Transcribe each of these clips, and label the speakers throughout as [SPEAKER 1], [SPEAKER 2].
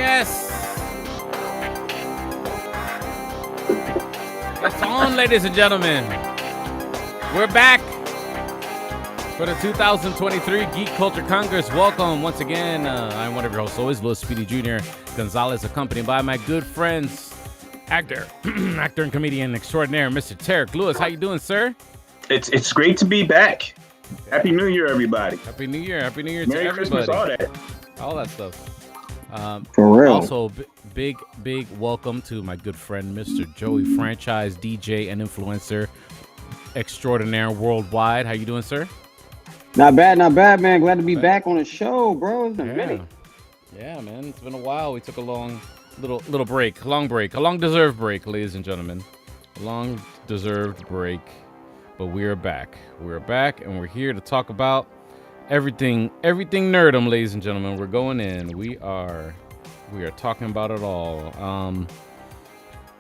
[SPEAKER 1] Yes. It's on, ladies and gentlemen. We're back for the 2023 Geek Culture Congress. Welcome once again. I'm one of your hosts, always, Louis Speedy Jr. Gonzalez, accompanied by my good friends, actor and comedian extraordinaire, Mr. Tarek Lewis. How you doing, sir?
[SPEAKER 2] It's great to be back. Happy New Year, everybody.
[SPEAKER 1] Happy New Year. Happy New Year
[SPEAKER 2] Merry
[SPEAKER 1] to everybody.
[SPEAKER 2] Christmas,
[SPEAKER 1] all that stuff.
[SPEAKER 3] For real.
[SPEAKER 1] Also, big welcome to my good friend, Mr. Joey Franchise, DJ and influencer extraordinaire worldwide. How you doing, sir?
[SPEAKER 3] Not bad, man. Glad to be back on the show, bro. It's been a minute.
[SPEAKER 1] Yeah, man. It's been a while. We took a long break, a long deserved break, ladies and gentlemen. A long deserved break. But we're back. We're back, and we're here to talk about everything nerdum, ladies and gentlemen. We're going in. We are talking about it all.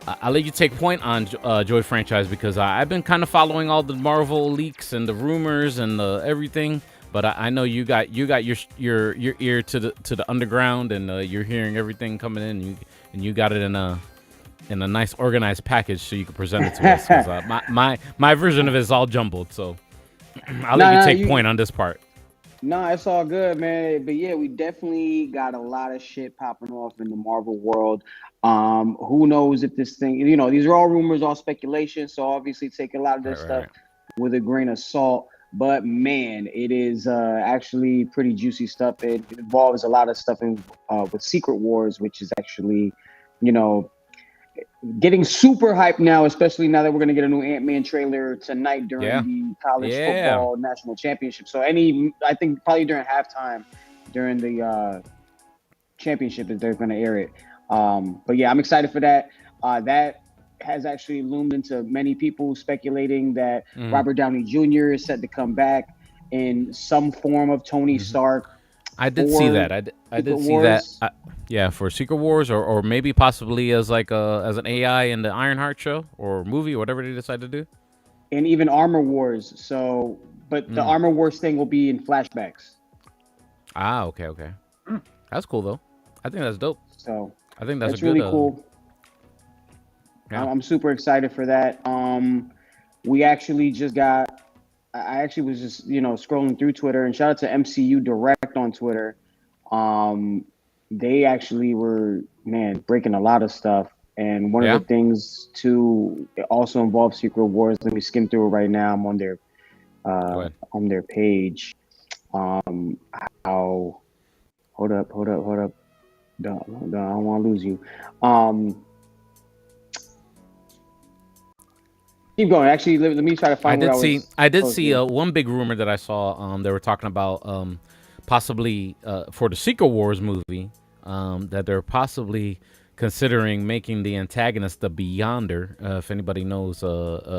[SPEAKER 1] I'll let you take point on Joey Franchise because I've been kind of following all the Marvel leaks and the rumors and the everything. But I know you got your ear to the underground, and you're hearing everything coming in. And you got it in a nice organized package so you can present it to us. Cause, my version of it is all jumbled. So I'll let you take point on this part.
[SPEAKER 3] No, it's all good, man. But yeah, we definitely got a lot of shit popping off in the Marvel world. Who knows if this thing, these are all rumors, all speculation. So obviously take a lot of this stuff with a grain of salt. But man, it is actually pretty juicy stuff. It involves a lot of stuff with Secret Wars, which is actually, getting super hyped now, especially now that we're going to get a new Ant-Man trailer tonight during the college football national championship. So I think probably during halftime, during the championship, is they're going to air it. But yeah, I'm excited for that. That has actually loomed into many people speculating that Robert Downey Jr. is set to come back in some form of Tony Stark.
[SPEAKER 1] I did see that. I did see that. For Secret Wars, or maybe possibly as as an AI in the Ironheart show or movie, or whatever they decide to do.
[SPEAKER 3] And even Armor Wars. So, but the Armor Wars thing will be in flashbacks.
[SPEAKER 1] Okay. That's cool though. I think that's dope.
[SPEAKER 3] So
[SPEAKER 1] I think that's
[SPEAKER 3] really cool. Yeah. I'm super excited for that. We actually just got. I actually was just scrolling through Twitter, and shout out to MCU Direct on Twitter. They actually were breaking a lot of stuff, and one of the things too also involves Secret Wars. Let me skim through it right now. I'm on their page. Hold up. Don't want to lose you. Keep going. Actually, let me try to find.
[SPEAKER 1] I did see one big rumor that I saw. They were talking about possibly for the Secret Wars movie that they're possibly considering making the antagonist the Beyonder. If anybody knows,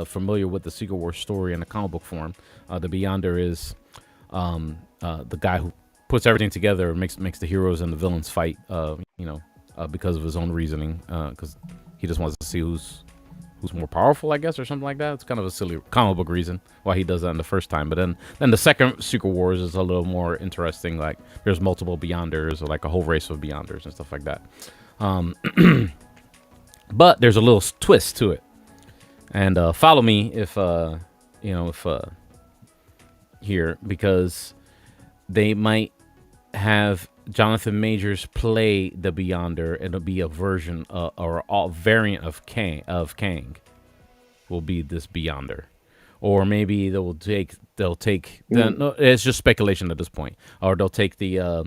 [SPEAKER 1] familiar with the Secret Wars story in the comic book form, the Beyonder is the guy who puts everything together, makes the heroes and the villains fight. Because of his own reasoning, because he just wants to see who's more powerful, I guess, or something like that. It's kind of a silly comic book reason why he does that in the first time. But then the second Secret Wars is a little more interesting. Like there's multiple Beyonders, or like a whole race of Beyonders and stuff like that. But there's a little twist to it. And follow me if here, because they might have Jonathan Majors play the Beyonder, and it'll be a version or a variant of Kang will be this Beyonder, or maybe they'll take no, it's just speculation at this point, or they'll take the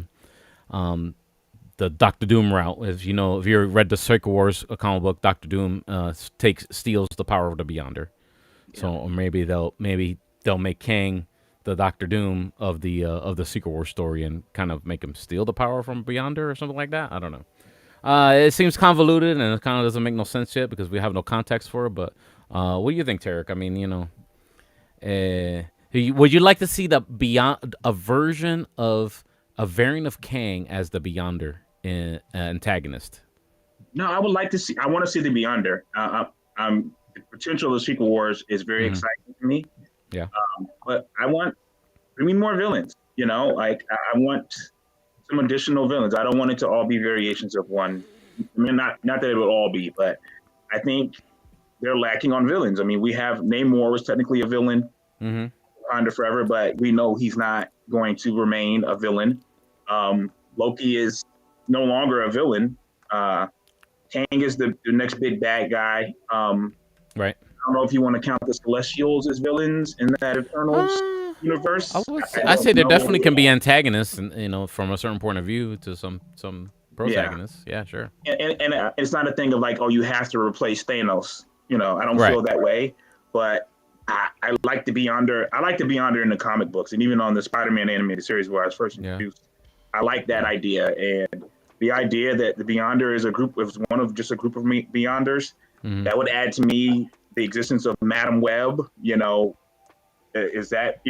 [SPEAKER 1] Doctor Doom route. If you read the Secret Wars comic book, Doctor Doom steals the power of the Beyonder. So or maybe they'll make Kang the Doctor Doom of the Secret Wars story and kind of make him steal the power from Beyonder or something like that. I don't know. It seems convoluted, and it kind of doesn't make no sense yet because we have no context for it. But what do you think, Tarek? I mean, would you like to see a version of a variant of Kang as the Beyonder antagonist?
[SPEAKER 2] No, I would like to see. I want to see the Beyonder. The potential of the Secret Wars is very exciting to me. Yeah. But bring me more villains. I want some additional villains. I don't want it to all be variations of one. I mean, not that it would all be, but I think they're lacking on villains. I mean, we have Namor was technically a villain, Wakanda forever, but we know he's not going to remain a villain. Loki is no longer a villain. Kang is the next big bad guy.
[SPEAKER 1] Right.
[SPEAKER 2] I don't know if you want to count the Celestials as villains in that Eternals universe.
[SPEAKER 1] I say there definitely can be antagonists, and from a certain point of view, to some protagonists. Yeah, sure.
[SPEAKER 2] And it's not a thing of like, oh, you have to replace Thanos. I don't feel that way, but I like the Beyonder. I like the Beyonder in the comic books, and even on the Spider-Man animated series where I was first introduced. I like that idea, and the idea that the Beyonder is one of just a group of Beyonders. That would add to me the existence of Madam Web. Is that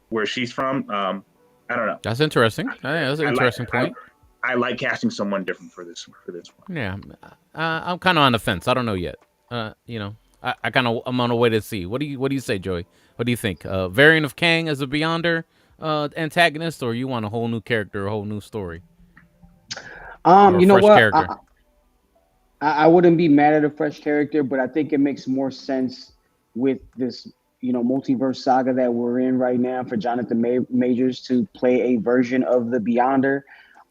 [SPEAKER 2] where she's from? I don't know.
[SPEAKER 1] That's interesting. That's an interesting point.
[SPEAKER 2] I like casting someone different for this one.
[SPEAKER 1] Yeah, I'm kind of on the fence. I don't know yet. I'm on the way to see. What do you say, Joey? What do you think? Variant of Kang as a Beyonder antagonist, or you want a whole new character, a whole new story?
[SPEAKER 3] You know what? I wouldn't be mad at a fresh character, but I think it makes more sense with this, multiverse saga that we're in right now for Jonathan Majors to play a version of the Beyonder.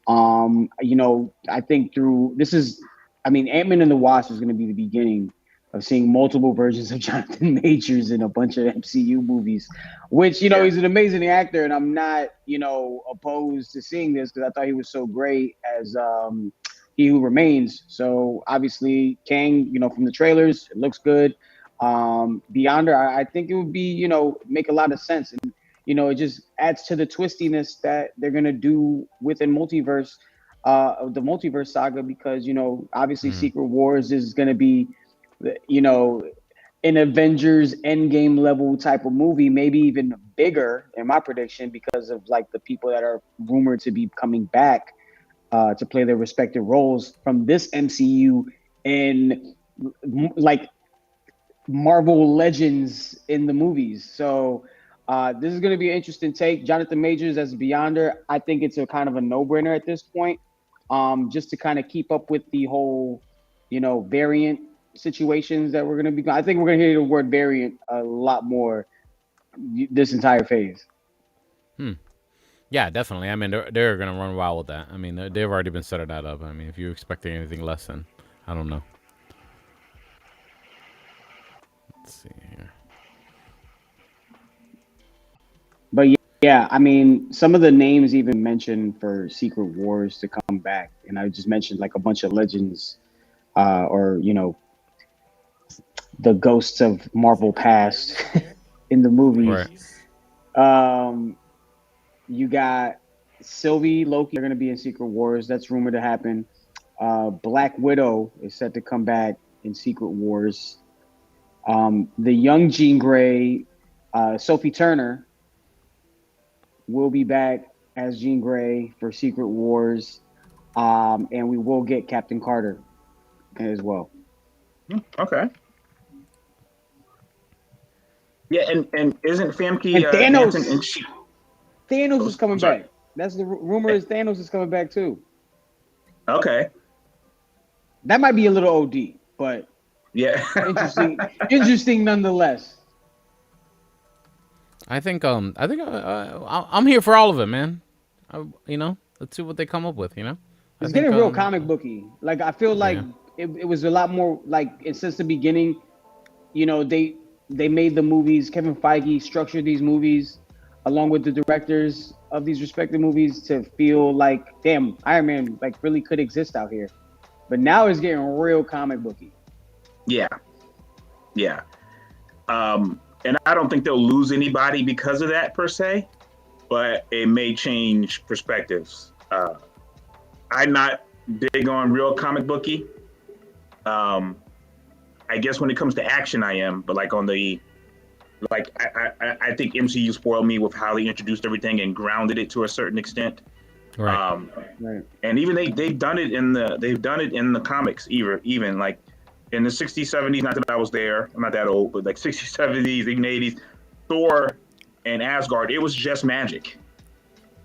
[SPEAKER 3] I think Ant-Man and the Wasp is going to be the beginning of seeing multiple versions of Jonathan Majors in a bunch of MCU movies, which, he's an amazing actor, and I'm not, opposed to seeing this because I thought he was so great as He Who Remains. So obviously Kang, from the trailers, it looks good. Beyonder, I think it would be, make a lot of sense. And, it just adds to the twistiness that they're going to do within multiverse, of the multiverse saga, because, obviously Secret Wars is going to be, an Avengers Endgame level type of movie, maybe even bigger in my prediction, because of like the people that are rumored to be coming back to play their respective roles from this MCU in like Marvel Legends in the movies. So this is going to be an interesting take. Jonathan Majors as Beyonder, I think it's a kind of a no-brainer at this point, just to kind of keep up with the whole, variant situations that we're going to be. I think we're going to hear the word variant a lot more this entire phase.
[SPEAKER 1] Yeah, definitely. I mean, they're going to run wild with that. I mean, they've already been setting that up. I mean, if you're expecting anything less, then I don't know. Let's see here.
[SPEAKER 3] But yeah, I mean, some of the names even mentioned for Secret Wars to come back, and I just mentioned like a bunch of legends, or the ghosts of Marvel past in the movies. Right. You got Sylvie, Loki are going to be in Secret Wars. That's rumored to happen. Black Widow is set to come back in Secret Wars. The young Jean Grey, Sophie Turner, will be back as Jean Grey for Secret Wars. And we will get Captain Carter as well.
[SPEAKER 2] Okay. Yeah, and isn't Famke
[SPEAKER 3] and Thanos? Thanos is coming back. That's the rumor. Is Thanos is coming back too.
[SPEAKER 2] Okay.
[SPEAKER 3] That might be a little OD, but
[SPEAKER 2] yeah,
[SPEAKER 3] interesting nonetheless.
[SPEAKER 1] I think I'm here for all of it, man. Let's see what they come up with.
[SPEAKER 3] It's getting real comic booky. Like I feel like it was a lot more like since the beginning. They made the movies. Kevin Feige structured these movies along with the directors of these respective movies to feel like, damn, Iron Man like really could exist out here. But now it's getting real comic booky.
[SPEAKER 2] Yeah. And I don't think they'll lose anybody because of that per se, but it may change perspectives. I'm not big on real comic booky. I guess when it comes to action, I am, but like on the, I think MCU spoiled me with how they introduced everything and grounded it to a certain extent.
[SPEAKER 1] Right.
[SPEAKER 3] Right.
[SPEAKER 2] And even they've done it in the comics, even like in the 60s, 70s. Not that I was there, I'm not that old, but like 60s, 70s, even 80s, Thor and Asgard, it was just magic.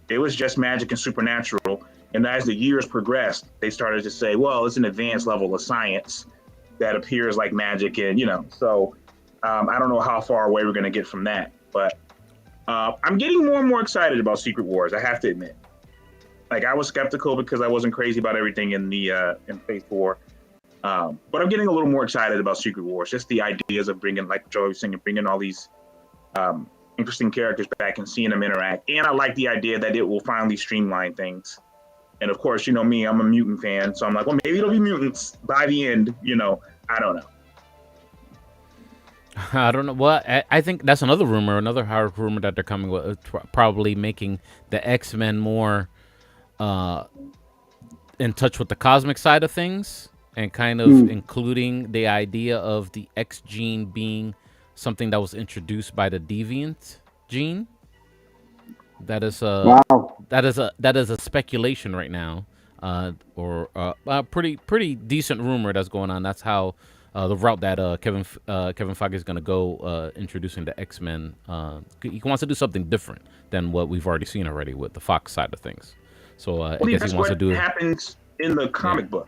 [SPEAKER 2] It was just magic and supernatural. And as the years progressed, they started to say, well, it's an advanced level of science that appears like magic. And, so I don't know how far away we're going to get from that. But I'm getting more and more excited about Secret Wars, I have to admit. Like, I was skeptical because I wasn't crazy about everything in Phase 4. But I'm getting a little more excited about Secret Wars. Just the ideas of bringing, like Joey was saying, bringing all these interesting characters back and seeing them interact. And I like the idea that it will finally streamline things. And of course, me, I'm a mutant fan. So I'm like, well, maybe it'll be mutants by the end. I don't know.
[SPEAKER 1] I don't know. Well, I think that's another hard rumor that they're coming with, probably making the X-Men more in touch with the cosmic side of things, and kind of including the idea of the X gene being something that was introduced by the deviant gene. That is that is a speculation right now, or a pretty decent rumor that's going on. That's how the route that Kevin Feige is going to go, introducing the X-Men. He wants to do something different than what we've already seen already with the Fox side of things. So I guess he wants to do it.
[SPEAKER 2] Happens in the comic book.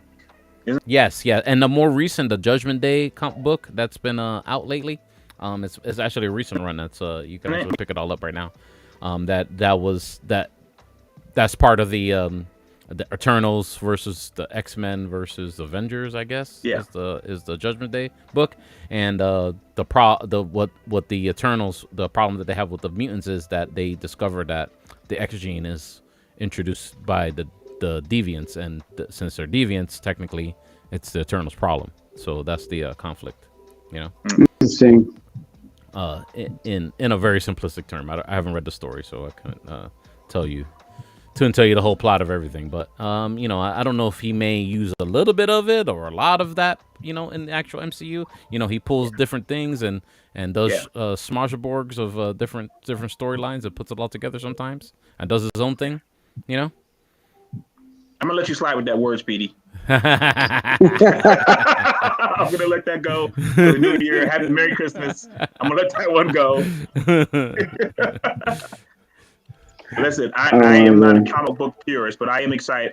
[SPEAKER 1] Yes, yeah, and the more recent, the Judgment Day book that's been out lately. It's actually a recent run. That's you can actually pick it all up right now. That's part of the Eternals versus the X-Men versus Avengers, I guess.
[SPEAKER 2] Yeah.
[SPEAKER 1] Is the Judgment Day book, and what the Eternals, the problem that they have with the mutants is that they discover that the X gene is introduced by the deviants, and since they're deviants, technically it's the Eternals' problem. So that's the conflict,
[SPEAKER 3] Interesting.
[SPEAKER 1] In a very simplistic term. I haven't read the story, so I couldn't tell you the whole plot of everything. But I don't know if he may use a little bit of it or a lot of that, in the actual MCU. He pulls different things and does smorgasbords of different storylines and puts it all together sometimes and does his own thing.
[SPEAKER 2] I'm gonna let you slide with that word, Speedy. I'm gonna let that go. For the New Year, happy Merry Christmas. I'm gonna let that one go. Listen, I am not a comic book purist, but I am excited.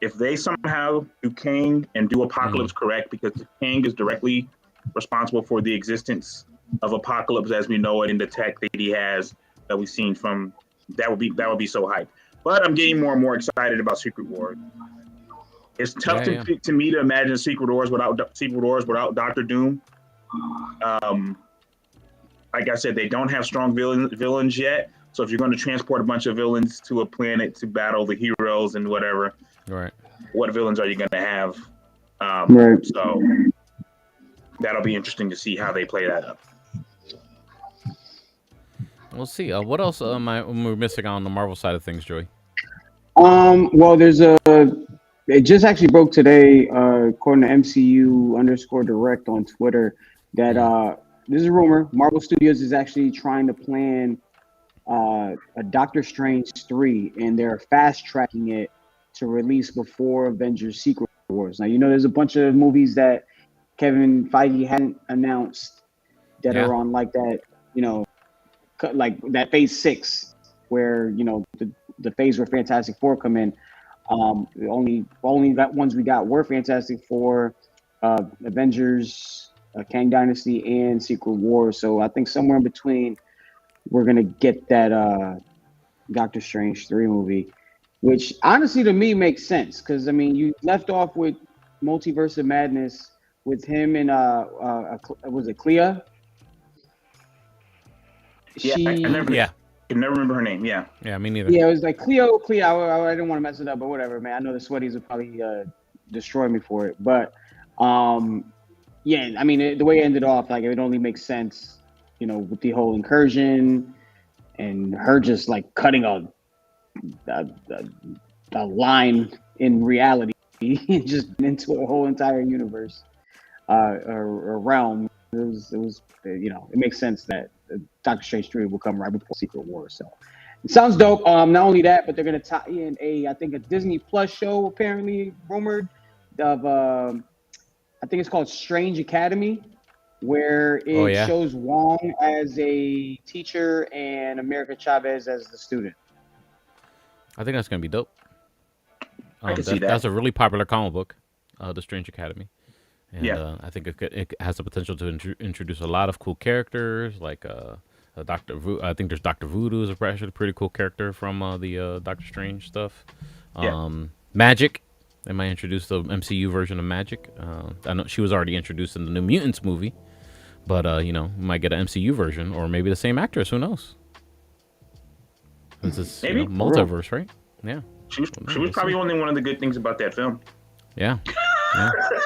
[SPEAKER 2] If they somehow do Kang and do Apocalypse correct, because Kang is directly responsible for the existence of Apocalypse as we know it in the tech that he has that we've seen from, that would be so hype. But I'm getting more and more excited about Secret Wars. It's tough to me to imagine Secret Wars without Doctor Doom. Like I said, they don't have strong villains yet. So if you're going to transport a bunch of villains to a planet to battle the heroes and whatever,
[SPEAKER 1] right?
[SPEAKER 2] What villains are you going to have?
[SPEAKER 3] Right.
[SPEAKER 2] So that'll be interesting to see how they play that up.
[SPEAKER 1] We'll see. What else am we missing on the Marvel side of things, Joey?
[SPEAKER 3] Well, there's it just actually broke today, according to MCU_direct on Twitter, that this is a rumor. Marvel Studios is actually trying to plan a Doctor Strange 3, and they're fast tracking it to release before Avengers Secret Wars. Now, there's a bunch of movies that Kevin Feige hadn't announced that are on like that, like that Phase 6, where the phase where Fantastic Four come in. The only ones we got were Fantastic Four, Avengers, Kang Dynasty, and Secret Wars. So I think somewhere in between, we're gonna get that Doctor Strange 3 movie, which honestly to me makes sense, because you left off with Multiverse of Madness with him and was it Clea?
[SPEAKER 2] Yeah, I can never remember her name. Yeah,
[SPEAKER 1] me neither.
[SPEAKER 3] Yeah, it was like Cleo. I didn't want to mess it up, but whatever, man. I know the sweaties would probably destroy me for it, but the way it ended off, like, it only makes sense, with the whole incursion and her just like cutting a line in reality just into a whole entire universe or realm. It was it makes sense that Doctor Strange 3 will come right before Secret Wars. So it sounds dope. Not only that, but they're gonna tie in a Disney Plus show, apparently rumored, of I think it's called Strange Academy, where it shows Wong as a teacher and America Chavez as the student.
[SPEAKER 1] I think that's gonna be dope.
[SPEAKER 2] I can see that.
[SPEAKER 1] That's a really popular comic book, The Strange Academy. And I think it has the potential to introduce a lot of cool characters, like I think there's Doctor Voodoo is actually a pretty cool character from the Doctor Strange stuff. Magic, they might introduce the MCU version of Magic. I know she was already introduced in the New Mutants movie, but we might get an MCU version, or maybe the same actress. Who knows? This is
[SPEAKER 2] maybe
[SPEAKER 1] multiverse, right? Yeah.
[SPEAKER 2] She was probably only one of the good things about that film.
[SPEAKER 1] Yeah.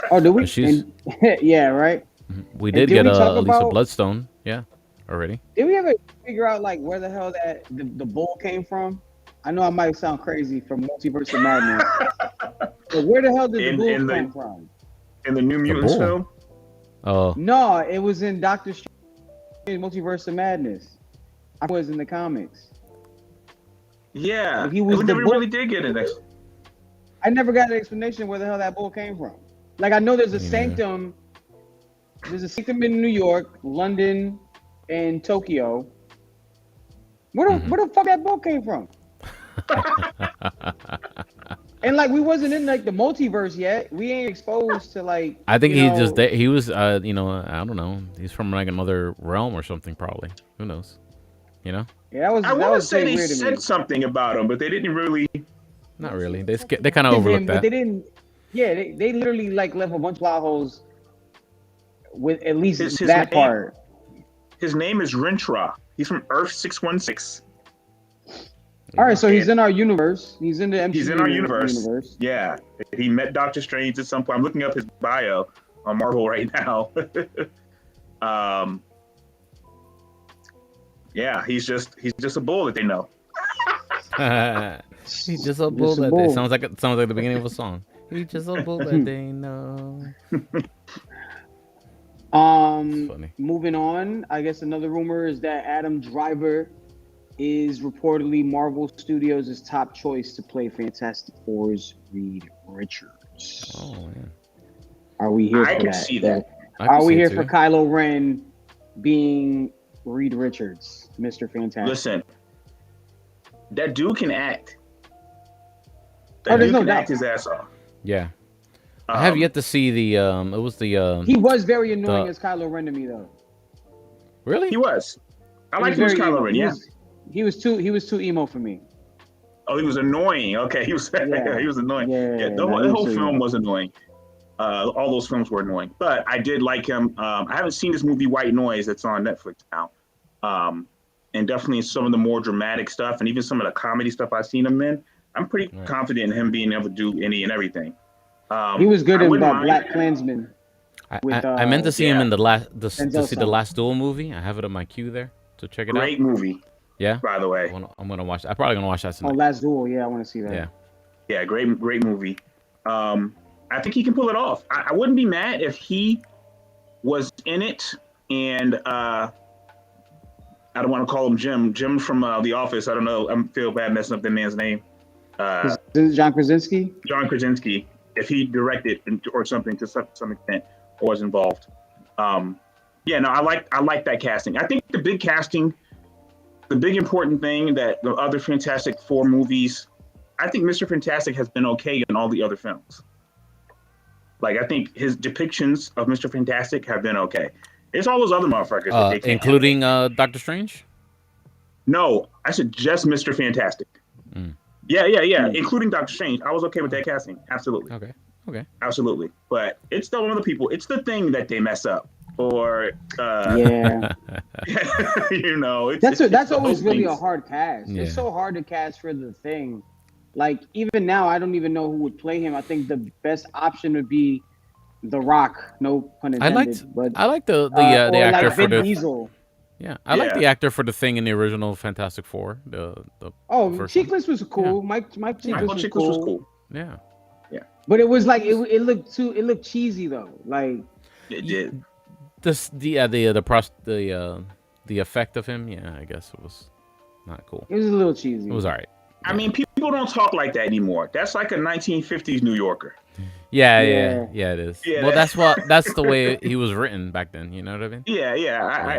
[SPEAKER 3] Oh, did we? Yeah, right.
[SPEAKER 1] We did get Lisa Bloodstone. Yeah, already.
[SPEAKER 3] Did we ever figure out like where the hell that the bull came from? I know I might sound crazy from Multiverse of Madness, but where the hell did the bull come from?
[SPEAKER 2] In the New Mutants film?
[SPEAKER 1] Oh.
[SPEAKER 3] No, it was in Doctor Strange Multiverse of Madness. I was in the comics.
[SPEAKER 2] Yeah, he was. We never really did get an explanation.
[SPEAKER 3] I never got an explanation where the hell that bull came from. Like I know there's a sanctum. There's a sanctum in New York, London, and Tokyo. Where the fuck that bull came from? And like we wasn't in like the multiverse yet. We ain't exposed to like.
[SPEAKER 1] I think he was I don't know. He's from like another realm or something probably. Who knows? Yeah,
[SPEAKER 2] I want to say they said something about him, but they didn't really.
[SPEAKER 1] Not really. They kind of overlooked that.
[SPEAKER 3] But they didn't. Yeah, they literally like left a bunch of plot holes with at least that part.
[SPEAKER 2] His name is Rintra. He's from Earth 616.
[SPEAKER 3] All right, so he's in our universe. He's in the MCU.
[SPEAKER 2] He's in our universe. Yeah, he met Doctor Strange at some point. I'm looking up his bio on Marvel right now. Yeah, he's just a bull that they know.
[SPEAKER 1] He's just a bull that they sounds like the beginning of a song. He's just a bull that they know.
[SPEAKER 3] Moving on, I guess another rumor is that Adam Driver is reportedly Marvel Studios' top choice to play Fantastic Four's Reed Richards.
[SPEAKER 1] Oh man,
[SPEAKER 3] are we here for that?
[SPEAKER 2] I can see that.
[SPEAKER 3] Are we here for Kylo Ren being Reed Richards, Mr. Fantastic?
[SPEAKER 2] Listen, that dude can act. That dude can act his ass off.
[SPEAKER 1] Yeah. I have yet to see the it was the
[SPEAKER 3] he was very annoying as Kylo Ren to me though.
[SPEAKER 2] Really? He was. I like him as Kylo Ren, yeah.
[SPEAKER 3] He was too emo for me.
[SPEAKER 2] Oh, he was annoying. Okay, he was he was annoying. Yeah, the whole film was annoying. All those films were annoying. But I did like him. I haven't seen this movie White Noise that's on Netflix now. And definitely some of the more dramatic stuff and even some of the comedy stuff I've seen him in. I'm pretty confident in him being able to do any and everything.
[SPEAKER 3] He was good in Black Klansman.
[SPEAKER 1] I meant to see him in the Last Duel movie. I have it on my queue there to check it out.
[SPEAKER 2] Great movie.
[SPEAKER 1] Yeah.
[SPEAKER 2] By the way,
[SPEAKER 1] I'm gonna watch. I'm probably gonna watch that tonight.
[SPEAKER 3] Oh, Last Duel. Yeah, I want to see that.
[SPEAKER 2] Yeah. Great movie. I think he can pull it off. I wouldn't be mad if he was in it, and I don't want to call him Jim. Jim from The Office. I don't know. I feel bad messing up the man's name.
[SPEAKER 3] John Krasinski.
[SPEAKER 2] John Krasinski. If he directed or something to some extent or was involved. I like that casting. I think the big important thing that the other Fantastic Four movies, I think Mr. Fantastic has been okay in all the other films. Like, I think his depictions of Mr. Fantastic have been okay. It's all those other motherfuckers.
[SPEAKER 1] Including Doctor Strange?
[SPEAKER 2] No, I said just Mr. Fantastic. Yeah. Including Doctor Strange. I was okay with that casting. Absolutely.
[SPEAKER 1] Okay.
[SPEAKER 2] Absolutely. But it's the one of the people. It's the thing that they mess up. Or
[SPEAKER 3] that's always really a hard cast. Yeah. It's so hard to cast for the Thing. Like even now, I don't even know who would play him. I think the best option would be The Rock. No pun intended.
[SPEAKER 1] I like the actor
[SPEAKER 3] like
[SPEAKER 1] for
[SPEAKER 3] Vin Diesel.
[SPEAKER 1] Yeah, I like the actor for the Thing in the original Fantastic Four.
[SPEAKER 3] Cheekless was cool. Mike Cheekless was cool.
[SPEAKER 1] Yeah.
[SPEAKER 3] But it was like it looked cheesy though. Like
[SPEAKER 2] it did.
[SPEAKER 1] The effect of him, I guess it was not cool.
[SPEAKER 3] It was a little cheesy.
[SPEAKER 1] It was all right.
[SPEAKER 2] I mean, people don't talk like that anymore. That's like a 1950s New Yorker.
[SPEAKER 1] Yeah, it is. Yeah, well, that's the way he was written back then. You know what I mean?
[SPEAKER 2] Yeah.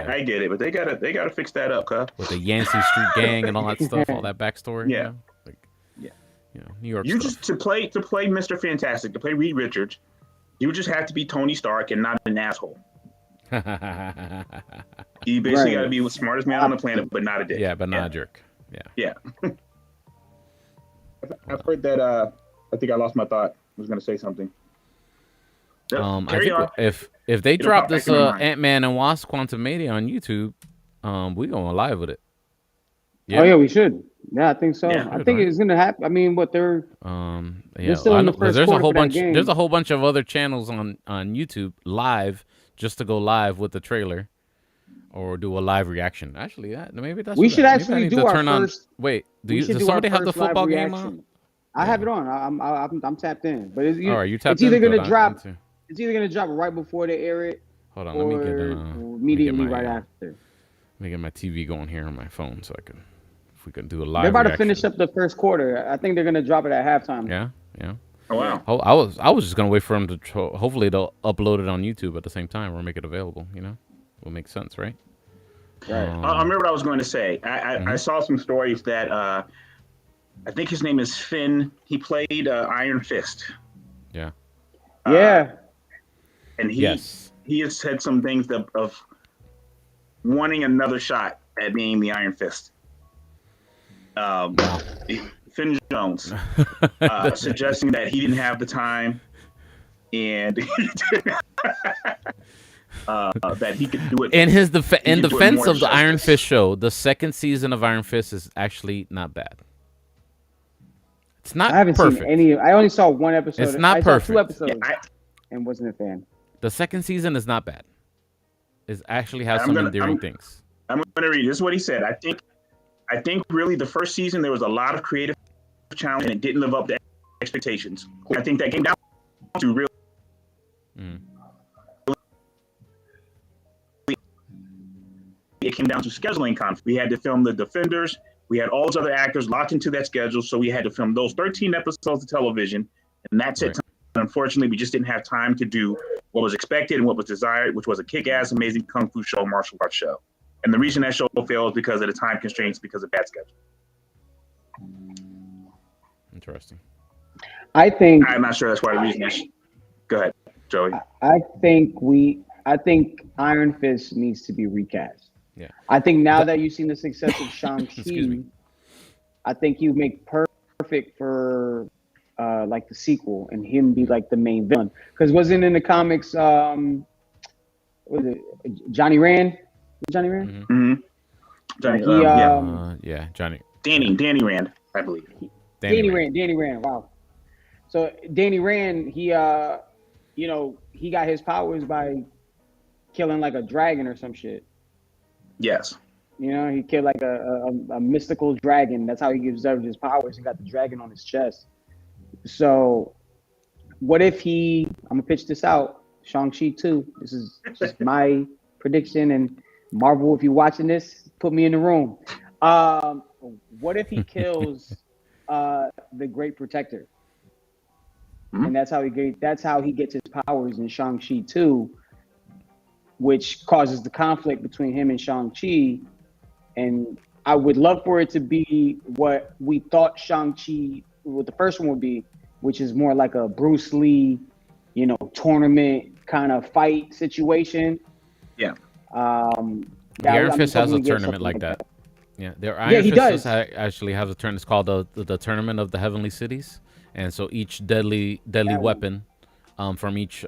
[SPEAKER 2] I get it, but they gotta fix that up, huh?
[SPEAKER 1] With the Yancey Street Gang and all that stuff, all that backstory.
[SPEAKER 2] Yeah.
[SPEAKER 1] New York.
[SPEAKER 2] You
[SPEAKER 1] stuff.
[SPEAKER 2] just to play Mr. Fantastic, to play Reed Richards, you would just have to be Tony Stark and not an asshole. You basically got to be the smartest man on the planet, but not a dick.
[SPEAKER 1] Yeah, but not a jerk.
[SPEAKER 2] Yeah. I've heard that. I think I lost my thought. I was going to say something.
[SPEAKER 1] I think if they drop this Ant-Man and Wasp: Quantumania on YouTube, we going live with it.
[SPEAKER 3] Yeah. Oh yeah, we should. Yeah, I think so. Yeah, I think it's gonna happen. I mean, what they're still in the first
[SPEAKER 1] there's
[SPEAKER 3] quarter
[SPEAKER 1] a whole bunch.
[SPEAKER 3] game.
[SPEAKER 1] There's a whole bunch of other channels on YouTube live just to go live with the trailer or do a live reaction. Actually, maybe that's
[SPEAKER 3] we should actually do our first.
[SPEAKER 1] Wait, does somebody have the football game on?
[SPEAKER 3] I have it on. I'm tapped in, but it's
[SPEAKER 1] either
[SPEAKER 3] gonna drop. It's either gonna drop right before they air it.
[SPEAKER 1] Hold on, let me get
[SPEAKER 3] immediately right after.
[SPEAKER 1] Let me get my TV going here on my phone so I can. We can do a live.
[SPEAKER 3] They're about
[SPEAKER 1] reaction.
[SPEAKER 3] to finish up the first quarter. I think they're gonna drop it at halftime.
[SPEAKER 1] Yeah.
[SPEAKER 2] Oh wow.
[SPEAKER 1] I was just gonna wait for them to. Hopefully they'll upload it on YouTube at the same time or make it available. Will make sense, right?
[SPEAKER 3] Right.
[SPEAKER 2] I remember what I was going to say. I saw some stories that I think his name is Finn. He played Iron Fist.
[SPEAKER 1] Yeah.
[SPEAKER 2] And he has said some things of wanting another shot at being the Iron Fist. Finn Jones suggesting that he didn't have the time and that he could do it.
[SPEAKER 1] In his defense of the Iron Fist show, the second season of Iron Fist is actually not bad. It's not.
[SPEAKER 3] I haven't
[SPEAKER 1] perfect.
[SPEAKER 3] seen any. I only saw one episode.
[SPEAKER 1] It's not perfect.
[SPEAKER 3] I saw 2 episodes and wasn't a fan.
[SPEAKER 1] The second season is not bad. It actually has some endearing things.
[SPEAKER 2] I'm going to read. This is what he said. I think really the first season there was a lot of creative challenge and it didn't live up to expectations. I think that came down to really. It came down to scheduling conflict. We had to film the Defenders. We had all those other actors locked into that schedule, so we had to film those 13 episodes of television, and that's it. Unfortunately, we just didn't have time to do what was expected and what was desired, which was a kick-ass, amazing kung fu show, martial arts show. And the reason that show failed is because of the time constraints, because of bad schedule.
[SPEAKER 1] Interesting.
[SPEAKER 2] I'm not sure that's why the reason is. Go ahead, Joey.
[SPEAKER 3] I think Iron Fist needs to be recast.
[SPEAKER 1] Yeah.
[SPEAKER 3] I think now that you've seen the success of Shang-Chi, I think you make perfect for like the sequel and him be like the main villain. Because wasn't in the comics, was it Johnny Rand? Johnny Rand?
[SPEAKER 2] Mm-hmm.
[SPEAKER 1] Johnny.
[SPEAKER 2] Danny Rand, I believe.
[SPEAKER 3] Danny Rand. Wow. So Danny Rand, he got his powers by killing like a dragon or some shit.
[SPEAKER 2] Yes.
[SPEAKER 3] He killed like a mystical dragon. That's how he observed his powers. He got the dragon on his chest. So what if I'm gonna pitch this out, Shang-Chi 2. This is just my prediction, and Marvel, if you're watching this, put me in the room. What if he kills the Great Protector? Mm-hmm. And that's how he gets his powers in Shang-Chi 2, which causes the conflict between him and Shang-Chi. And I would love for it to be what we thought Shang-Chi, what the first one would be, which is more like a Bruce Lee, tournament kind of fight situation.
[SPEAKER 2] Yeah.
[SPEAKER 1] The Iron Fist has a tournament like that. Yeah, Iron Fist actually has a tournament. It's called the Tournament of the Heavenly Cities. And so each deadly weapon from each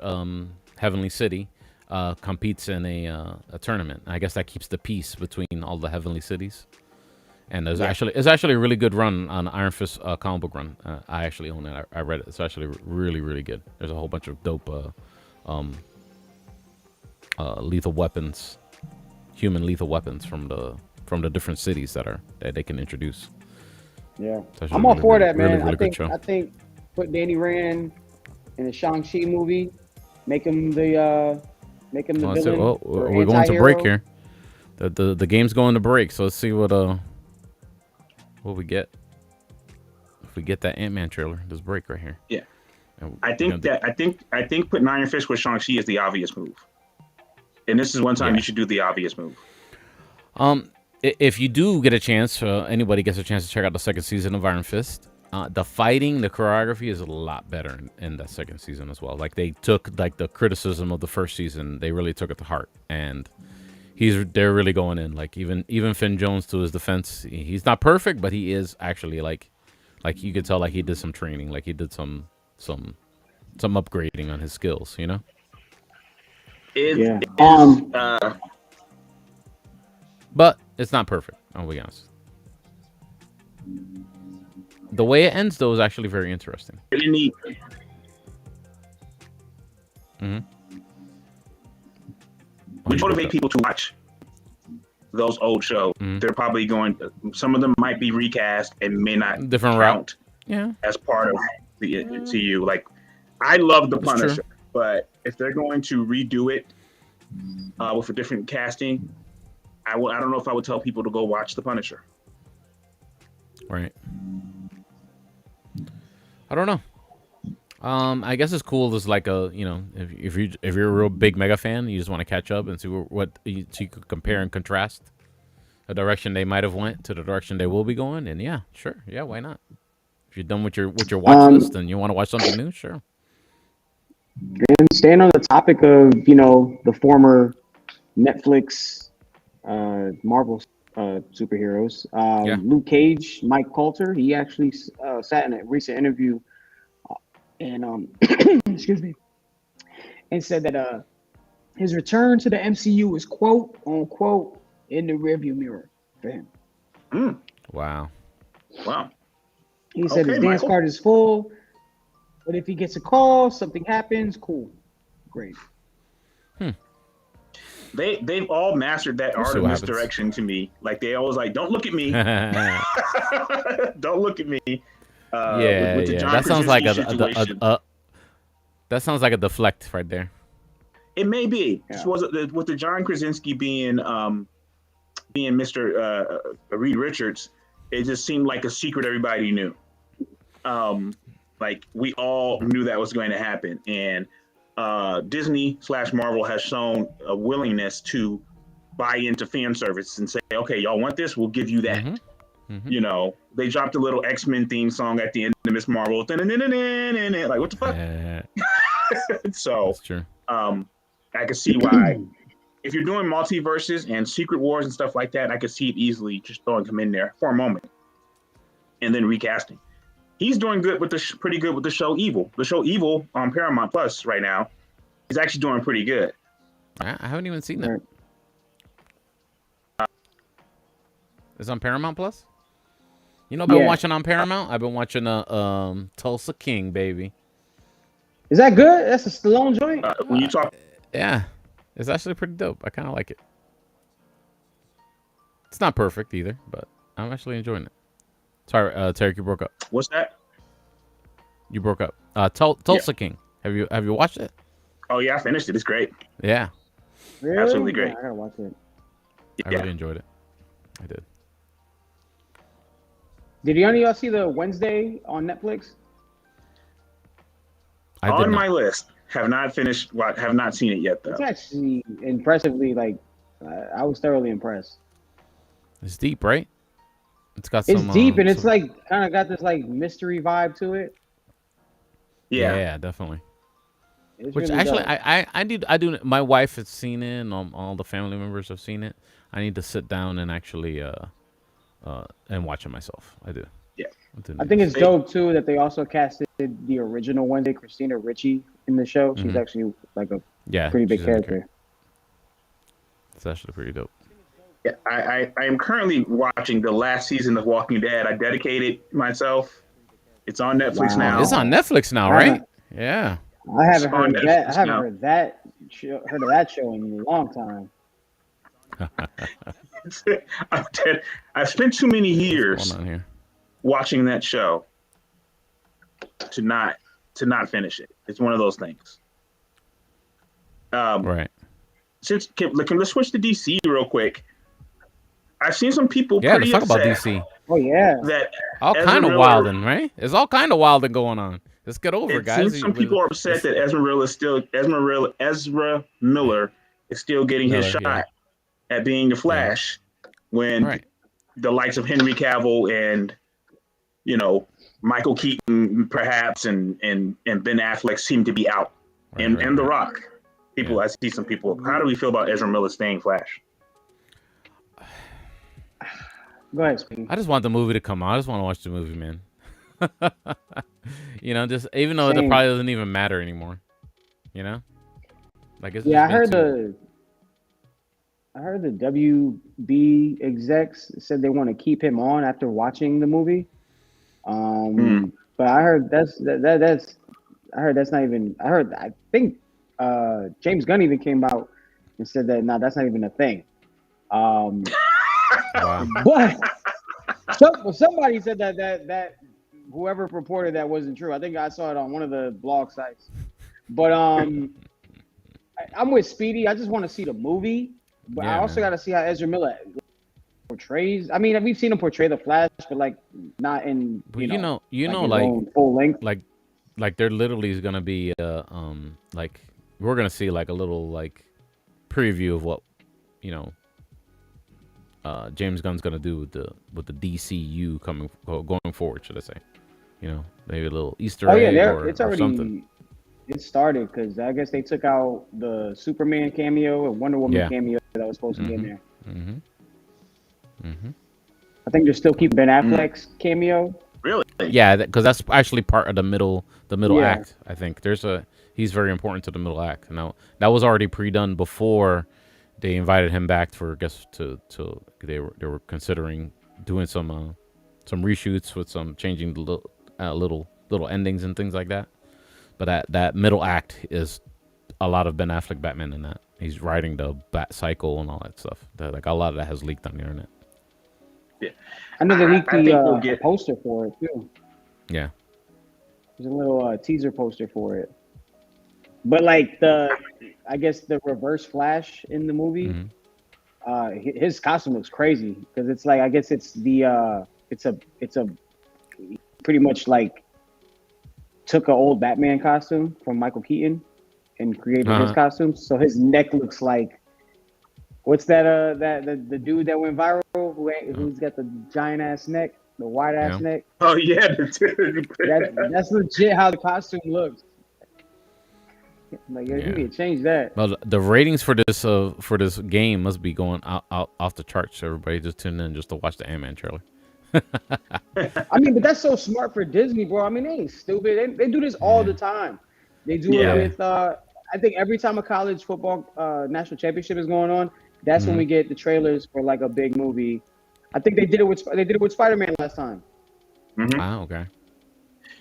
[SPEAKER 1] heavenly city competes in a tournament. I guess that keeps the peace between all the heavenly cities. And it's actually a really good run on Iron Fist comic book run. I actually own it. I read it. It's actually really, really good. There's a whole bunch of dope lethal weapons, human lethal weapons from the different cities that they can introduce.
[SPEAKER 3] Yeah, I'm all for that, man. I think put Danny Rand in the Shang-Chi movie, make him the villain.
[SPEAKER 1] Well, we're going to break here. The game's going to break, so let's see what we get. If we get that Ant-Man trailer, this break right here.
[SPEAKER 2] Yeah, I think putting Iron Fist with Shang-Chi is the obvious move, and this is one time you should do the obvious move.
[SPEAKER 1] If you do get a chance, anybody gets a chance to check out the second season of Iron Fist, the fighting, the choreography is a lot better in that second season as well. Like they took like the criticism of the first season, they really took it to heart, and they're really going in. Like even Finn Jones, to his defense, he's not perfect, but he is actually like you could tell like he did some training, like he did some upgrading on his skills, you know. But it's not perfect. I'll be honest. The way it ends, though, is actually very interesting.
[SPEAKER 2] Really neat. We motivate people to watch those old shows. They're probably some of them might be recast and may not
[SPEAKER 1] different route. Yeah,
[SPEAKER 2] as part of the MCU. Like, I love The Punisher, but if they're going to redo it with a different casting, I don't know if I would tell people to go watch The Punisher.
[SPEAKER 1] Right. I don't know. I guess it's cool. There's like if you're a real big mega fan, you just want to catch up and see so you could compare and contrast the direction they might have went to the direction they will be going. And yeah, sure, yeah, why not? If you're done with your watch list and you want to watch something new, sure.
[SPEAKER 3] And staying on the topic of the former Netflix Marvel superheroes, Luke Cage, Mike Coulter, he actually sat in a recent interview and excuse me, and said that his return to the MCU is quote unquote in the rearview mirror for him.
[SPEAKER 2] Wow.
[SPEAKER 3] He said his dance card is full, but if he gets a call, something happens, cool, great.
[SPEAKER 2] They've all mastered that art of misdirection to me. Like they always like, don't look at me, don't look at me. With the John
[SPEAKER 1] that sounds like
[SPEAKER 2] that
[SPEAKER 1] sounds like a deflect right there.
[SPEAKER 2] It may be. With the John Krasinski being Mr. Reed Richards, it just seemed like a secret everybody knew. Like we all knew that was going to happen, and Disney/Marvel has shown a willingness to buy into fan service and say, okay, y'all want this, we'll give you that. They dropped a little X-Men theme song at the end of Miss Marvel. Like, what the fuck? So that's true. I can see why. If you're doing multiverses and Secret Wars and stuff like that, I could see it easily just throwing him in there for a moment and then recasting. He's doing good with pretty good with the show Evil. The show Evil on Paramount Plus right now is actually doing pretty good.
[SPEAKER 1] I haven't even seen that. It's on Paramount Plus? I've been watching on Paramount. I've been watching Tulsa King, baby.
[SPEAKER 3] Is that good? That's a Stallone joint?
[SPEAKER 2] When you talk,
[SPEAKER 1] yeah, it's actually pretty dope. I kind of like it. It's not perfect either, but I'm actually enjoying it. Sorry, Tarek, you broke up.
[SPEAKER 2] What's that?
[SPEAKER 1] You broke up. Tulsa King. Have you watched it?
[SPEAKER 2] Oh yeah, I finished it. It's great.
[SPEAKER 1] Yeah.
[SPEAKER 3] Really?
[SPEAKER 2] Absolutely great.
[SPEAKER 3] I gotta watch it.
[SPEAKER 1] I really enjoyed it. I did.
[SPEAKER 3] Did any of y'all see the Wednesday on Netflix?
[SPEAKER 2] On my list. Have not finished. Have not seen it yet though.
[SPEAKER 3] It's actually impressively I was thoroughly impressed.
[SPEAKER 1] It's deep, right? It's
[SPEAKER 3] deep and it's like kind of got this like mystery vibe to it.
[SPEAKER 1] Yeah, definitely.
[SPEAKER 3] It's
[SPEAKER 1] Which
[SPEAKER 3] really
[SPEAKER 1] actually,
[SPEAKER 3] dope.
[SPEAKER 1] I do. My wife has seen it, and all the family members have seen it. I need to sit down and actually and watch it myself. I do.
[SPEAKER 2] Yeah,
[SPEAKER 3] I think it's dope too that they also casted the original Wednesday, Christina Ricci, in the show. She's actually like a pretty big character.
[SPEAKER 1] It's actually pretty dope.
[SPEAKER 2] Yeah, I am currently watching the last season of Walking Dead. I dedicated myself. It's on Netflix now.
[SPEAKER 1] It's on Netflix now, right? Yeah.
[SPEAKER 3] I haven't heard that. I haven't heard that. Heard of that show in a long time.
[SPEAKER 2] I've spent too many years watching that show to not finish it. It's one of those things.
[SPEAKER 1] Right.
[SPEAKER 2] Let's switch to DC real quick. I've seen some people.
[SPEAKER 1] Yeah, let's talk about DC.
[SPEAKER 3] Oh yeah.
[SPEAKER 2] That
[SPEAKER 1] all kind of wilding, right? There's all kind of wilding going on. Let's get over, guys.
[SPEAKER 2] Some people are upset that Ezra Miller is still getting his shot at being the Flash when the likes of Henry Cavill and Michael Keaton, perhaps, and Ben Affleck seem to be out, and The Rock. People, I see some people. How do we feel about Ezra Miller staying Flash?
[SPEAKER 3] Go ahead, Speedy.
[SPEAKER 1] I just want the movie to come out. I just want to watch the movie, man. Just even though it probably doesn't even matter anymore. Like it's
[SPEAKER 3] I heard the WB execs said they want to keep him on after watching the movie. But I heard that's not even. I think James Gunn even came out and said that that's not even a thing.
[SPEAKER 1] Wow.
[SPEAKER 3] But somebody said that whoever reported that wasn't true. I think I saw it on one of the blog sites. But I'm with Speedy. I just want to see the movie, but I also got to see how Ezra Miller portrays. I mean, we've seen him portray the Flash, but like not in like full length.
[SPEAKER 1] Like there literally is gonna be like we're gonna see like a little like preview of what James Gunn's gonna do with the DCU going forward, should I say? Maybe a little Easter egg
[SPEAKER 3] it's already,
[SPEAKER 1] or something.
[SPEAKER 3] It started because I guess they took out the Superman cameo and Wonder Woman cameo that was supposed to be in there. I think they're still keeping Ben Affleck's cameo.
[SPEAKER 2] Really?
[SPEAKER 1] Yeah, because that's actually part of the middle act. I think he's very important to the middle act. Now that was already pre-done before they invited him back for they were considering doing some reshoots with some changing the little endings and things like that. But that middle act is a lot of Ben Affleck Batman in that. He's writing the Bat Cycle and all that stuff. Like a lot of that has leaked on the internet.
[SPEAKER 2] Yeah,
[SPEAKER 3] I know they leaked the poster for it too.
[SPEAKER 1] Yeah,
[SPEAKER 3] there's a little teaser poster for it. But like the Reverse Flash in the movie, his costume looks crazy because it's like I guess it's it's a pretty much like took an old Batman costume from Michael Keaton and created his costume. So his neck looks like what's that the dude that went viral who's got the giant ass neck, the wide ass neck.
[SPEAKER 2] Oh yeah,
[SPEAKER 3] that's legit how the costume looks. Like you need to change that.
[SPEAKER 1] Well, the ratings for this game must be going out off the charts. So everybody just tuned in just to watch the Ant-Man trailer.
[SPEAKER 3] I mean, but that's so smart for Disney, bro. I mean, they ain't stupid. They do this all the time. They do it with I think every time a college football national championship is going on, that's when we get the trailers for like a big movie. I think they did it with Spider-Man last time.
[SPEAKER 1] Ah, okay.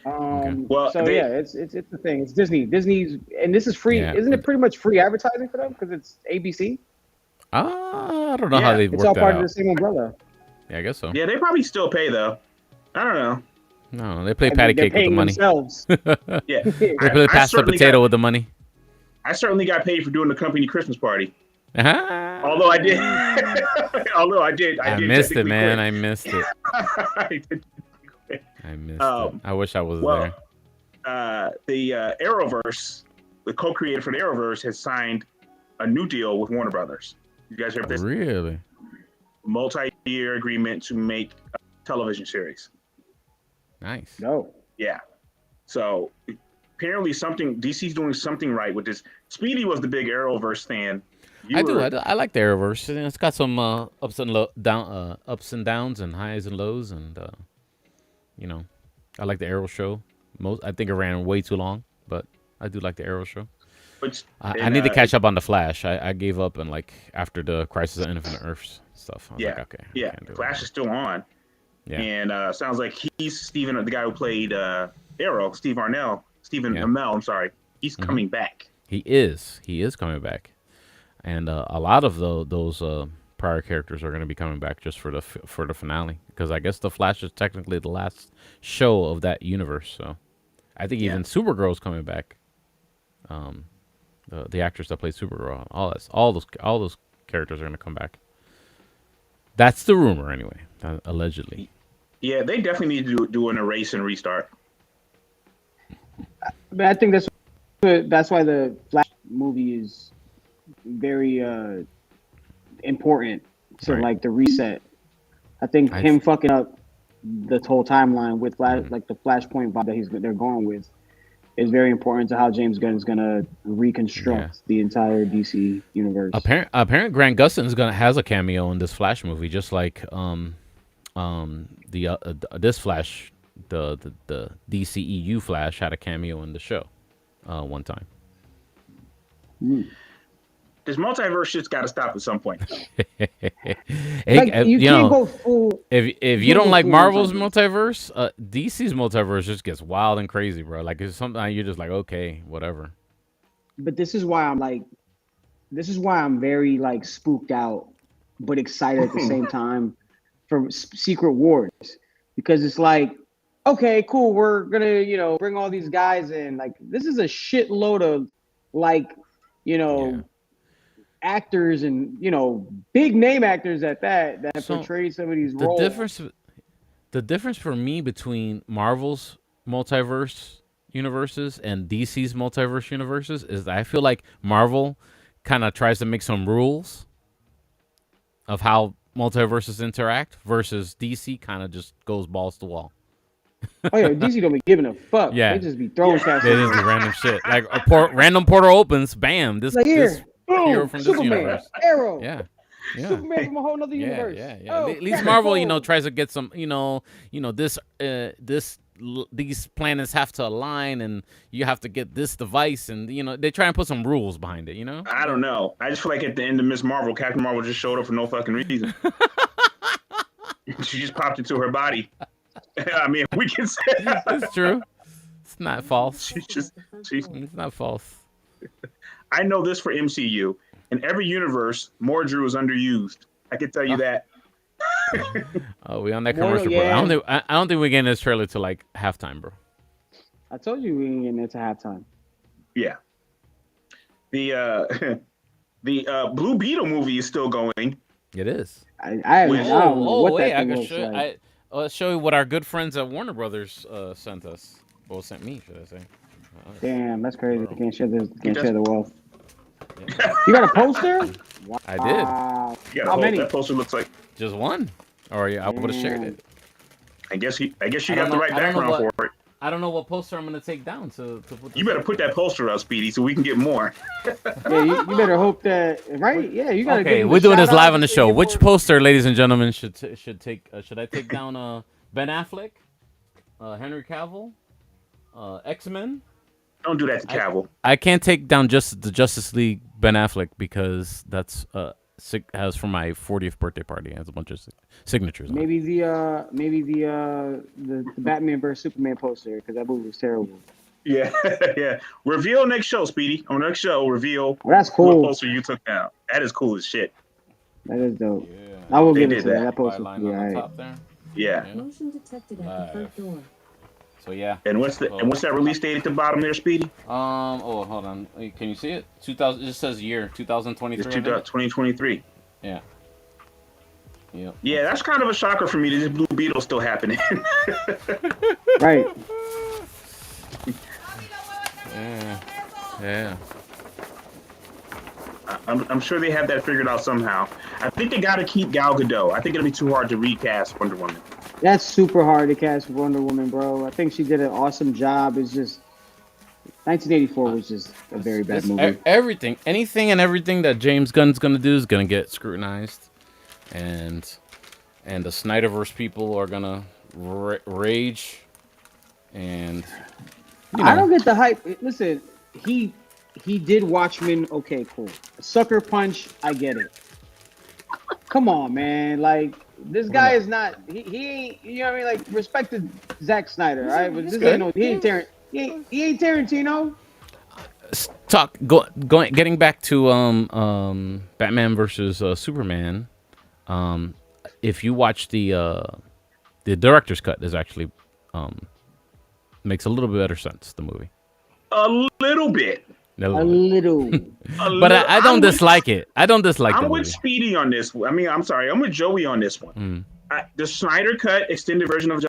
[SPEAKER 2] Well,
[SPEAKER 3] it's the thing. It's Disney. Disney's, and this is free. Isn't it pretty much free advertising for them because it's ABC?
[SPEAKER 1] I don't know how they work that out.
[SPEAKER 3] It's all part of the same umbrella.
[SPEAKER 1] Yeah, I guess so.
[SPEAKER 2] Yeah, they probably still pay though. I don't know.
[SPEAKER 1] No, they play patty cake with the money.
[SPEAKER 3] Themselves.
[SPEAKER 2] Yeah,
[SPEAKER 1] they play pass the potato with the money.
[SPEAKER 2] I certainly got paid for doing the company Christmas party.
[SPEAKER 1] Uh-huh.
[SPEAKER 2] Although I did.
[SPEAKER 1] I missed it, man. I missed it.
[SPEAKER 2] I
[SPEAKER 1] missed it. I wish I was there.
[SPEAKER 2] The Arrowverse, the co-creator for the Arrowverse, has signed a new deal with Warner Brothers. You guys heard this?
[SPEAKER 1] Really?
[SPEAKER 2] Multi-year agreement to make a television series.
[SPEAKER 1] Nice.
[SPEAKER 3] No.
[SPEAKER 2] Yeah. So apparently DC's doing something right with this. Speedy was the big Arrowverse fan.
[SPEAKER 1] I like the Arrowverse. It's got some ups and downs and highs and lows, and I like the Arrow show. I think it ran way too long, but I do like the Arrow show. I need to catch up on the Flash. I gave up and after the Crisis on Infinite Earths stuff. I was like, okay.
[SPEAKER 2] Yeah, Flash is still on.
[SPEAKER 1] Yeah.
[SPEAKER 2] And sounds like he's Stephen, the guy who played Arrow, Stephen Amell. I'm sorry. He's coming back.
[SPEAKER 1] He is coming back, and a lot of those prior characters are going to be coming back just for the finale, because I guess the Flash is technically the last show of that universe. So I think even Supergirl's coming back. The actress that played Supergirl, all those characters are going to come back. That's the rumor, anyway. Allegedly.
[SPEAKER 2] Yeah, they definitely need to do an erase and restart.
[SPEAKER 3] But I think that's why the Flash movie is very important to the reset. I think him fucking up the whole timeline with like the Flashpoint vibe that they're going with is very important to how James Gunn is gonna reconstruct the entire DC universe.
[SPEAKER 1] Apparent Grant Gustin has a cameo in this Flash movie, just like this Flash, the DCEU Flash had a cameo in the show one time.
[SPEAKER 2] This multiverse shit's got to stop at some point.
[SPEAKER 3] You can't go full.
[SPEAKER 1] If you don't like Marvel's multiverse, DC's multiverse just gets wild and crazy, bro. Like it's something you're just like, okay, whatever.
[SPEAKER 3] But this is why I'm very like spooked out, but excited at the same time for Secret Wars, because it's like, okay, cool, we're gonna bring all these guys in. Like this is a shitload of like actors and big name actors at that portray some of these roles.
[SPEAKER 1] The difference for me between Marvel's multiverse universes and DC's multiverse universes is that I feel like Marvel kind of tries to make some rules of how multiverses interact versus DC kind of just goes balls to wall.
[SPEAKER 3] Oh yeah, DC don't be giving a fuck. Yeah, they just be throwing cast.
[SPEAKER 1] They just be random shit. Like random portal opens, bam. This
[SPEAKER 3] boom,
[SPEAKER 1] hero from
[SPEAKER 3] Superman,
[SPEAKER 1] this universe.
[SPEAKER 3] Arrow.
[SPEAKER 1] Yeah.
[SPEAKER 3] Superman from a whole other universe.
[SPEAKER 1] Yeah.
[SPEAKER 3] Oh,
[SPEAKER 1] At least Marvel, tries to get some, these planets have to align, and you have to get this device, and they try and put some rules behind it.
[SPEAKER 2] I don't know. I just feel like at the end of Miss Marvel, Captain Marvel just showed up for no fucking reason. She just popped into her body. I mean, we can say
[SPEAKER 1] it's true. It's not false.
[SPEAKER 2] It's
[SPEAKER 1] not false.
[SPEAKER 2] I know this for MCU. In every universe, Mordru is underused. I can tell you that.
[SPEAKER 1] Oh, we on that commercial, bro. I don't think we're getting this trailer to like halftime, bro.
[SPEAKER 3] I told you we ain't getting it to halftime.
[SPEAKER 2] Yeah. The Blue Beetle movie is still going.
[SPEAKER 1] It is.
[SPEAKER 3] I don't know what that thing looks like.
[SPEAKER 1] Let's show you what our good friends at Warner Brothers sent us. Well, sent me, should I say?
[SPEAKER 3] Damn, that's crazy. Can't share the wealth. Yeah. You got a poster?
[SPEAKER 1] Wow. I did.
[SPEAKER 2] How many? That poster looks like
[SPEAKER 1] just one. Or I would have shared it.
[SPEAKER 2] I guess you have the right background for it.
[SPEAKER 1] I don't know what poster I'm gonna take down to put.
[SPEAKER 2] You better put that poster up, Speedy, so we can get more.
[SPEAKER 3] Yeah, you better hope that right. Yeah, you gotta.
[SPEAKER 1] Okay, we're doing this live on the show. Which poster, ladies and gentlemen, should take? Should I take down Ben Affleck, Henry Cavill, X-Men?
[SPEAKER 2] Don't do that to Cavill.
[SPEAKER 1] I can't take down just the Justice League Ben Affleck because that's has for my 40th birthday party. It has a bunch of signatures.
[SPEAKER 3] Maybe the Batman vs Superman poster, because that movie was terrible.
[SPEAKER 2] Yeah, yeah. Reveal next show, Speedy. On next show, reveal.
[SPEAKER 3] Well, that's cool.
[SPEAKER 2] What poster you took down? That is cool as shit.
[SPEAKER 3] That is dope. Yeah. I will give it to that poster.
[SPEAKER 2] Yeah.
[SPEAKER 4] Motion detected at the front door.
[SPEAKER 1] So yeah.
[SPEAKER 2] And what's that release date at the bottom there, Speedy?
[SPEAKER 1] Hold on. Can you see it? 2000. It just says year 2023.
[SPEAKER 2] It's 2023.
[SPEAKER 1] Yeah. Yep.
[SPEAKER 2] Yeah, that's kind of a shocker for me that this Blue Beetle still happening.
[SPEAKER 3] Right.
[SPEAKER 1] Yeah.
[SPEAKER 2] I'm sure they have that figured out somehow. I think they got to keep Gal Gadot. I think it'll be too hard to recast Wonder Woman.
[SPEAKER 3] That's super hard to cast Wonder Woman, bro. I think she did an awesome job. It's just 1984 was just a very bad movie.
[SPEAKER 1] Anything and everything that James Gunn's gonna do is gonna get scrutinized, and the Snyderverse people are gonna rage. And
[SPEAKER 3] I don't get the hype. Listen, he did Watchmen. Okay, cool. Sucker Punch. I get it. Come on, man. Like. This guy is not. He ain't. You know what I mean? Like, respected Zack Snyder, right? But this ain't no. He ain't Tarantino.
[SPEAKER 1] Getting back to Batman versus Superman. If you watch the director's cut, is actually makes a little bit better sense. The movie.
[SPEAKER 2] A little bit.
[SPEAKER 1] But I don't dislike it. I don't dislike it.
[SPEAKER 2] I'm with Speedy on this. I mean, I'm sorry. I'm with Joey on this one. The Snyder Cut extended version of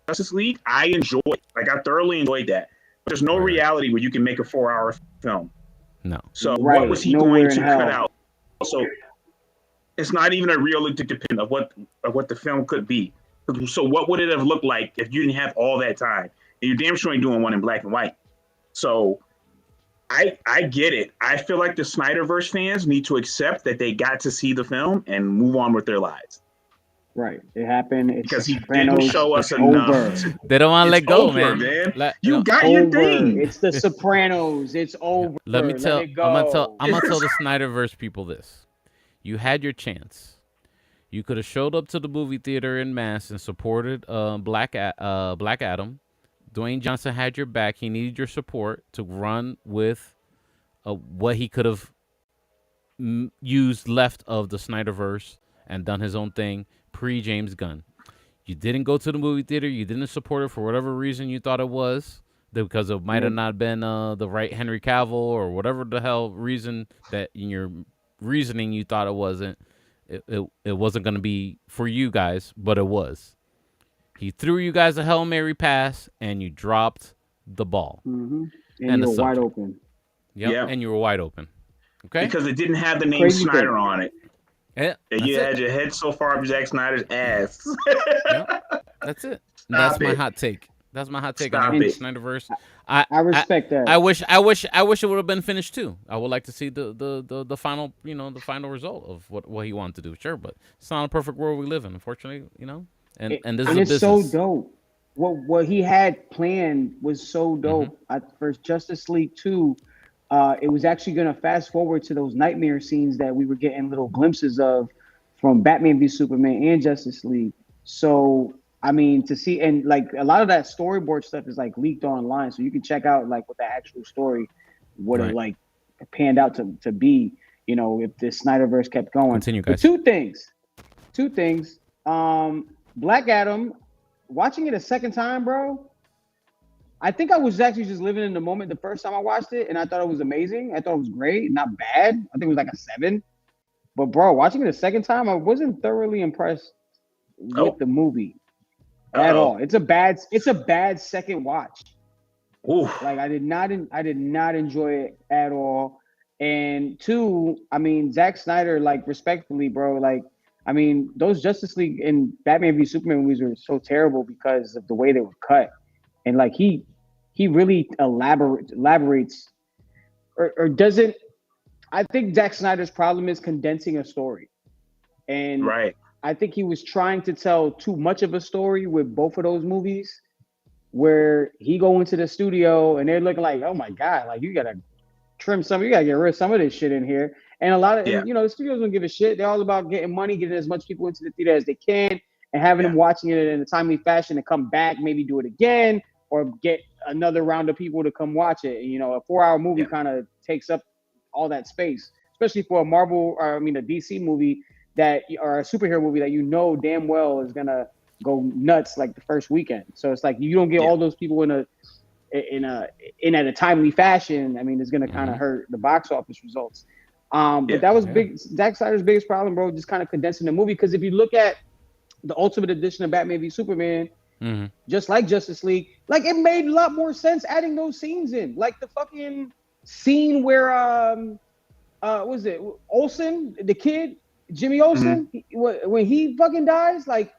[SPEAKER 2] Justice League, I enjoyed. Like, I thoroughly enjoyed that. But there's no reality where you can make a 4-hour film.
[SPEAKER 1] No.
[SPEAKER 2] So what was he going to cut out? So it's not even a realistic opinion of what the film could be. So what would it have looked like if you didn't have all that time? And you damn sure ain't doing one in black and white. So I get it. I feel like the Snyderverse fans need to accept that they got to see the film and move on with their lives.
[SPEAKER 3] Right. It happened. It's
[SPEAKER 2] Because he
[SPEAKER 3] Sopranos.
[SPEAKER 2] didn't show us
[SPEAKER 3] It's
[SPEAKER 2] enough.
[SPEAKER 3] over.
[SPEAKER 1] They don't want to let go,
[SPEAKER 2] over,
[SPEAKER 1] man.
[SPEAKER 2] You got
[SPEAKER 3] over.
[SPEAKER 2] your thing.
[SPEAKER 3] It's the Sopranos. It's over.
[SPEAKER 1] Let me tell.
[SPEAKER 3] Let it go.
[SPEAKER 1] I'm gonna tell the Snyderverse people this. You had your chance. You could have showed up to the movie theater in mass and supported Black Adam. Dwayne Johnson had your back. He needed your support to run with what he could have used left of the Snyderverse and done his own thing pre-James Gunn. You didn't go to the movie theater. You didn't support it for whatever reason you thought it was, because it might have not been the right Henry Cavill or whatever the hell reason that in your reasoning you thought it wasn't. It wasn't going to be for you guys, but it was. He threw you guys a Hail Mary pass, and you dropped the ball.
[SPEAKER 3] Mm-hmm. And you were wide open.
[SPEAKER 1] Yep, and you were wide open. Okay?
[SPEAKER 2] Because it didn't have the name Snyder on it.
[SPEAKER 1] Yeah,
[SPEAKER 2] and you had your head so far up Zack Snyder's ass.
[SPEAKER 1] That's it. That's my hot take. That's my hot take on the Snyderverse.
[SPEAKER 3] I respect that.
[SPEAKER 1] I wish it would have been finished too. I would like to see the final, the final result of what he wanted to do. Sure, but it's not a perfect world we live in, unfortunately, And this is a business.
[SPEAKER 3] So dope. What he had planned was so dope. For Justice League 2, it was actually going to fast forward to those nightmare scenes that we were getting little glimpses of from Batman v Superman and Justice League. So, I mean, to see, and like a lot of that storyboard stuff is like leaked online. So you can check out like what the actual story would have like panned out to be, if the Snyderverse kept going.
[SPEAKER 1] Continue, guys.
[SPEAKER 3] But two things. Black Adam, watching it a second time, bro. I think I was actually just living in the moment the first time I watched it, and I thought it was amazing. I thought it was great, not bad. I think it was like a 7. But bro, watching it a second time, I wasn't thoroughly impressed with the movie at all. It's a bad second watch.
[SPEAKER 2] Oof.
[SPEAKER 3] Like I did not enjoy it at all. And 2, I mean, Zack Snyder, like respectfully, bro, like I mean, those Justice League and Batman v Superman movies were so terrible because of the way they were cut. And like he really elaborates or doesn't. I think Zack Snyder's problem is condensing a story. And I think he was trying to tell too much of a story with both of those movies, where he go into the studio and they're looking like, oh my God, like you gotta get rid of some of this shit in here. And a lot of, the studios don't give a shit. They're all about getting money, getting as much people into the theater as they can, and having them watching it in a timely fashion and come back, maybe do it again, or get another round of people to come watch it. And, a 4-hour movie kind of takes up all that space, especially for a a DC movie or a superhero movie that damn well is gonna go nuts like the first weekend. So it's like you don't get all those people in at a timely fashion. I mean, it's gonna kind of hurt the box office results. But that was big. Zack Snyder's biggest problem, bro, just kind of condensing the movie. Because if you look at the Ultimate Edition of Batman v Superman, just like Justice League, like it made a lot more sense adding those scenes in. Like the fucking scene where what was it? Olsen, the kid, Jimmy Olsen, when he fucking dies, like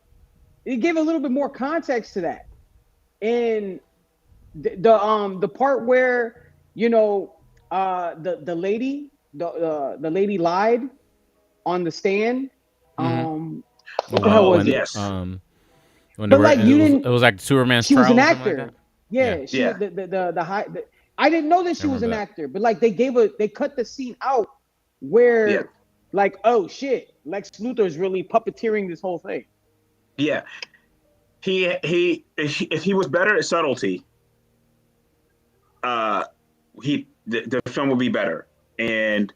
[SPEAKER 3] it gave a little bit more context to that. And the part where the lady. The lady lied on the stand. What the hell was it?
[SPEAKER 2] Yes.
[SPEAKER 1] It was like Superman's
[SPEAKER 3] she
[SPEAKER 1] trial.
[SPEAKER 3] Was an actor.
[SPEAKER 1] Like
[SPEAKER 3] I didn't know that she was an actor, but like they cut the scene out where like, oh shit, Lex Luthor is really puppeteering this whole thing.
[SPEAKER 2] Yeah. If he was better at subtlety, the film would be better. And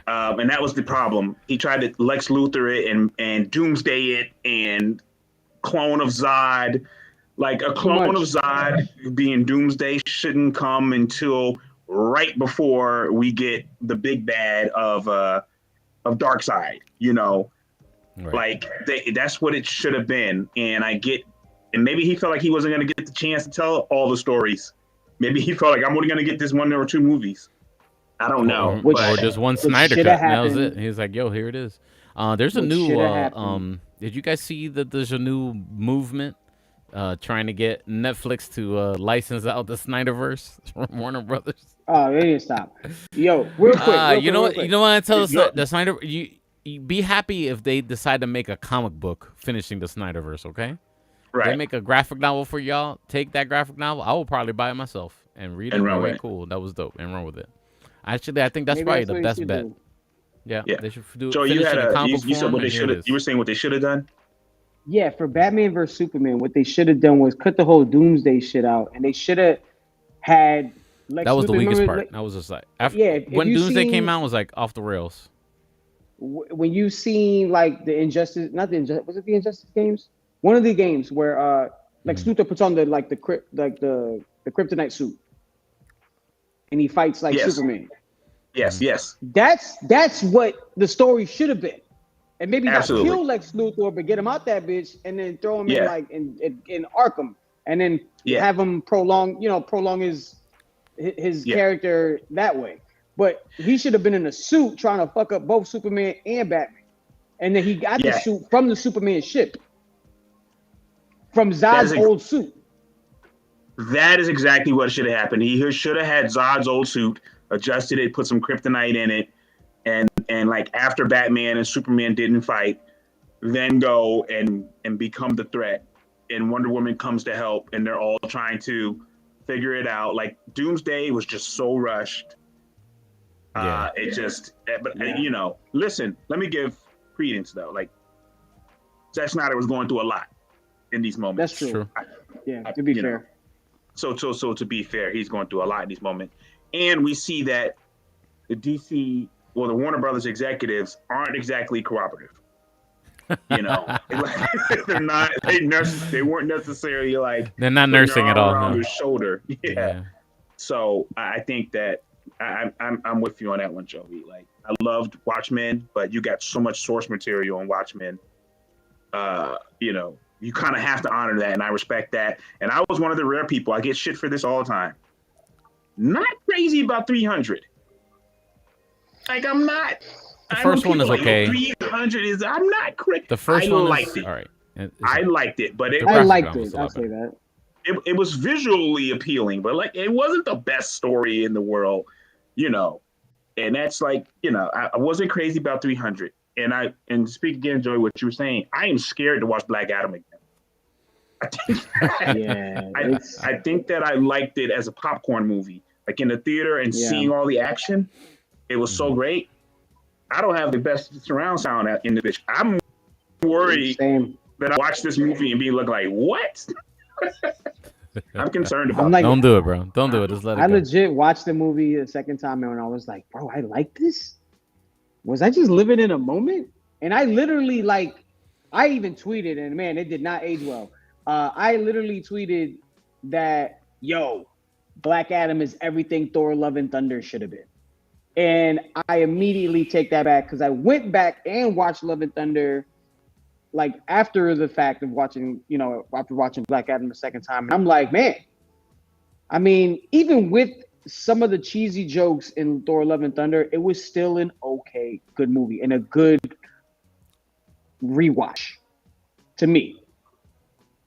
[SPEAKER 2] that was the problem. He tried to Lex Luthor it and Doomsday it and clone of Zod. Like a clone of Zod being Doomsday shouldn't come until right before we get the big bad of Darkseid. Like that's what it should have been. And and maybe he felt like he wasn't going to get the chance to tell all the stories. Maybe he felt like I'm only going to get this 1 or 2 movies. I don't know.
[SPEAKER 1] Or just one Snyder cut. And that was it. He was like, yo, here it is. There's a
[SPEAKER 3] What
[SPEAKER 1] new
[SPEAKER 3] shoulda happened.
[SPEAKER 1] did you guys see that there's a new movement trying to get Netflix to license out the Snyderverse from Warner Brothers?
[SPEAKER 3] Oh, they didn't stop. Yo, real quick, real
[SPEAKER 1] You
[SPEAKER 3] quick,
[SPEAKER 1] know
[SPEAKER 3] real
[SPEAKER 1] what? You
[SPEAKER 3] quick.
[SPEAKER 1] know what I tell
[SPEAKER 2] Go-
[SPEAKER 1] the Snyder you be happy if they decide to make a comic book finishing the Snyderverse, okay? They
[SPEAKER 2] right,
[SPEAKER 1] make a graphic novel for y'all. Take that graphic novel. I will probably buy it myself and read it.
[SPEAKER 2] and run
[SPEAKER 1] All
[SPEAKER 2] with
[SPEAKER 1] right,
[SPEAKER 2] it.
[SPEAKER 1] cool. That was dope. And run with it. Actually, I think that's
[SPEAKER 3] Maybe
[SPEAKER 1] probably
[SPEAKER 3] that's
[SPEAKER 1] the
[SPEAKER 3] what he
[SPEAKER 1] best
[SPEAKER 3] should
[SPEAKER 1] bet.
[SPEAKER 3] do.
[SPEAKER 1] Yeah,
[SPEAKER 2] Yeah.
[SPEAKER 1] they should do
[SPEAKER 2] Joe,
[SPEAKER 1] finish
[SPEAKER 2] you had
[SPEAKER 1] it in comic book
[SPEAKER 2] you said
[SPEAKER 1] form,
[SPEAKER 2] what they
[SPEAKER 1] and here
[SPEAKER 2] should
[SPEAKER 1] it
[SPEAKER 2] have.
[SPEAKER 1] is.
[SPEAKER 2] You were saying what they should have done.
[SPEAKER 3] Yeah, for Batman vs Superman, what they should have done was cut the whole Doomsday shit out, and they should have had Lex
[SPEAKER 1] That was the
[SPEAKER 3] Luthor.
[SPEAKER 1] weakest
[SPEAKER 3] Remember,
[SPEAKER 1] part. That was just like after,
[SPEAKER 3] yeah, if
[SPEAKER 1] when
[SPEAKER 3] you
[SPEAKER 1] Doomsday came
[SPEAKER 3] seen
[SPEAKER 1] out, it was like off the rails.
[SPEAKER 3] when you seen like the Injustice, not the Injustice, was it the Injustice games? One of the games where Lex Luthor puts on the kryptonite suit, and he fights like
[SPEAKER 2] Yes.
[SPEAKER 3] Superman.
[SPEAKER 2] Yes, yes,
[SPEAKER 3] That's what the story should have been. And maybe
[SPEAKER 2] Absolutely.
[SPEAKER 3] not kill Lex Luthor, but get him out that bitch, and then throw him in
[SPEAKER 2] Yeah.
[SPEAKER 3] like in Arkham, and then
[SPEAKER 2] Yeah.
[SPEAKER 3] have him prolong his
[SPEAKER 2] Yeah.
[SPEAKER 3] character that way. But he should have been in a suit trying to fuck up both Superman and Batman, and then he got the
[SPEAKER 2] Yeah.
[SPEAKER 3] suit from the Superman ship, from
[SPEAKER 2] That is
[SPEAKER 3] Zod's old suit.
[SPEAKER 2] That is exactly what should have happened. He should have had Zod's old suit, adjusted it, put some kryptonite in it, and like after Batman and Superman didn't fight, then go and become the threat. And Wonder Woman comes to help, and they're all trying to figure it out. Like Doomsday was just so rushed.
[SPEAKER 1] Yeah.
[SPEAKER 2] Listen, let me give credence though. Like Zack Snyder was going through a lot in these moments.
[SPEAKER 3] That's true.
[SPEAKER 1] True.
[SPEAKER 3] Yeah, to be
[SPEAKER 2] you know.
[SPEAKER 3] fair.
[SPEAKER 2] So to be fair, he's going through a lot in these moments. And we see that the DC, well, the Warner Brothers executives aren't exactly cooperative. They're not. They weren't necessarily like
[SPEAKER 1] They're not
[SPEAKER 2] putting their
[SPEAKER 1] nursing at
[SPEAKER 2] arm
[SPEAKER 1] all.
[SPEAKER 2] around
[SPEAKER 1] No.
[SPEAKER 2] his shoulder. Yeah. So I think that I'm with you on that one, Joey. Like I loved Watchmen, but you got so much source material on Watchmen. You kind of have to honor that, and I respect that. And I was one of the rare people. I get shit for this all the time. Not crazy about 300. Like I'm not.
[SPEAKER 1] The first one is okay.
[SPEAKER 2] 300 is. I'm not crazy.
[SPEAKER 1] The first
[SPEAKER 2] I
[SPEAKER 1] one
[SPEAKER 2] liked
[SPEAKER 1] is
[SPEAKER 2] it.
[SPEAKER 1] all right.
[SPEAKER 2] I liked it, but it
[SPEAKER 1] The
[SPEAKER 3] I
[SPEAKER 1] graphic
[SPEAKER 3] liked
[SPEAKER 1] novel was
[SPEAKER 3] it.
[SPEAKER 1] a lot
[SPEAKER 3] I'll say
[SPEAKER 1] better.
[SPEAKER 3] that.
[SPEAKER 2] it was visually appealing, but like it wasn't the best story in the world, And that's like, I wasn't crazy about 300. And speak again, Joey, what you were saying. I am scared to watch Black Adam again. I think that I liked it as a popcorn movie, like in the theater and seeing all the action. It was so great. I don't have the best surround sound in the bitch. I'm worried that I watch this movie and be looking like, what? I'm concerned about
[SPEAKER 3] I'm like,
[SPEAKER 1] Don't do it, bro. Don't do it. Just let it
[SPEAKER 3] I
[SPEAKER 1] go.
[SPEAKER 3] legit watched the movie a second time and I was like, bro, I like this? Was I just living in a moment? And I literally I even tweeted, and man, it did not age well. I literally tweeted that, yo, Black Adam is everything Thor Love and Thunder should have been. And I immediately take that back because I went back and watched Love and Thunder like after the fact of watching, after watching Black Adam the second time. And I'm like, man, I mean, even with some of the cheesy jokes in Thor Love and Thunder, it was still an okay, good movie and a good rewatch to me.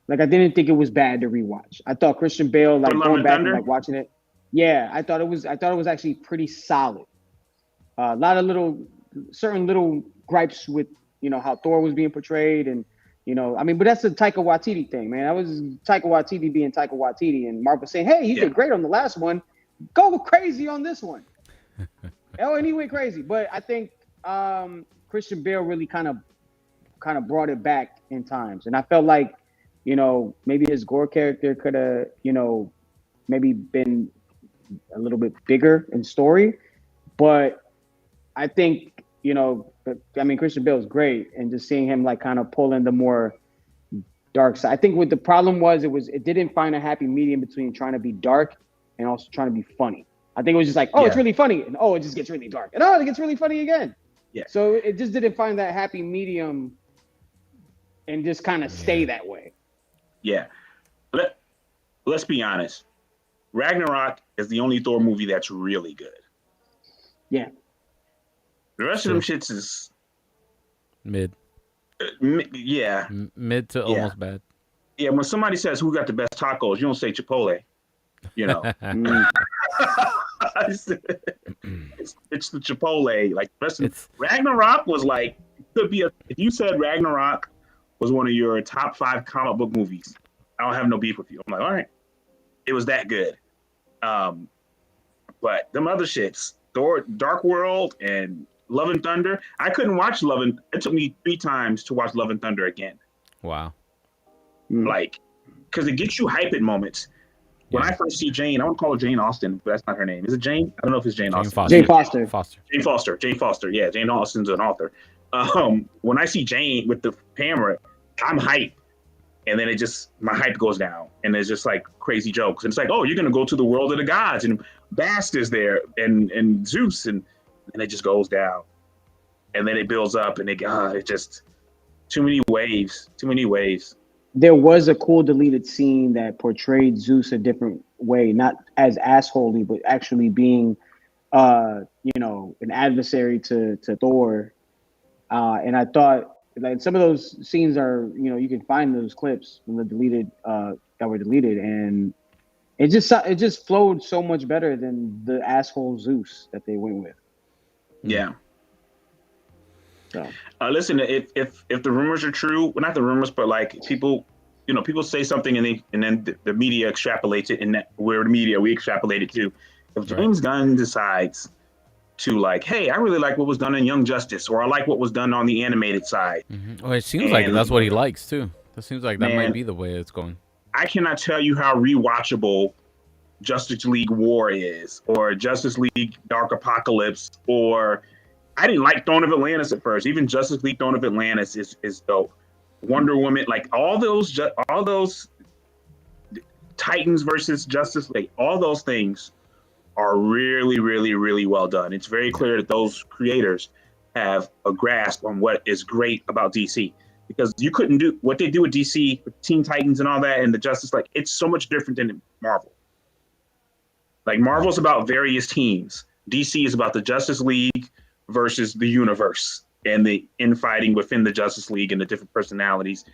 [SPEAKER 3] Like, I didn't think it was bad to rewatch. I thought Christian Bale, like going back and like watching it. Yeah, I thought it was actually pretty solid. A lot of certain little gripes with, how Thor was being portrayed and, but that's a Taika Waititi thing, man. That was Taika Waititi being Taika Waititi and Marvel saying, hey, you did great on the last one. Go crazy on this one. And he went crazy. But I think Christian Bale really kind of brought it back in times. And I felt like, maybe his Gore character could have, maybe been a little bit bigger in story. But I think, Christian Bale is great, and just seeing him like kind of pull in the more dark side. I think what the problem was, it didn't find a happy medium between trying to be dark and also trying to be funny. I think it was just like, it's really funny, and it just gets really dark, and it gets really funny again. Yeah. So it just didn't find that happy medium, and just kind of stay that way. Yeah.
[SPEAKER 2] Let's be honest. Ragnarok is the only Thor movie that's really good.
[SPEAKER 3] Yeah.
[SPEAKER 2] The rest of them shits is
[SPEAKER 1] Mid.
[SPEAKER 2] Yeah.
[SPEAKER 1] Mid to almost bad.
[SPEAKER 2] Yeah. When somebody says who got the best tacos, you don't say Chipotle. You know. it's the Chipotle. Like Ragnarok was like could be if you said Ragnarok was one of your top 5 comic book movies, I don't have no beef with you. I'm like, all right, it was that good. But them other shits, Thor, Dark World, and Love and Thunder, I couldn't watch it took me 3 times to watch Love and Thunder again.
[SPEAKER 1] Wow.
[SPEAKER 2] Like, because it gets you hype at moments. When I first see Jane, I want to call her Jane Austen, but that's not her name. Is it Jane? I don't know if it's Jane Austen.
[SPEAKER 3] Jane Foster.
[SPEAKER 2] Jane Foster. Yeah, Jane Austen's an author. When I see Jane with the camera, I'm hyped. And then my hype goes down. And it's just like crazy jokes. And it's like, oh, you're going to go to the world of the gods. And Bast is there and Zeus. And it just goes down. And then it builds up. And it just, too many waves.
[SPEAKER 3] There was a cool deleted scene that portrayed Zeus a different way, not as assholey, but actually being, an adversary to Thor. And I thought, like, some of those scenes are, you can find those clips from the deleted that were deleted, and it just flowed so much better than the asshole Zeus that they went with.
[SPEAKER 2] Yeah.
[SPEAKER 3] So.
[SPEAKER 2] Listen, if the rumors are true, well, not the rumors, but like people say something and then the media extrapolates it, and we're the media, we extrapolate it too. If James Gunn decides to like, hey, I really like what was done in Young Justice, or I like what was done on the animated side.
[SPEAKER 1] Mm-hmm. Well, it seems like that's what he likes too. That seems like that might be the way it's going.
[SPEAKER 2] I cannot tell you how rewatchable Justice League War is, or Justice League Dark Apocalypse, or I didn't like Throne of Atlantis at first. Even Justice League Throne of Atlantis is dope. Wonder Woman, like all those Titans versus Justice League, all those things are really, really, really well done. It's very clear that those creators have a grasp on what is great about DC, because you couldn't do what they do with DC, with Teen Titans and all that, and the Justice League. It's so much different than Marvel. Like Marvel's about various teams. DC is about the Justice League versus the universe and the infighting within the Justice League and the different personalities.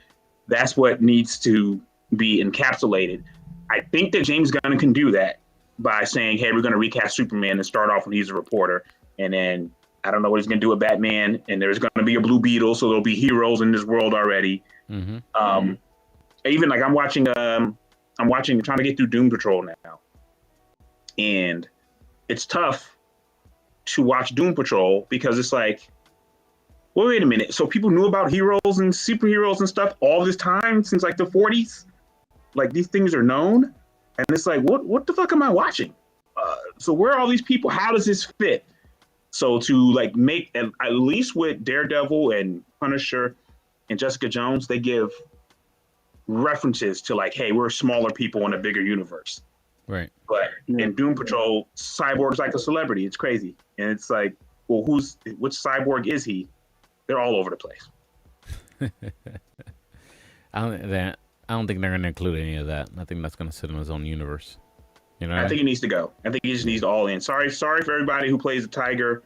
[SPEAKER 2] That's what needs to be encapsulated. I think that James Gunn can do that by saying, hey, we're going to recast Superman and start off when he's a reporter. And then I don't know what he's going to do with Batman. And there's going to be a Blue Beetle. So there'll be heroes in this world already. Mm-hmm. Even like I'm watching, trying to get through Doom Patrol now. And it's tough to watch Doom Patrol because it's like, well, wait a minute. So people knew about heroes and superheroes and stuff all this time since like the 40s? Like these things are known? And it's like, what the fuck am I watching? So where are all these people? How does this fit? So to like make, at least with Daredevil and Punisher and Jessica Jones, they give references to like, hey, we're smaller people in a bigger universe.
[SPEAKER 1] Right.
[SPEAKER 2] But in Doom Patrol, Cyborg's like a celebrity. It's crazy. And it's like, well, which cyborg is he? They're all over the place.
[SPEAKER 1] I don't think they're going to include any of that. I think that's going to sit in his own universe. You know,
[SPEAKER 2] I think he needs to go. I think he just needs to all in. Sorry for everybody who plays the Tiger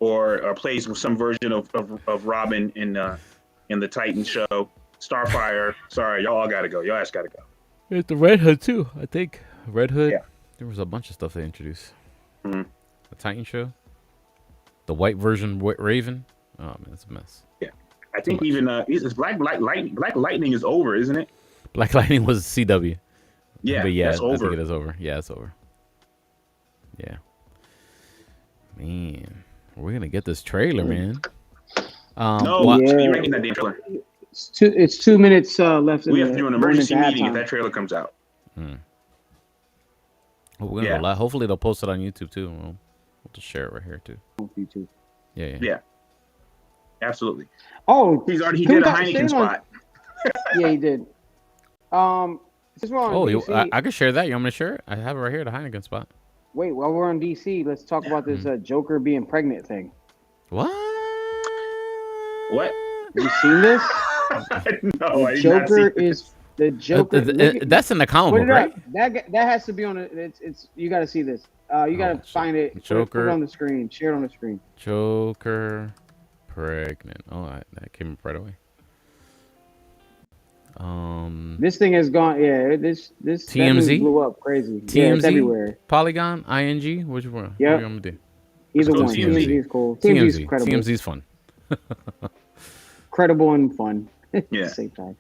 [SPEAKER 2] or plays with some version of Robin in the Titan show. Starfire. Sorry, y'all all got to go. Y'all ass got to go.
[SPEAKER 1] There's the Red Hood too. I think Red Hood.
[SPEAKER 2] Yeah.
[SPEAKER 1] There was a bunch of stuff they introduced.
[SPEAKER 2] Mm-hmm.
[SPEAKER 1] The Titan show. The white version Raven. Oh man, it's a mess.
[SPEAKER 2] Yeah, I think even it's Black Lightning is over, isn't it?
[SPEAKER 1] Black Lightning was CW.
[SPEAKER 2] Yeah,
[SPEAKER 1] but yeah,
[SPEAKER 2] that's over.
[SPEAKER 1] I think it is over. Yeah, it's over. Yeah. Man, we're gonna get this trailer, man.
[SPEAKER 2] You're making that damn trailer.
[SPEAKER 3] It's 2 minutes left.
[SPEAKER 2] We have to do an emergency meeting if that trailer comes out.
[SPEAKER 1] Well, we're gonna go live. Hopefully they'll post it on YouTube too. We'll just share it right here too.
[SPEAKER 3] YouTube.
[SPEAKER 2] Yeah. Absolutely.
[SPEAKER 3] Oh,
[SPEAKER 2] he did a Heineken spot.
[SPEAKER 3] Yeah, he did. Since we're on DC,
[SPEAKER 1] I can share that. You want me to share it? I have it right here, the Heineken spot.
[SPEAKER 3] Wait, while we're on DC, let's talk about this Joker being pregnant thing.
[SPEAKER 1] What?
[SPEAKER 2] What?
[SPEAKER 3] Have you seen this?
[SPEAKER 2] No,
[SPEAKER 3] the Joker.
[SPEAKER 1] That's in the comic book, right?
[SPEAKER 3] That has to be on it. It's you got to see this. You got to find it.
[SPEAKER 1] Joker.
[SPEAKER 3] Put it on the screen. Share it on the screen.
[SPEAKER 1] Joker pregnant. Oh, that came up right away.
[SPEAKER 3] This thing has gone. Yeah, this that news
[SPEAKER 1] TMZ?
[SPEAKER 3] blew up crazy.
[SPEAKER 1] TMZ?
[SPEAKER 3] Yeah, it's everywhere.
[SPEAKER 1] Polygon? ING? Which one? What
[SPEAKER 3] Yep.
[SPEAKER 1] are you gonna do?
[SPEAKER 3] Either
[SPEAKER 2] Let's go
[SPEAKER 3] one.
[SPEAKER 2] TMZ.
[SPEAKER 3] TMZ is cool. TMZ is
[SPEAKER 1] TMZ.
[SPEAKER 3] credible.
[SPEAKER 1] TMZ's fun.
[SPEAKER 3] Credible and fun.
[SPEAKER 2] Yeah.
[SPEAKER 3] Same time.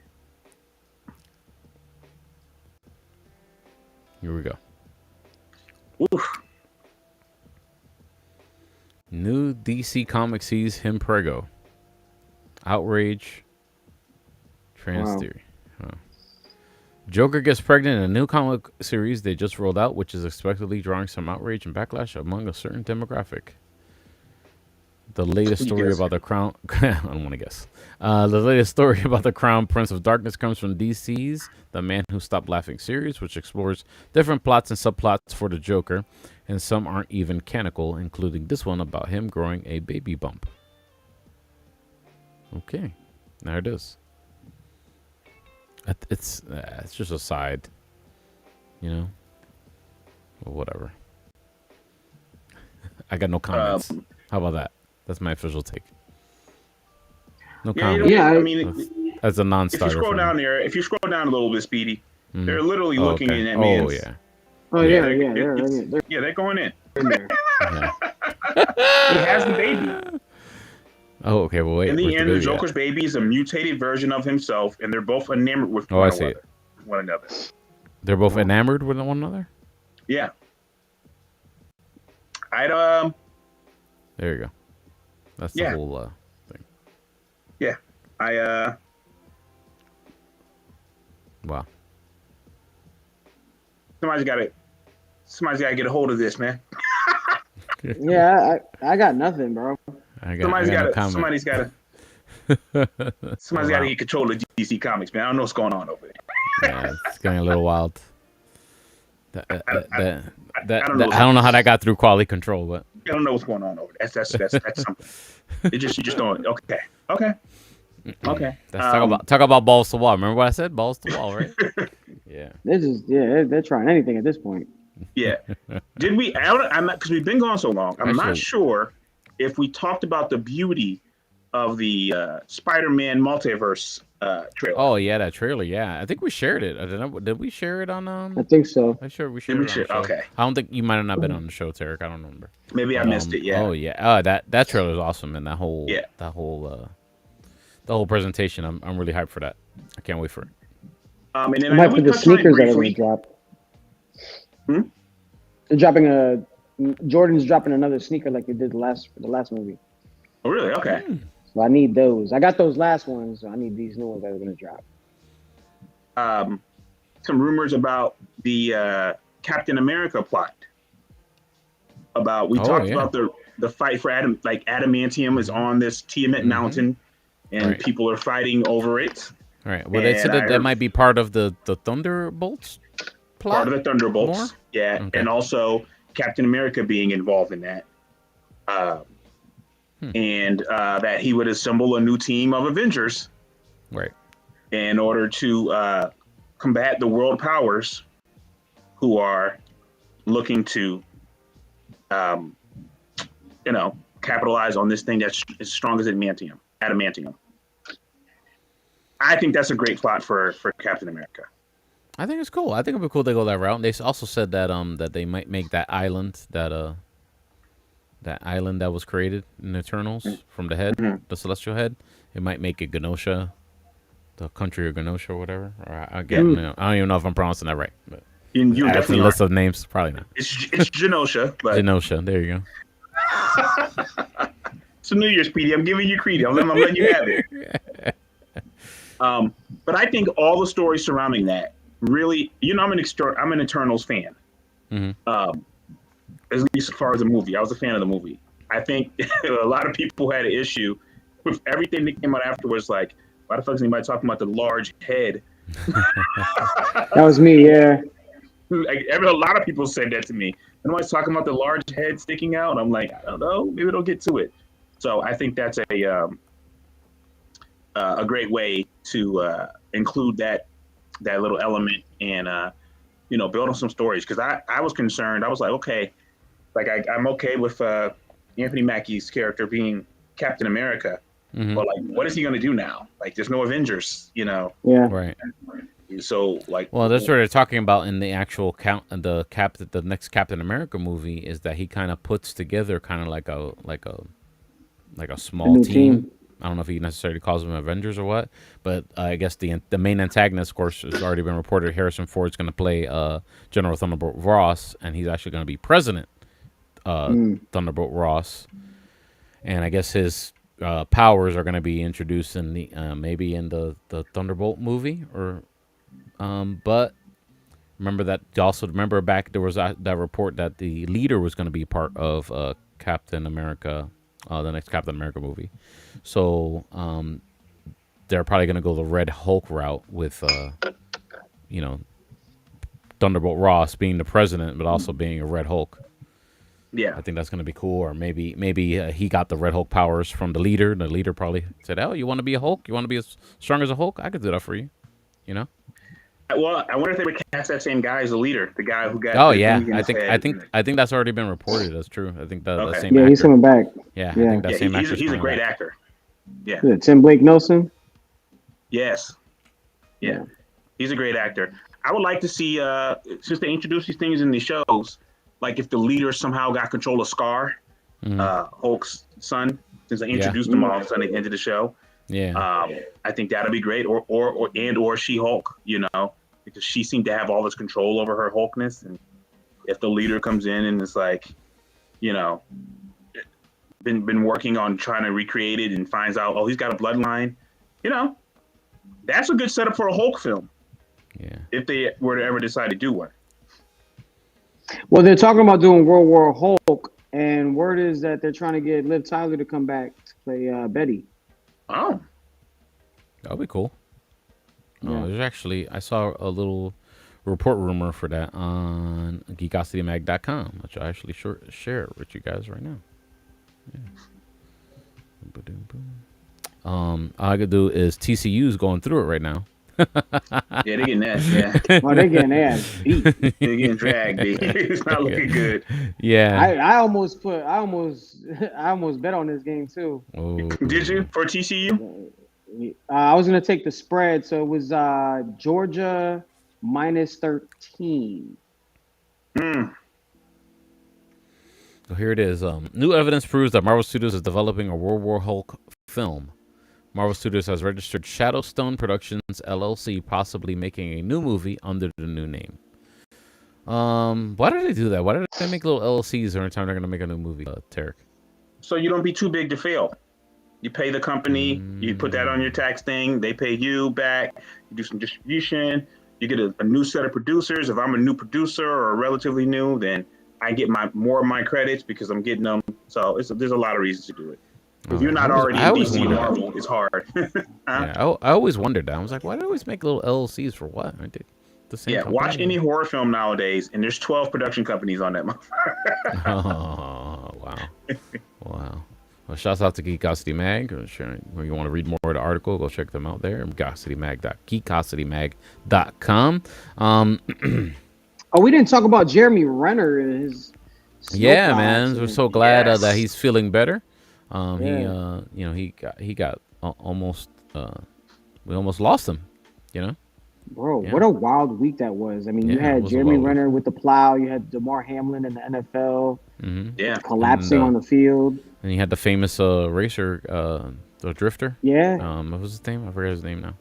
[SPEAKER 1] Here we go.
[SPEAKER 2] Oof.
[SPEAKER 1] New DC comic sees him prego. Outrage. Trans
[SPEAKER 3] Wow.
[SPEAKER 1] theory. Huh. Joker gets pregnant in a new comic series they just rolled out, which is expectedly drawing some outrage and backlash among a certain demographic. The latest story about the crown. I don't want to guess. The latest story about the Crown Prince of Darkness comes from DC's The Man Who Stopped Laughing series, which explores different plots and subplots for the Joker, and some aren't even canonical, including this one about him growing a baby bump. Okay, there it is. It's just a side, you know. Well, whatever. I got no comments. How about that? That's my official take. No comments.
[SPEAKER 3] Yeah,
[SPEAKER 2] I mean,
[SPEAKER 1] That's a non-starter.
[SPEAKER 2] if you scroll
[SPEAKER 1] for
[SPEAKER 2] down
[SPEAKER 1] me.
[SPEAKER 2] there, if you scroll down a little bit, Speedy, they're literally
[SPEAKER 1] Oh,
[SPEAKER 2] looking
[SPEAKER 1] okay.
[SPEAKER 2] in that
[SPEAKER 1] Oh
[SPEAKER 2] man's.
[SPEAKER 1] yeah.
[SPEAKER 3] Oh
[SPEAKER 2] Yeah,
[SPEAKER 3] yeah,
[SPEAKER 2] they're-
[SPEAKER 3] yeah.
[SPEAKER 2] it's-
[SPEAKER 3] They're
[SPEAKER 2] Yeah, they're going in.
[SPEAKER 3] in there.
[SPEAKER 1] Yeah.
[SPEAKER 2] He has the baby.
[SPEAKER 1] Oh, okay. Well, wait.
[SPEAKER 2] In
[SPEAKER 1] where's
[SPEAKER 2] the end, the
[SPEAKER 1] baby at?
[SPEAKER 2] Joker's baby is a mutated version of himself, and they're both enamored with
[SPEAKER 1] Oh, I see it.
[SPEAKER 2] one another.
[SPEAKER 1] They're both enamored with one another.
[SPEAKER 2] Yeah.
[SPEAKER 1] There you go. That's the
[SPEAKER 2] Yeah.
[SPEAKER 1] whole thing. Wow.
[SPEAKER 2] Somebody's got to get a hold of this, man.
[SPEAKER 3] Yeah, I got nothing, bro.
[SPEAKER 2] Somebody's got
[SPEAKER 1] no
[SPEAKER 2] to.
[SPEAKER 1] comment.
[SPEAKER 2] Somebody's got
[SPEAKER 1] Wow.
[SPEAKER 2] to get control of DC Comics, man. I don't know what's going on over there.
[SPEAKER 1] Yeah, it's getting a little wild.
[SPEAKER 2] I don't know.
[SPEAKER 1] I don't know how that got through quality control, but
[SPEAKER 2] I don't know what's going on over there. That's something. You just don't. Okay.
[SPEAKER 1] let's talk about balls to wall. Remember what I said? Balls to wall, right? Yeah.
[SPEAKER 3] They're trying anything at this point.
[SPEAKER 2] Yeah. Did we? I'm not, because we've been gone so long. I'm not
[SPEAKER 1] Actually-
[SPEAKER 2] sure if we talked about the beauty of the Spider-Man multiverse trailer.
[SPEAKER 1] Oh yeah, that trailer. Yeah, I think we shared it. Did we share it on
[SPEAKER 3] I think so.
[SPEAKER 1] I sure we
[SPEAKER 2] Did
[SPEAKER 1] shared
[SPEAKER 2] we
[SPEAKER 1] it on
[SPEAKER 2] share-
[SPEAKER 1] the show.
[SPEAKER 2] okay.
[SPEAKER 1] I don't think you might have not been on the show, Tarek. I don't remember.
[SPEAKER 2] Maybe I missed it. Yeah.
[SPEAKER 1] Oh yeah. That trailer is awesome, and
[SPEAKER 2] Yeah.
[SPEAKER 1] the whole presentation. I'm really hyped for that. I can't wait for it.
[SPEAKER 2] And then
[SPEAKER 3] I'm
[SPEAKER 2] I know
[SPEAKER 3] hyped
[SPEAKER 2] we
[SPEAKER 3] for the
[SPEAKER 2] touched on it
[SPEAKER 3] sneakers that are going
[SPEAKER 2] briefly.
[SPEAKER 3] to drop.
[SPEAKER 2] Hmm?
[SPEAKER 3] They're dropping Jordan's dropping another sneaker like they did the last movie.
[SPEAKER 2] Oh, really? Okay.
[SPEAKER 3] So I need those. I got those last ones, so I need these new ones that are going to drop.
[SPEAKER 2] Some rumors about the Captain America plot. We talked about the fight for adamantium is on this Tiamat mountain, and
[SPEAKER 1] Right.
[SPEAKER 2] people are fighting over it.
[SPEAKER 1] All right. Well, they said
[SPEAKER 2] And I
[SPEAKER 1] that
[SPEAKER 2] heard-
[SPEAKER 1] might be part of the Thunderbolts plot.
[SPEAKER 2] Part of the Thunderbolts.
[SPEAKER 1] More?
[SPEAKER 2] Yeah,
[SPEAKER 1] Okay.
[SPEAKER 2] and also Captain America being involved in that. And that he would assemble a new team of Avengers
[SPEAKER 1] Right.
[SPEAKER 2] in order to combat the world powers who are looking to, capitalize on this thing that's as strong as adamantium. I think that's a great plot for Captain America.
[SPEAKER 1] I think it's cool. I think it'd be cool to go that route. They also said that that they might make that island that island that was created in Eternals from the head, the Celestial head. It might make it Genosha, the country of Genosha or whatever. Or I don't even know if I'm pronouncing that right. But
[SPEAKER 2] You
[SPEAKER 1] that's a
[SPEAKER 2] definitely
[SPEAKER 1] list
[SPEAKER 2] are.
[SPEAKER 1] of names. Probably not.
[SPEAKER 2] It's Genosha, but
[SPEAKER 1] Genosha. There you go.
[SPEAKER 2] it's a New Year's, Speedy. I'm giving you credit. I'm letting you have it. But I think all the stories surrounding that really, I'm an Eternals fan.
[SPEAKER 1] Mm-hmm.
[SPEAKER 2] At least as far as the movie, I was a fan of the movie. I think a lot of people had an issue with everything that came out afterwards. Like, why the fuck is anybody talking about the large head?
[SPEAKER 3] That was me, yeah.
[SPEAKER 2] A lot of people said that to me. Nobody's talking about the large head sticking out. I'm like, I don't know. Maybe they'll get to it. So I think that's a great way to include that little element and build on some stories. Because I was concerned. I was like, okay, I'm okay with Anthony Mackie's character being Captain America, But like, what is he going to do now? Like, there's no Avengers, you know.
[SPEAKER 3] Yeah.
[SPEAKER 1] Right.
[SPEAKER 2] So like,
[SPEAKER 1] well, that's what they're talking about in the actual the next Captain America movie is that he kind of puts together kind of like a small team. I don't know if he necessarily calls them Avengers or what, but I guess the main antagonist, of course, has already been reported. Harrison Ford's going to play General Thunderbolt Ross, and he's actually going to be President Thunderbolt Ross. And I guess his powers are going to be introduced in the maybe in the Thunderbolt movie, or but remember back there was that report that the leader was going to be part of Captain America, the next Captain America movie. So they're probably going to go the Red Hulk route with Thunderbolt Ross being the president, but also being a Red Hulk.
[SPEAKER 2] yeah,
[SPEAKER 1] I think that's going to be cool. Or maybe he got the Red Hulk powers from the leader. The leader probably said, "Oh, you want to be a Hulk? You want to be as strong as a Hulk? I could do that for you." You know?
[SPEAKER 2] Well, I wonder if they would cast that same guy as the leader, the guy who got.
[SPEAKER 1] Oh yeah, I think that's already been reported. That's true. I think the same.
[SPEAKER 3] Yeah,
[SPEAKER 1] actor.
[SPEAKER 3] he's coming back.
[SPEAKER 1] Yeah, I think that same actor.
[SPEAKER 2] He's a great actor. Yeah.
[SPEAKER 3] Is it Tim Blake Nelson?
[SPEAKER 2] Yes. Yeah. He's a great actor. I would like to see, since they introduce these things in these shows, like if the leader somehow got control of Scar, Hulk's son, since they introduced him all of a sudden into the show.
[SPEAKER 1] Yeah.
[SPEAKER 2] I think that'd be great, or She-Hulk, because she seemed to have all this control over her Hulkness, and if the leader comes in and it's like, been working on trying to recreate it and finds out, oh, he's got a bloodline, that's a good setup for a Hulk film.
[SPEAKER 1] Yeah.
[SPEAKER 2] If they were to ever decide to do one.
[SPEAKER 3] Well, they're talking about doing World War Hulk, and word is that they're trying to get Liv Tyler to come back to play Betty.
[SPEAKER 2] Oh.
[SPEAKER 1] That'll be cool.
[SPEAKER 3] Yeah.
[SPEAKER 1] There's actually, I saw a little report rumor for that on geekositymag.com, which I actually share with you guys right now. Yeah. All I could do is TCU's going through it right now.
[SPEAKER 2] Yeah, they're getting that. Yeah.
[SPEAKER 3] Oh, they're getting ass beat.
[SPEAKER 2] They're getting dragged. It's not looking good.
[SPEAKER 1] Yeah.
[SPEAKER 3] I almost bet on this game too.
[SPEAKER 1] Oh.
[SPEAKER 2] Did you for TCU?
[SPEAKER 3] I was gonna take the spread, so it was Georgia -13.
[SPEAKER 1] So here it is. New evidence proves that Marvel Studios is developing a World War Hulk film. Marvel Studios has registered Shadowstone Productions LLC, possibly making a new movie under the new name. Why did they do that? Why did they make little LLCs every time they're going to make a new movie, Tarek?
[SPEAKER 2] So you don't be too big to fail. You pay the company, you put that on your tax thing, they pay you back, you do some distribution, you get a new set of producers. If I'm a new producer or relatively new, then I get more of my credits because I'm getting them. So there's a lot of reasons to do it. If you're not already in DC Marvel, it's hard.
[SPEAKER 1] Yeah, I always wondered that. I was like, why do they always make little LLCs for what? Aren't they the same company?
[SPEAKER 2] Watch any horror film nowadays, and there's 12 production companies on that.
[SPEAKER 1] Oh, wow. Wow. Well, shouts out to Geekosity Mag. When you want to read more of the article, go check them out there. Geekositymag.com.
[SPEAKER 3] Oh, we didn't talk about Jeremy Renner and his.
[SPEAKER 1] Yeah, man. We're so glad that he's feeling better.
[SPEAKER 3] Yeah.
[SPEAKER 1] He got almost. We almost lost him.
[SPEAKER 3] Bro, what a wild week that was. I mean, you had Jeremy Renner with the plow. You had DeMar Hamlin in the NFL.
[SPEAKER 1] Mm-hmm.
[SPEAKER 2] Yeah,
[SPEAKER 3] collapsing on the field.
[SPEAKER 1] And you had the famous racer, the drifter.
[SPEAKER 3] Yeah.
[SPEAKER 1] What was his name? I forget his name now.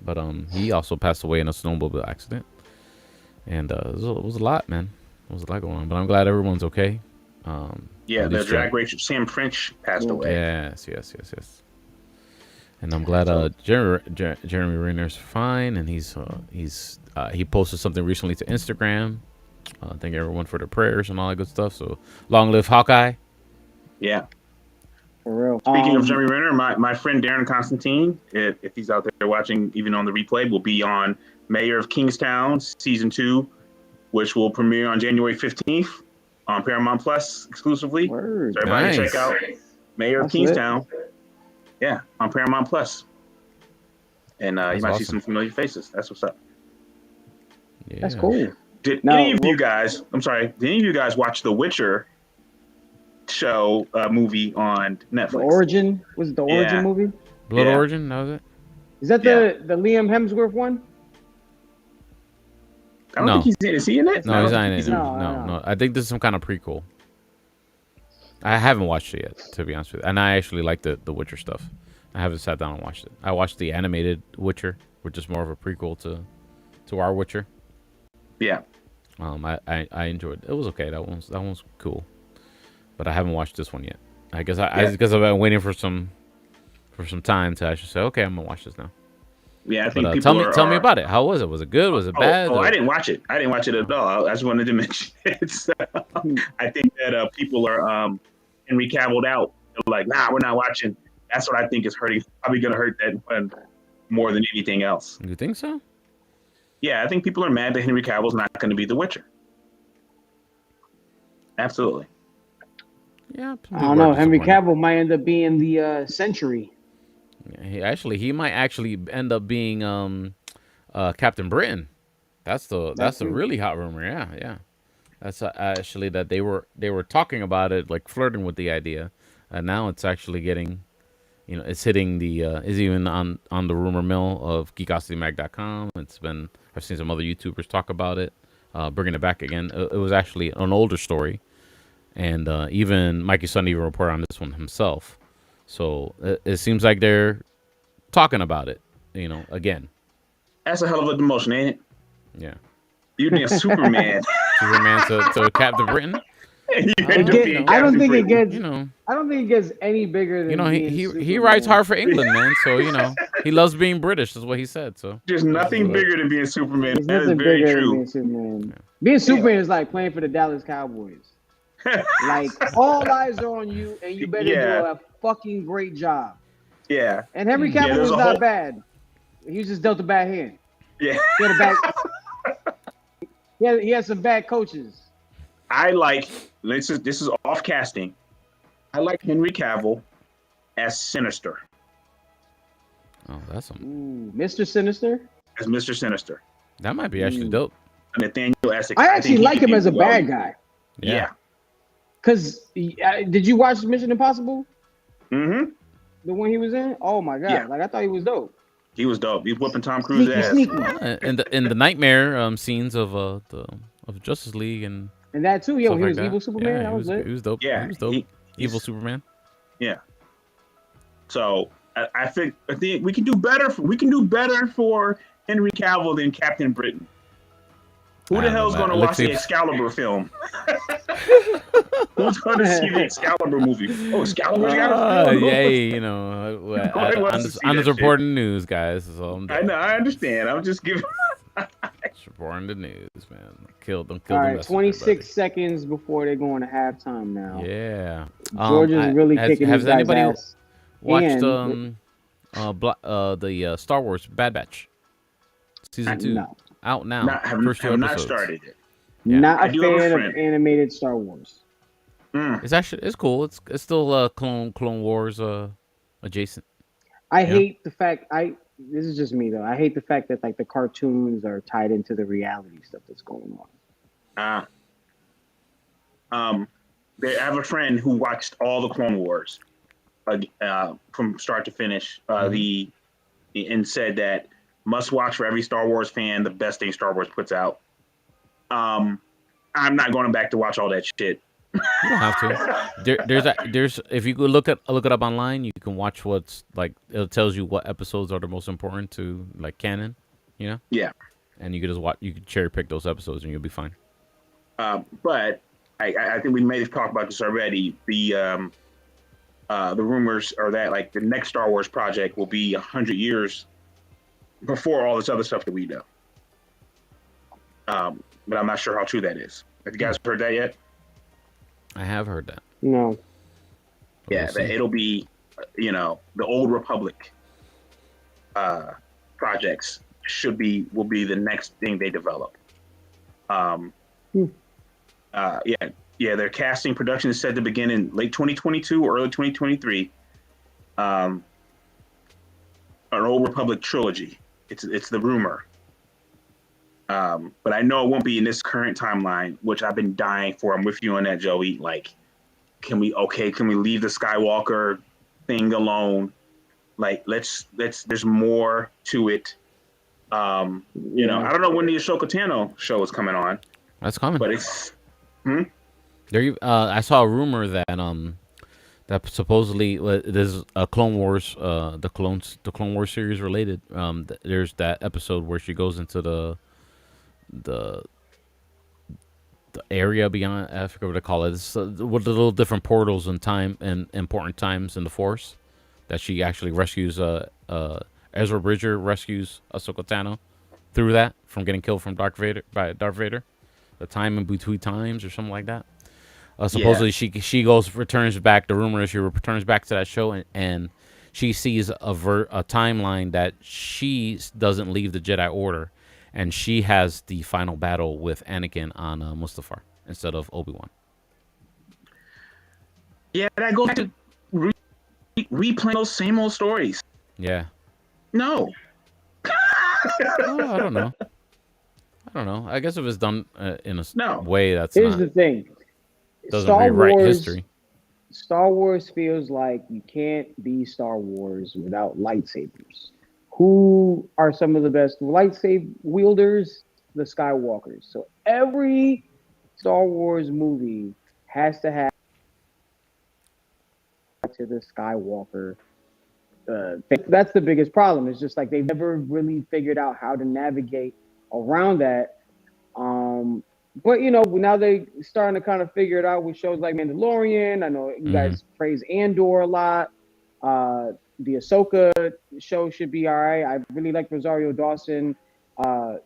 [SPEAKER 1] But he also passed away in a snowmobile accident. And it was a lot, man. It was a lot going on. But I'm glad everyone's okay.
[SPEAKER 2] The drag racer Sam French passed away.
[SPEAKER 1] Yes. And I'm glad Jeremy Renner's fine, and he posted something recently to Instagram. Thank everyone for their prayers and all that good stuff. So long live Hawkeye.
[SPEAKER 2] Yeah.
[SPEAKER 3] For real.
[SPEAKER 2] Speaking of Jeremy Renner, my friend Darren Constantine, if he's out there watching, even on the replay, will be on Mayor of Kingstown season 2, which will premiere on January 15th on Paramount Plus exclusively.
[SPEAKER 3] Word.
[SPEAKER 2] So everybody check out Mayor of Kingstown. Yeah, on Paramount Plus. And you might see some familiar faces. That's what's up.
[SPEAKER 1] Yeah.
[SPEAKER 3] That's cool.
[SPEAKER 2] Did any of you guys watch The Witcher show movie on Netflix.
[SPEAKER 3] The Origin was it the Origin movie?
[SPEAKER 1] Blood Origin, that was it.
[SPEAKER 3] Is that the Liam Hemsworth one?
[SPEAKER 2] I don't think he's in. Is he in it?
[SPEAKER 1] No, he's not in it.
[SPEAKER 3] No.
[SPEAKER 1] No. I think this is some kind of prequel. I haven't watched it yet, to be honest with you. And I actually like the Witcher stuff. I haven't sat down and watched it. I watched the animated Witcher, which is more of a prequel to our Witcher.
[SPEAKER 2] Yeah.
[SPEAKER 1] I enjoyed it. It was okay. That one's cool. But I haven't watched this one yet. I guess because I've been waiting for some time to actually say, okay, I'm gonna watch this now.
[SPEAKER 2] Yeah, I think
[SPEAKER 1] people tell me about it. How was it? Was it good? Was it bad?
[SPEAKER 2] I didn't watch it. I didn't watch it at all. I just wanted to mention it. So, I think that people are Henry Cavilled out. They're like, nah, we're not watching. That's what I think is hurting. Probably gonna hurt that one more than anything else.
[SPEAKER 1] You think so?
[SPEAKER 2] Yeah, I think people are mad that Henry Cavill's not going to be the Witcher. Absolutely.
[SPEAKER 1] Yeah.
[SPEAKER 3] I don't know. Henry Cavill might end up being the Century.
[SPEAKER 1] Yeah, he might actually end up being Captain Britain. That's the really hot rumor. Yeah. That's actually that they were talking about it, like flirting with the idea, and now it's actually getting, it's hitting the is even on the rumor mill of geekositymag.com. I've seen some other YouTubers talk about it, bringing it back again. It was actually an older story, and even Mikey Sun even reported on this one himself. So it seems like they're talking about it, again.
[SPEAKER 2] That's a hell of a demotion, ain't it?
[SPEAKER 1] Yeah.
[SPEAKER 2] You'd be a Superman.
[SPEAKER 1] Superman to Captain Britain.
[SPEAKER 3] I don't think it gets any bigger than
[SPEAKER 1] he writes hard for England, man. So he loves being British, is what he said. So
[SPEAKER 2] there's nothing bigger than being Superman. That is very true.
[SPEAKER 3] Being Superman is like playing for the Dallas Cowboys. Like all eyes are on you, and you better do a fucking great job.
[SPEAKER 2] Yeah.
[SPEAKER 3] And Henry Cavill was not bad. He was just dealt a bad hand.
[SPEAKER 2] Yeah.
[SPEAKER 3] He had some bad coaches.
[SPEAKER 2] I like this is off casting. I like Henry Cavill as Sinister.
[SPEAKER 1] Oh, that's
[SPEAKER 3] Mr. Sinister?
[SPEAKER 2] As Mr. Sinister.
[SPEAKER 1] That might be actually dope.
[SPEAKER 2] Nathaniel Essex.
[SPEAKER 3] I actually like him as a bad guy.
[SPEAKER 2] Yeah.
[SPEAKER 3] Cause did you watch Mission Impossible?
[SPEAKER 2] Mm-hmm.
[SPEAKER 3] The one he was in? Oh my god!
[SPEAKER 2] Yeah.
[SPEAKER 3] Like I thought he was dope.
[SPEAKER 2] He was dope. He was whipping Tom Cruise's ass.
[SPEAKER 3] Sneaky.
[SPEAKER 1] In the nightmare scenes of Justice League and
[SPEAKER 3] that too. Yo, he was
[SPEAKER 1] like
[SPEAKER 3] evil Superman.
[SPEAKER 1] Yeah, he was dope.
[SPEAKER 2] Yeah,
[SPEAKER 1] he was dope. Evil Superman.
[SPEAKER 2] Yeah. So I think we can do better. We can do better for Henry Cavill than Captain Britain. Who the hell's going to watch the Excalibur film? Who's going to see the Excalibur movie? Oh, Excalibur's got a film?
[SPEAKER 1] Yay, I'm just reporting news, guys. So
[SPEAKER 2] I know, I understand. I'm just giving...
[SPEAKER 1] Just reporting the news, man. Killed them.
[SPEAKER 3] All right, 26 seconds before they go into halftime now.
[SPEAKER 1] Yeah.
[SPEAKER 3] Georgia's really kicking his guy's ass.
[SPEAKER 1] Watched the Star Wars Bad Batch season 2?
[SPEAKER 3] No.
[SPEAKER 1] Out now.
[SPEAKER 2] Have not started it.
[SPEAKER 3] Yeah. Not a fan of animated Star Wars.
[SPEAKER 1] It's cool. It's still Clone Wars adjacent.
[SPEAKER 3] I hate the fact this is just me though. I hate the fact that like the cartoons are tied into the reality stuff that's going on.
[SPEAKER 2] I have a friend who watched all the Clone Wars from start to finish. And said that must watch for every Star Wars fan. The best thing Star Wars puts out. I'm not going back to watch all that shit.
[SPEAKER 1] You don't have to. There's if you could look it up online, you can watch what's like. It tells you what episodes are the most important to like canon.
[SPEAKER 2] Yeah. And
[SPEAKER 1] you could just watch. You could cherry pick those episodes, and you'll be fine.
[SPEAKER 2] But I think we may have talked about this already. The rumors are that like the next Star Wars project will be 100 years before all this other stuff that we know. But I'm not sure how true that is. Have you guys heard that yet?
[SPEAKER 1] I have heard that.
[SPEAKER 3] No.
[SPEAKER 2] Yeah, that it'll be, the Old Republic projects will be the next thing they develop. Their casting production is said to begin in late 2022 or early 2023. An Old Republic trilogy. It's the rumor. But I know it won't be in this current timeline, which I've been dying for. I'm with you on that, Joey. Like, can we leave the Skywalker thing alone? Like, there's more to it. I don't know when the Ahsoka Tano show is coming on.
[SPEAKER 1] That's coming.
[SPEAKER 2] But it's
[SPEAKER 1] I saw a rumor that supposedly there's a Clone Wars, the Clone Wars series related. There's that episode where she goes into the area beyond, I forget what to call it. It's with the little different portals in time and important times in the Force, that she actually rescues. Ezra Bridger rescues Ahsoka Tano through that from getting killed from Darth Vader. The time in between times or something like that. Supposedly she returns back. The rumor is she returns back to that show and she sees a timeline that she doesn't leave the Jedi Order, and she has the final battle with Anakin on Mustafar instead of Obi-Wan.
[SPEAKER 2] Yeah, that goes to replaying those same old stories.
[SPEAKER 1] Yeah.
[SPEAKER 2] No.
[SPEAKER 1] I don't know. I guess if it's done in a way that's
[SPEAKER 3] Here's the thing.
[SPEAKER 1] Doesn't rewrite history.
[SPEAKER 3] Star Wars feels like you can't be Star Wars without lightsabers. Who are some of the best lightsaber wielders? The Skywalkers. So every Star Wars movie has to have to the Skywalker. That's the biggest problem. It's just like they've never really figured out how to navigate around that. But now they starting to kind of figure it out with shows like Mandalorian. I know you guys praise Andor a lot. The Ahsoka show should be all right. I really like Rosario Dawson,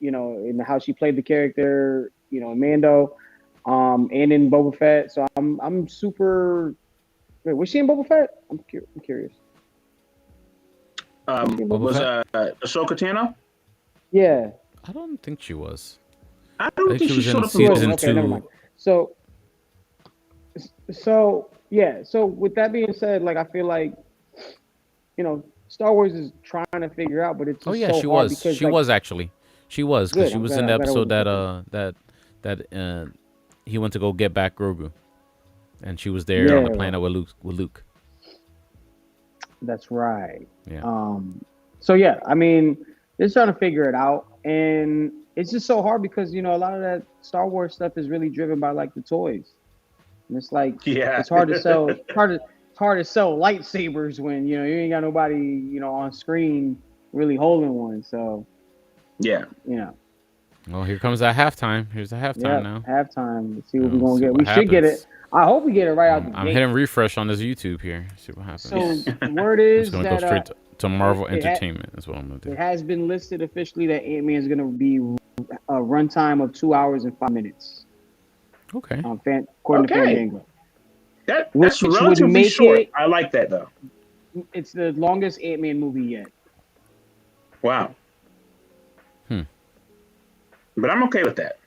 [SPEAKER 3] in how she played the character, in Mando, and in Boba Fett. So I'm super. Wait, was she in Boba Fett? I'm curious.
[SPEAKER 2] Was Ahsoka Tano?
[SPEAKER 3] Yeah.
[SPEAKER 1] I don't think she was.
[SPEAKER 2] I don't think she showed up in
[SPEAKER 1] season 2.
[SPEAKER 3] Never mind. So yeah. So with that being said, like I feel like, Star Wars is trying to figure out, but it's just so
[SPEAKER 1] she
[SPEAKER 3] hard
[SPEAKER 1] was.
[SPEAKER 3] because
[SPEAKER 1] She was actually. She was because she was in the episode that he went to go get back Grogu, and she was there on the planet with Luke.
[SPEAKER 3] That's right.
[SPEAKER 1] Yeah.
[SPEAKER 3] So yeah, I mean, they're trying to figure it out, and it's just so hard because a lot of that Star Wars stuff is really driven by like the toys, and it's like it's hard to sell. Hard to sell lightsabers when you ain't got nobody on screen really holding one. So
[SPEAKER 2] yeah.
[SPEAKER 1] Well, here comes that halftime. Here's the halftime now.
[SPEAKER 3] Halftime. Let's see what we're gonna get. We should get it. I hope we get it right out the gate.
[SPEAKER 1] I'm hitting refresh on this YouTube here. See what happens.
[SPEAKER 3] So the word is
[SPEAKER 1] it's gonna go straight to Marvel Entertainment. Is what I'm gonna do.
[SPEAKER 3] It has been listed officially that Ant-Man is gonna be a runtime of 2 hours and 5 minutes.
[SPEAKER 1] Okay.
[SPEAKER 3] According to Fandango.
[SPEAKER 2] That's relatively short. I like that though.
[SPEAKER 3] It's the longest Ant-Man movie yet.
[SPEAKER 2] Wow. But I'm okay with that.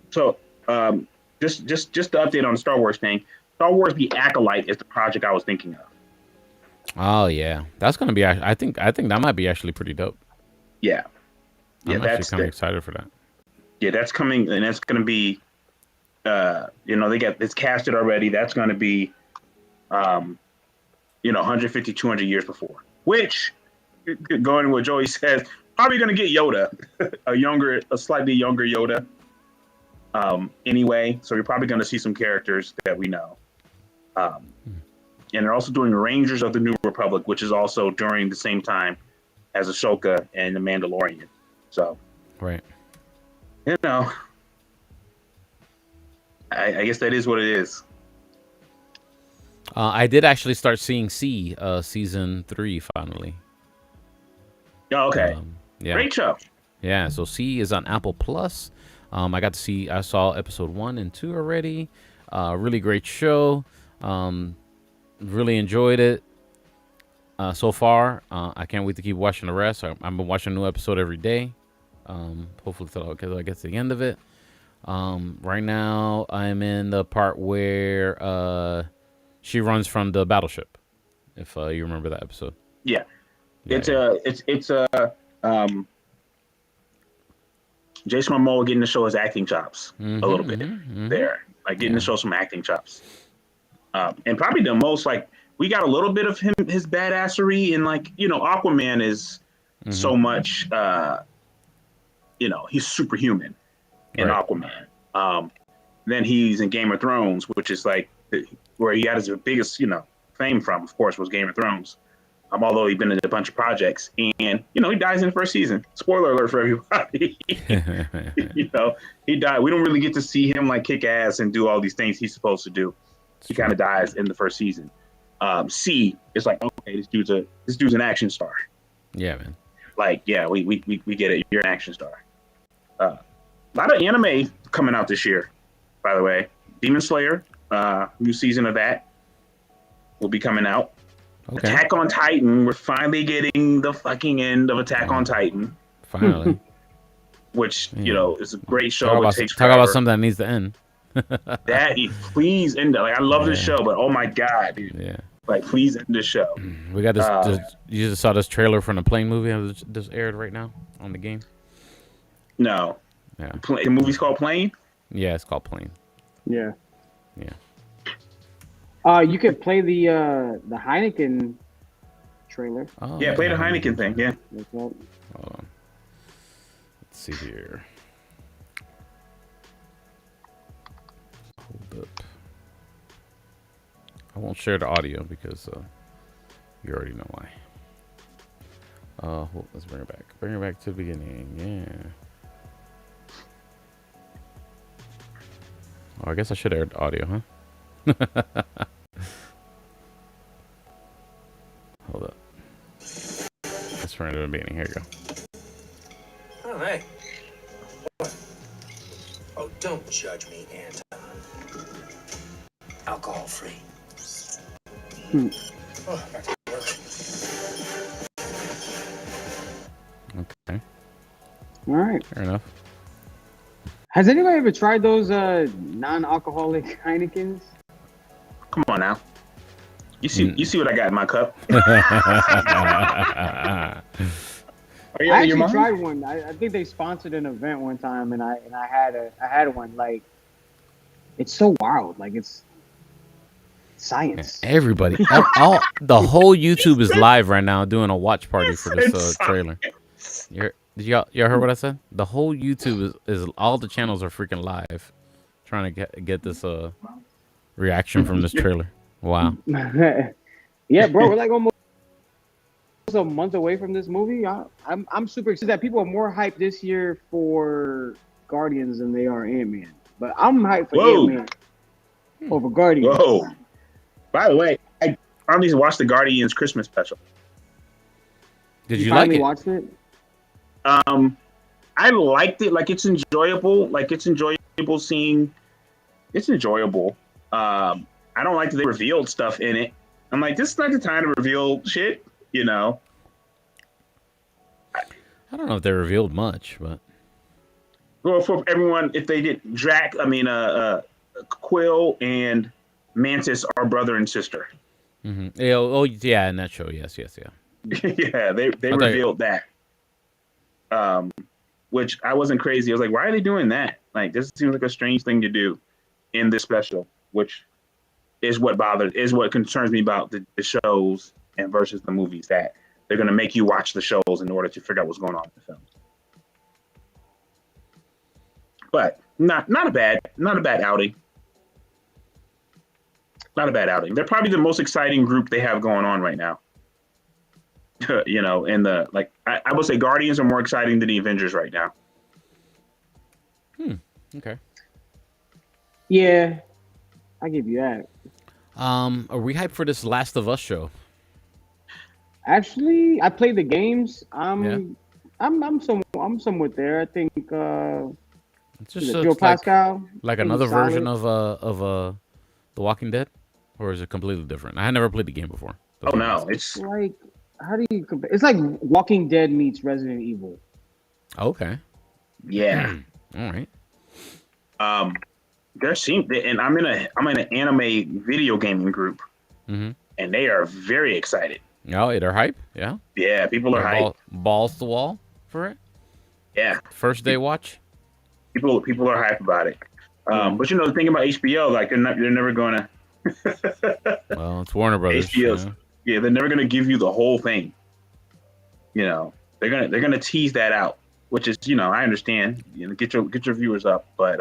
[SPEAKER 2] So, just to update on the Star Wars thing. Star Wars: The Acolyte is the project I was thinking of.
[SPEAKER 1] Oh yeah, that's gonna be. I think that might be actually pretty dope.
[SPEAKER 2] Yeah.
[SPEAKER 1] I'm actually kind of excited for that.
[SPEAKER 2] Yeah, that's coming, and that's gonna be. They got it's casted already. That's going to be, 150, 200 years before. Which, going to what Joey says, probably going to get Yoda, a slightly younger Yoda. Anyway, so you're probably going to see some characters that we know. And they're also doing Rangers of the New Republic, which is also during the same time as Ahsoka and the Mandalorian. So,
[SPEAKER 1] right.
[SPEAKER 2] I guess that is what it is.
[SPEAKER 1] I did actually start seeing season 3 finally.
[SPEAKER 2] Oh, okay.
[SPEAKER 1] Yeah.
[SPEAKER 2] Great show.
[SPEAKER 1] Yeah, so C is on Apple Plus. I saw episode 1 and 2 already. Really great show. Really enjoyed it so far. I can't wait to keep watching the rest. I've been watching a new episode every day. Hopefully till I get to the end of it. Right now I'm in the part where she runs from the battleship. If you remember that episode.
[SPEAKER 2] Yeah. It's Jason Momoa getting to show his acting chops a little bit there. like getting to show some acting chops. And probably the most like we got a little bit of his badassery, and like Aquaman is so much he's superhuman in Aquaman. Then he's in Game of Thrones, which is like where he had his biggest fame from, of course, was Game of Thrones. Although he's been in a bunch of projects, and he dies in the first season. Spoiler alert for everybody. He died. We don't really get to see him like kick ass and do all these things he's supposed to do. He kind of dies in the first season. C is like, okay, this dude's an action star.
[SPEAKER 1] Yeah, man.
[SPEAKER 2] Like, yeah, we get it. You're an action star. A lot of anime coming out this year, by the way. Demon Slayer, new season of that will be coming out. Okay. Attack on Titan. We're finally getting the fucking end of Attack on Titan.
[SPEAKER 1] Finally.
[SPEAKER 2] Which, is a great show.
[SPEAKER 1] Talk about something that needs to end.
[SPEAKER 2] Please end it. Like, I love this show, but oh my God, dude.
[SPEAKER 1] Yeah.
[SPEAKER 2] Like, please end the show.
[SPEAKER 1] We got this. You just saw this trailer from the Plane movie that just aired right now on the game?
[SPEAKER 2] No.
[SPEAKER 1] Yeah.
[SPEAKER 2] The movie's called Plane?
[SPEAKER 1] Yeah, it's called Plane.
[SPEAKER 3] Yeah.
[SPEAKER 1] Yeah.
[SPEAKER 3] You could play the Heineken trailer.
[SPEAKER 2] Oh, yeah, play the Heineken thing. Yeah.
[SPEAKER 1] Hold on. Let's see here. Hold up. I won't share the audio because you already know why. Let's bring it back. Bring it back to the beginning. Yeah. Oh, I guess I should air the audio, huh? Hold up. Let's run it to the beginning. Here you go.
[SPEAKER 5] Oh, hey. What? Oh, don't judge me, Anton. Alcohol free. Oh, back to work.
[SPEAKER 1] Okay.
[SPEAKER 3] All right.
[SPEAKER 1] Fair enough.
[SPEAKER 3] Has anybody ever tried those non-alcoholic Heinekens?
[SPEAKER 2] Come on now. You see what I got in my cup?
[SPEAKER 3] I actually tried one. I think they sponsored an event one time, and I had one. Like, it's so wild. Like, it's science.
[SPEAKER 1] Everybody, the whole YouTube is live right now doing a watch party for this trailer. Did y'all heard what I said? The whole YouTube is all the channels are freaking live, trying to get this reaction from this trailer. Wow.
[SPEAKER 3] Yeah, bro, we're like almost a month away from this movie. I'm super excited that people are more hyped this year for Guardians than they are Ant-Man. But I'm hyped for Ant-Man over Guardians.
[SPEAKER 2] Whoa. By the way, I finally watched the Guardians Christmas special.
[SPEAKER 1] Did you like it?
[SPEAKER 3] Watched it?
[SPEAKER 2] I liked it. Like, it's enjoyable. Like, it's enjoyable seeing. It's enjoyable. I don't like that they revealed stuff in it. I'm like, this is not the time to reveal shit,
[SPEAKER 1] I don't know if they revealed much, but.
[SPEAKER 2] Well, for everyone, if they did, Quill and Mantis are brother and sister.
[SPEAKER 1] Mm-hmm. Yeah, in that show, yes, yeah.
[SPEAKER 2] Yeah, they revealed that. Which I wasn't crazy. I was like, why are they doing that? Like, this seems like a strange thing to do in this special, which is what concerns me about the shows and versus the movies, that they're going to make you watch the shows in order to figure out what's going on in the film. But not a bad outing. Not a bad outing. They're probably the most exciting group they have going on right now. In the I would say Guardians are more exciting than the Avengers right now.
[SPEAKER 1] Okay.
[SPEAKER 3] Yeah, I give you that.
[SPEAKER 1] Are we hyped for this Last of Us show?
[SPEAKER 3] Actually, I played the games. I'm somewhat there. I think
[SPEAKER 1] it's just
[SPEAKER 3] Joe Pascal,
[SPEAKER 1] like another version of The Walking Dead, or is it completely different? I had never played the game before.
[SPEAKER 2] Oh no, it's
[SPEAKER 3] like, how do you compare? It's like Walking Dead meets Resident Evil.
[SPEAKER 1] Okay.
[SPEAKER 2] Yeah.
[SPEAKER 1] All right.
[SPEAKER 2] And I'm in an anime video gaming group, and they are very excited.
[SPEAKER 1] Oh, they're hype. Yeah.
[SPEAKER 2] Yeah, people are hype.
[SPEAKER 1] Balls to the wall for it.
[SPEAKER 2] Yeah.
[SPEAKER 1] First day watch.
[SPEAKER 2] People are hype about it. But you know, the thing about HBO, like they're never going to.
[SPEAKER 1] Well, it's Warner Brothers.
[SPEAKER 2] HBO's, yeah, they're never going to give you the whole thing. You know, they're gonna tease that out, which is, you know, I understand. You know, get your viewers up, but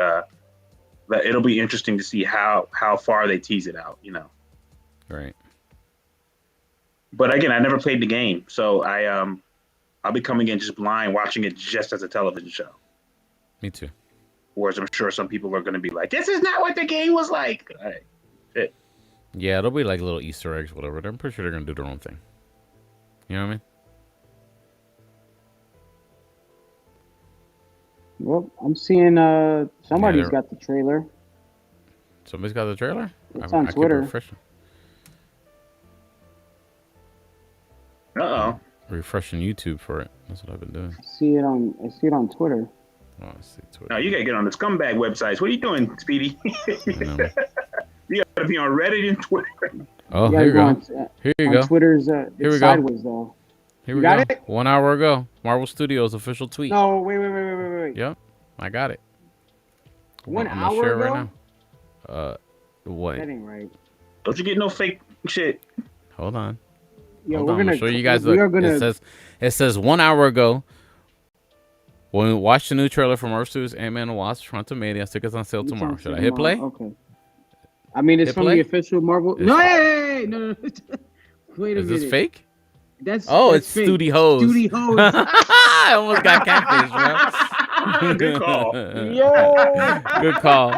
[SPEAKER 2] it'll be interesting to see how far they tease it out. You know.
[SPEAKER 1] Right.
[SPEAKER 2] But again, I never played the game, so I'll be coming in just blind, watching it just as a television show.
[SPEAKER 1] Me too.
[SPEAKER 2] Whereas I'm sure some people are going to be like, "This is not what the game was like." All right. Shit.
[SPEAKER 1] Yeah, it'll be like little Easter eggs, whatever. I'm pretty sure they're gonna do their own thing. You know what I mean?
[SPEAKER 3] Well, I'm seeing somebody's got the trailer.
[SPEAKER 1] Somebody's got the trailer?
[SPEAKER 3] It's on Twitter.
[SPEAKER 1] Refreshing YouTube for it. That's what I've been doing.
[SPEAKER 3] I see it on Twitter.
[SPEAKER 1] Oh, I see Twitter.
[SPEAKER 2] No, you gotta get on the scumbag websites. What are you doing, Speedy? You gotta be on Reddit and Twitter.
[SPEAKER 1] Oh, here you go. Here you go.
[SPEAKER 3] Twitter's
[SPEAKER 1] here we
[SPEAKER 3] sideways
[SPEAKER 1] go.
[SPEAKER 3] though.
[SPEAKER 1] Here we go. 1 hour ago, Marvel Studios official tweet.
[SPEAKER 3] No, wait.
[SPEAKER 1] Yep, I got it.
[SPEAKER 3] 1
[SPEAKER 1] I'm
[SPEAKER 3] hour
[SPEAKER 1] share
[SPEAKER 3] ago?
[SPEAKER 1] right now. What?
[SPEAKER 3] That ain't right.
[SPEAKER 2] Don't you get no fake shit.
[SPEAKER 1] Hold on.
[SPEAKER 3] Yo,
[SPEAKER 1] Hold
[SPEAKER 3] we're
[SPEAKER 1] on.
[SPEAKER 3] gonna
[SPEAKER 1] I'll show you guys. It says 1 hour ago. When we watched the new trailer from Marvel Studios Ant-Man and Wasp: Quantumania, tickets on sale tomorrow. Should I hit play?
[SPEAKER 3] Okay. I mean, it's from the official Marvel. No. Wait a minute.
[SPEAKER 1] Is this fake?
[SPEAKER 3] That's
[SPEAKER 1] it's
[SPEAKER 3] fake.
[SPEAKER 1] Studios. I almost got catfish, bro.
[SPEAKER 2] Good call.
[SPEAKER 3] Yo.
[SPEAKER 1] Good call.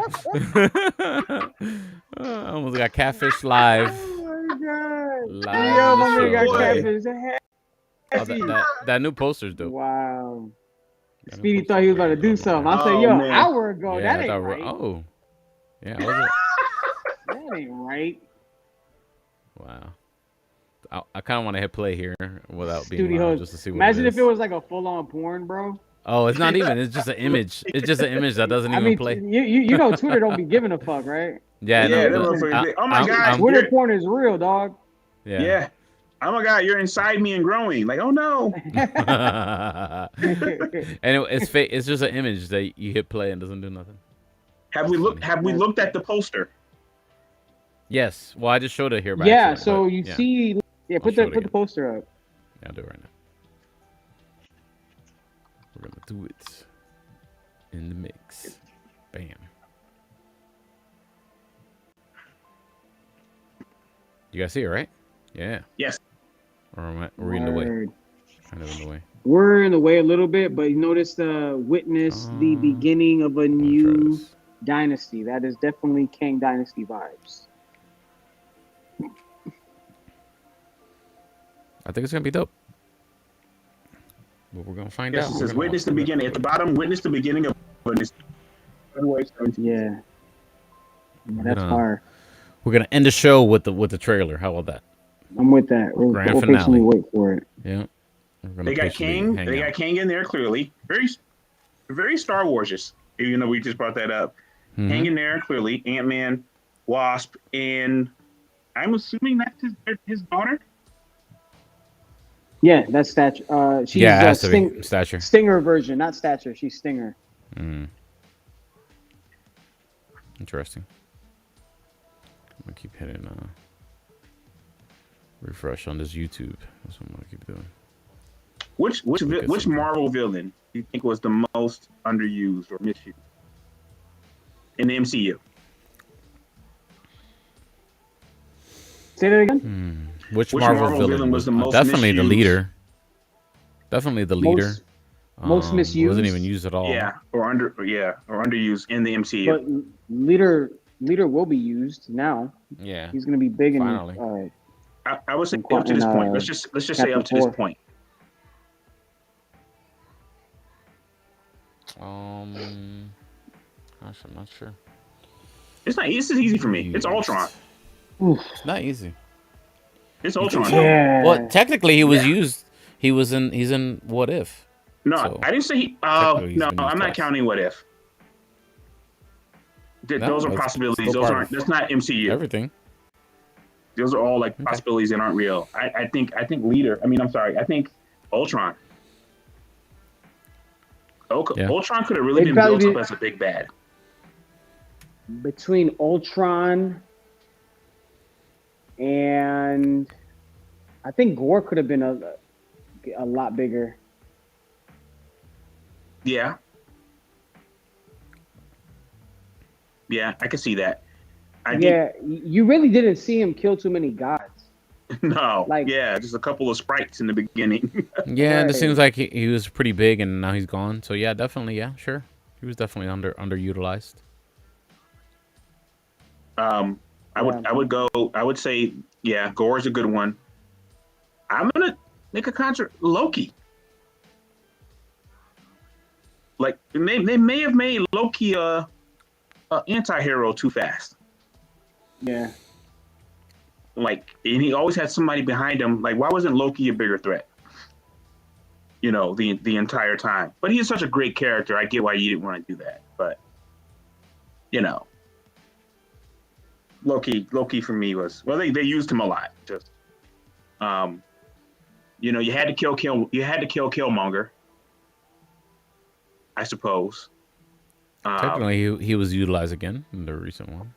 [SPEAKER 1] I almost got catfish live.
[SPEAKER 3] Oh my god.
[SPEAKER 1] Live
[SPEAKER 3] Yo,
[SPEAKER 1] on
[SPEAKER 3] my
[SPEAKER 1] the
[SPEAKER 3] man got
[SPEAKER 1] show.
[SPEAKER 3] catfish.
[SPEAKER 1] That new poster's dope.
[SPEAKER 3] Wow. Speedy thought he was about to do something. I said, an hour ago.
[SPEAKER 1] Yeah,
[SPEAKER 3] that ain't right.
[SPEAKER 1] Oh. Yeah,
[SPEAKER 3] that ain't right.
[SPEAKER 1] Wow. I kind of want to hit play here without being
[SPEAKER 3] Studios.
[SPEAKER 1] loud, just to see what
[SPEAKER 3] Imagine
[SPEAKER 1] it
[SPEAKER 3] if it was like a full-on porn, bro.
[SPEAKER 1] Oh, it's not even. It's just an image. It's just an image that doesn't even play.
[SPEAKER 3] You know Twitter don't be giving a fuck, right?
[SPEAKER 1] Yeah, no.
[SPEAKER 2] Oh my god.
[SPEAKER 3] Twitter porn is real, dog.
[SPEAKER 1] Yeah.
[SPEAKER 2] Oh my god, you're inside me and growing. Like, oh no.
[SPEAKER 1] And it's fake. It's just an image that you hit play and doesn't do nothing.
[SPEAKER 2] Have we looked at the poster?
[SPEAKER 1] Yes. Well, I just showed it here.
[SPEAKER 3] Yeah. So you see. Yeah. Put the poster up.
[SPEAKER 1] Yeah, I'll do it right now. We're gonna do it in the mix. Bam. You guys see it, right? Yeah.
[SPEAKER 2] Yes.
[SPEAKER 1] Or are we in the way? Kind of in the way.
[SPEAKER 3] We're in the way a little bit, but you notice witness the beginning of a new dynasty. That is definitely Kang Dynasty vibes.
[SPEAKER 1] I think it's gonna be dope. But we're gonna find out.
[SPEAKER 2] Yes, it says witness the beginning. At the bottom, witness the beginning of this.
[SPEAKER 3] Yeah. That's hard.
[SPEAKER 1] We're gonna end the show with the trailer. How about that?
[SPEAKER 3] I'm with that. We'll patiently wait for it.
[SPEAKER 1] Yeah.
[SPEAKER 2] They got Kang. They got Kang in there clearly. Very Star Wars-ish. Even though we just brought that up.
[SPEAKER 1] Mm-hmm.
[SPEAKER 2] Kang in there clearly. Ant-Man, Wasp, and I'm assuming that's his daughter.
[SPEAKER 3] Yeah, that's Stature. She's
[SPEAKER 1] Stature.
[SPEAKER 3] Stinger version, not Stature. She's Stinger.
[SPEAKER 1] Interesting. I'm gonna keep hitting refresh on this YouTube. That's what I'm gonna keep doing.
[SPEAKER 2] Which Marvel villain do you think was the most underused or misused in the MCU?
[SPEAKER 3] Say that again.
[SPEAKER 1] Which Marvel villain was the most
[SPEAKER 2] definitely
[SPEAKER 1] misused? The leader. Definitely the leader.
[SPEAKER 3] Most misused.
[SPEAKER 1] Wasn't even used at all.
[SPEAKER 2] Yeah, or underused in the MCU.
[SPEAKER 3] But leader will be used now.
[SPEAKER 1] Yeah.
[SPEAKER 3] He's gonna be big
[SPEAKER 1] finally.
[SPEAKER 2] I would say up to this point. Let's just say up to this point.
[SPEAKER 1] Gosh, I'm not sure.
[SPEAKER 2] It's not. This is easy for me. It's Ultron.
[SPEAKER 1] It's not easy.
[SPEAKER 2] It's Ultron.
[SPEAKER 3] Yeah.
[SPEAKER 1] Well, technically, he was used. He's in What If.
[SPEAKER 2] No,
[SPEAKER 1] so,
[SPEAKER 2] I didn't say he. No, I'm not counting What If. Those are possibilities. Those aren't. That's not MCU.
[SPEAKER 1] Everything.
[SPEAKER 2] Those are all like possibilities that aren't real. I think leader. I think Ultron.
[SPEAKER 1] Yeah.
[SPEAKER 2] Ultron could have really been built up as a big bad.
[SPEAKER 3] between Ultron and I think Gore could have been a lot bigger.
[SPEAKER 2] Yeah. Yeah, I can see that.
[SPEAKER 3] You really didn't see him kill too many gods.
[SPEAKER 2] No,
[SPEAKER 3] Like,
[SPEAKER 2] yeah, just a couple of sprites in the beginning.
[SPEAKER 1] Yeah, and it
[SPEAKER 3] right.
[SPEAKER 1] seems like he was pretty big, and now he's gone. So yeah, definitely, yeah, sure. He was definitely underutilized.
[SPEAKER 2] I
[SPEAKER 3] Yeah.
[SPEAKER 2] would say, yeah, Gore's a good one. I'm gonna make a concert Loki. Like they may have made Loki a anti-hero too fast.
[SPEAKER 3] Yeah.
[SPEAKER 2] Like, and he always had somebody behind him. Like, why wasn't Loki a bigger threat? You know, the entire time. But he's such a great character. I get why you didn't want to do that. But you know, Loki for me was, well, they used him a lot. Just you know, you had to kill Killmonger, I suppose.
[SPEAKER 1] Technically, he was utilized again in the recent one.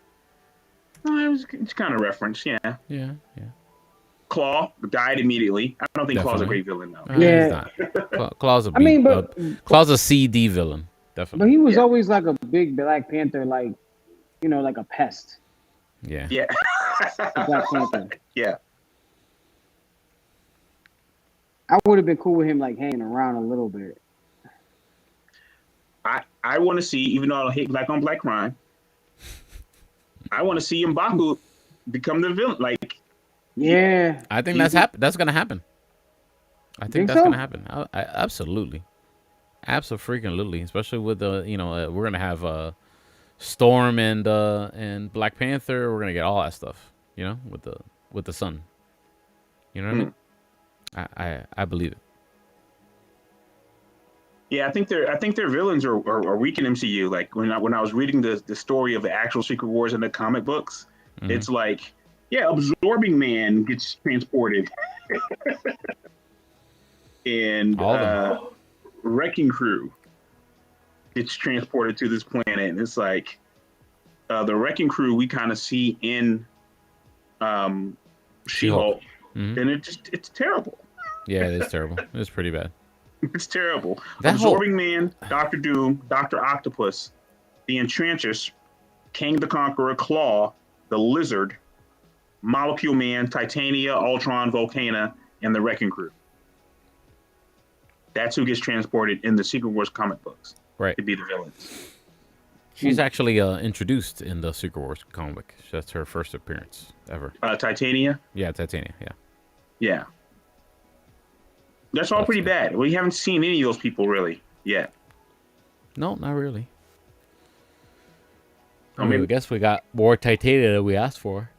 [SPEAKER 2] It's kind of reference, yeah.
[SPEAKER 1] Yeah.
[SPEAKER 2] Claw died immediately. I don't think Claw's a
[SPEAKER 1] Definitely.
[SPEAKER 2] great villain though.
[SPEAKER 3] Yeah.
[SPEAKER 1] He's not. Claw's a
[SPEAKER 3] I mean,
[SPEAKER 1] Claw's a CD villain.
[SPEAKER 3] but
[SPEAKER 1] Definitely.
[SPEAKER 3] he was always like a big Black Panther, like, you know, like a pest.
[SPEAKER 1] Yeah.
[SPEAKER 2] Yeah.
[SPEAKER 3] Black Panther.
[SPEAKER 2] Yeah.
[SPEAKER 3] I would have been cool with him like hanging around a little bit.
[SPEAKER 2] I want to see, even though I hate black on black crime, I want to see M'Baku become the villain. Like,
[SPEAKER 3] Yeah.
[SPEAKER 1] I think that's gonna happen. I think
[SPEAKER 3] Think
[SPEAKER 1] that's
[SPEAKER 3] so?
[SPEAKER 1] gonna happen. Absolutely, absolutely. Especially with the we're gonna have Storm and Black Panther. We're gonna get all that stuff. You know, with the sun. You know what I mean? I believe it.
[SPEAKER 2] yeah, I think their villains are weak in MCU. Like when I was reading the story of the actual Secret Wars in the comic books, it's like, yeah, Absorbing Man gets transported, and Wrecking Crew gets transported to this planet. And it's like the Wrecking Crew we kind of see in She-Hulk, and it's terrible.
[SPEAKER 1] Yeah, it is terrible. It's pretty bad.
[SPEAKER 2] It's terrible.
[SPEAKER 1] That
[SPEAKER 2] Absorbing Man, Doctor Doom, Doctor Octopus, the Enchantress, King the Conqueror, Claw, the Lizard, Molecule Man, Titania, Ultron, Volcana, and the Wrecking Crew. That's who gets transported in the Secret Wars comic books.
[SPEAKER 1] Right.
[SPEAKER 2] To be the villains.
[SPEAKER 1] She's actually introduced in the Secret Wars comic. That's her first appearance ever.
[SPEAKER 2] Titania?
[SPEAKER 1] Yeah, Titania, yeah.
[SPEAKER 2] Yeah. That's all pretty bad. We haven't seen any of those people really yet.
[SPEAKER 1] No, not really.
[SPEAKER 2] I mean,
[SPEAKER 1] I guess we got more Titania that we asked for.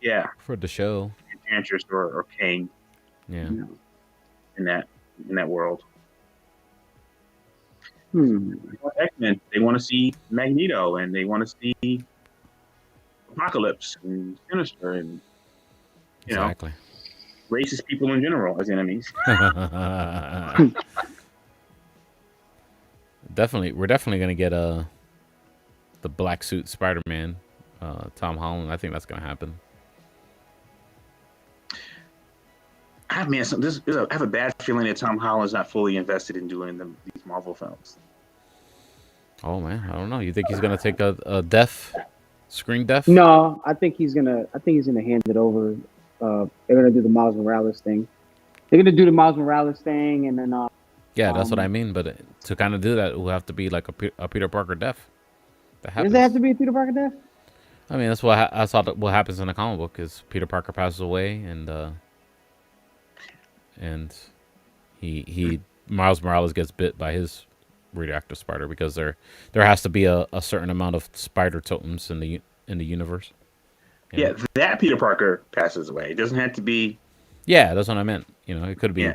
[SPEAKER 2] Yeah.
[SPEAKER 1] For the show.
[SPEAKER 2] Enchantress or King.
[SPEAKER 1] Yeah.
[SPEAKER 2] In that world.
[SPEAKER 3] X-Men,
[SPEAKER 2] they want to see Magneto and they want to see Apocalypse and Sinister and
[SPEAKER 1] exactly.
[SPEAKER 2] Racist people in general as enemies.
[SPEAKER 1] We're definitely gonna get the black suit Spider-Man, Tom Holland. I think that's gonna happen.
[SPEAKER 2] I have a bad feeling that Tom Holland's not fully invested in doing these Marvel films.
[SPEAKER 1] Oh man, I don't know. You think he's gonna take a screen deaf?
[SPEAKER 3] No, I think he's gonna hand it over. They're gonna do the Miles Morales thing. And then
[SPEAKER 1] yeah, that's what I mean. But to kind of do that, it will have to be like a Peter Parker death.
[SPEAKER 3] Does it have to be a Peter Parker death?
[SPEAKER 1] I mean, that's what I saw. What happens in the comic book is Peter Parker passes away, and he Miles Morales gets bit by his radioactive spider because there has to be a certain amount of spider totems in the universe.
[SPEAKER 2] Yeah, that Peter Parker passes away. It doesn't have to be.
[SPEAKER 1] Yeah, that's what I meant. It could be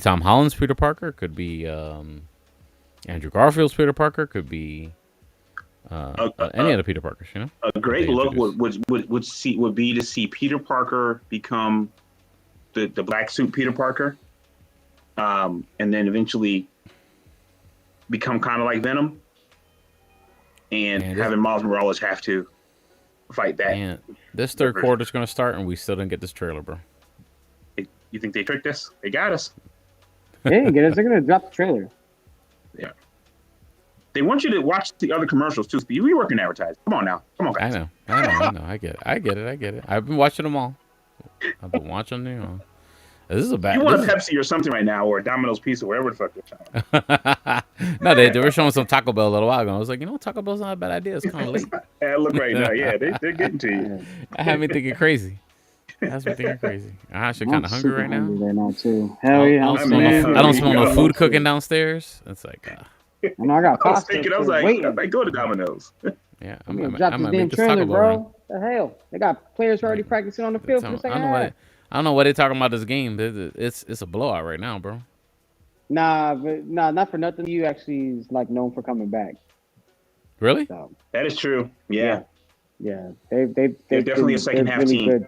[SPEAKER 1] Tom Holland's Peter Parker. It could be Andrew Garfield's Peter Parker. Could be any of the Peter Parkers.
[SPEAKER 2] A great look would be to see Peter Parker become the black suit Peter Parker, and then eventually become kind of like Venom. and having Miles Morales have to fight that.
[SPEAKER 1] And this third quarter is going to start, and we still didn't get this trailer, bro.
[SPEAKER 2] You think they tricked us? They got us.
[SPEAKER 3] They didn't get us. They're going to drop the trailer.
[SPEAKER 2] Yeah. They want you to watch the other commercials too. We work in advertising. Come on now. Come on, guys.
[SPEAKER 1] I know. I get it. I've been watching them all. I've been watching them all. This is a bad.
[SPEAKER 2] You want a Pepsi or something right now, or a Domino's Pizza, whatever the fuck they're
[SPEAKER 1] showing. No, they were showing some Taco Bell a little while ago. I was like, Taco Bell's not a bad idea. It's kind of late.
[SPEAKER 2] Yeah, look right now. Yeah, they're getting to you.
[SPEAKER 1] I had me thinking crazy. That's me thinking crazy. I'm actually kind of hungry right now.
[SPEAKER 3] Right now too. Hell yeah!
[SPEAKER 1] I don't smell no food cooking downstairs. It's like.
[SPEAKER 3] I know I got pasta.
[SPEAKER 2] I was like, I might go to Domino's.
[SPEAKER 1] Yeah,
[SPEAKER 3] I'm gonna drop this damn trailer, bro. The hell? They got players already practicing on the field for the second half.
[SPEAKER 1] I don't know what they're talking about this game. It's a blowout right now, bro.
[SPEAKER 3] Nah, not for nothing. You actually is like known for coming back.
[SPEAKER 1] Really?
[SPEAKER 3] So,
[SPEAKER 2] that is true. Yeah.
[SPEAKER 3] They're
[SPEAKER 2] definitely a second half
[SPEAKER 3] really
[SPEAKER 2] team.
[SPEAKER 3] Good.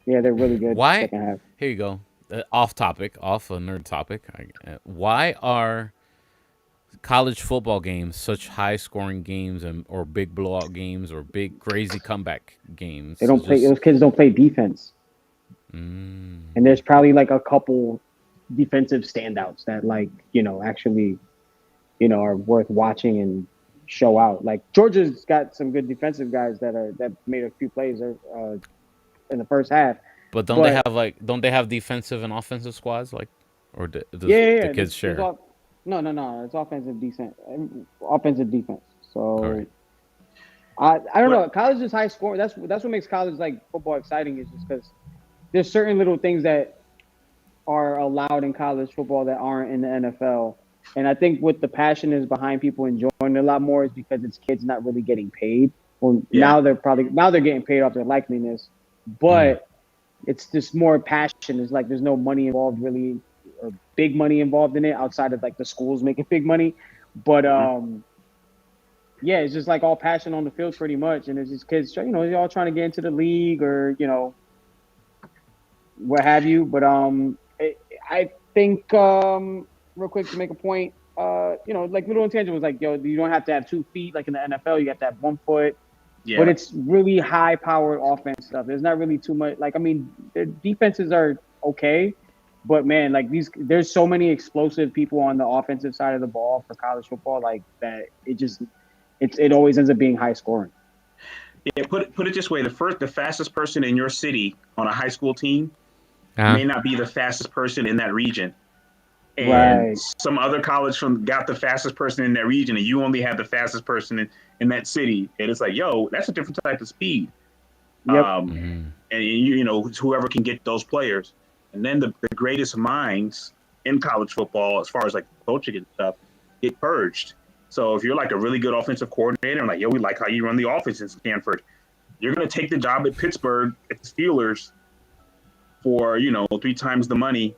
[SPEAKER 3] Yeah, they're really good.
[SPEAKER 1] Why?
[SPEAKER 3] Second half.
[SPEAKER 1] Here you go. Off a nerd topic. Why are college football games such high scoring games or big blowout games or big crazy comeback games?
[SPEAKER 3] They don't play. Those kids don't play defense. And there's probably like a couple defensive standouts that actually, are worth watching and show out. Like Georgia's got some good defensive guys that made a few plays in the first half.
[SPEAKER 1] But don't they have defensive and offensive squads the kids share?
[SPEAKER 3] No. It's offensive defense. So I don't know. College is high scoring. That's what makes college football exciting, is just because there's certain little things that are allowed in college football that aren't in the NFL. And I think what the passion is behind people enjoying it a lot more is because it's kids not really getting paid. Well, now they're getting paid off their likeliness, but it's just more passion. It's like there's no money involved really, or big money involved in it outside of the schools making big money. But it's just all passion on the field pretty much. And it's just kids, they're all trying to get into the league or, what have you. But I think real quick to make a point, little intangibles you don't have to have 2 feet like in the NFL. You got to have 1 foot. Yeah. But it's really high-powered offense stuff. There's not really too much. Their defenses are okay, but man, there's so many explosive people on the offensive side of the ball for college football, that it always ends up being high scoring.
[SPEAKER 2] Yeah, put it this way: the fastest person in your city on a high school team may not be the fastest person in that region. And some other college got the fastest person in that region, and you only have the fastest person in that city. And it's that's a different type of speed.
[SPEAKER 3] Yep.
[SPEAKER 2] And whoever can get those players. And then the greatest minds in college football, as far as coaching and stuff, get purged. So if you're a really good offensive coordinator, and we like how you run the offense in Stanford, you're going to take the job at Pittsburgh at the Steelers for 3 times the money,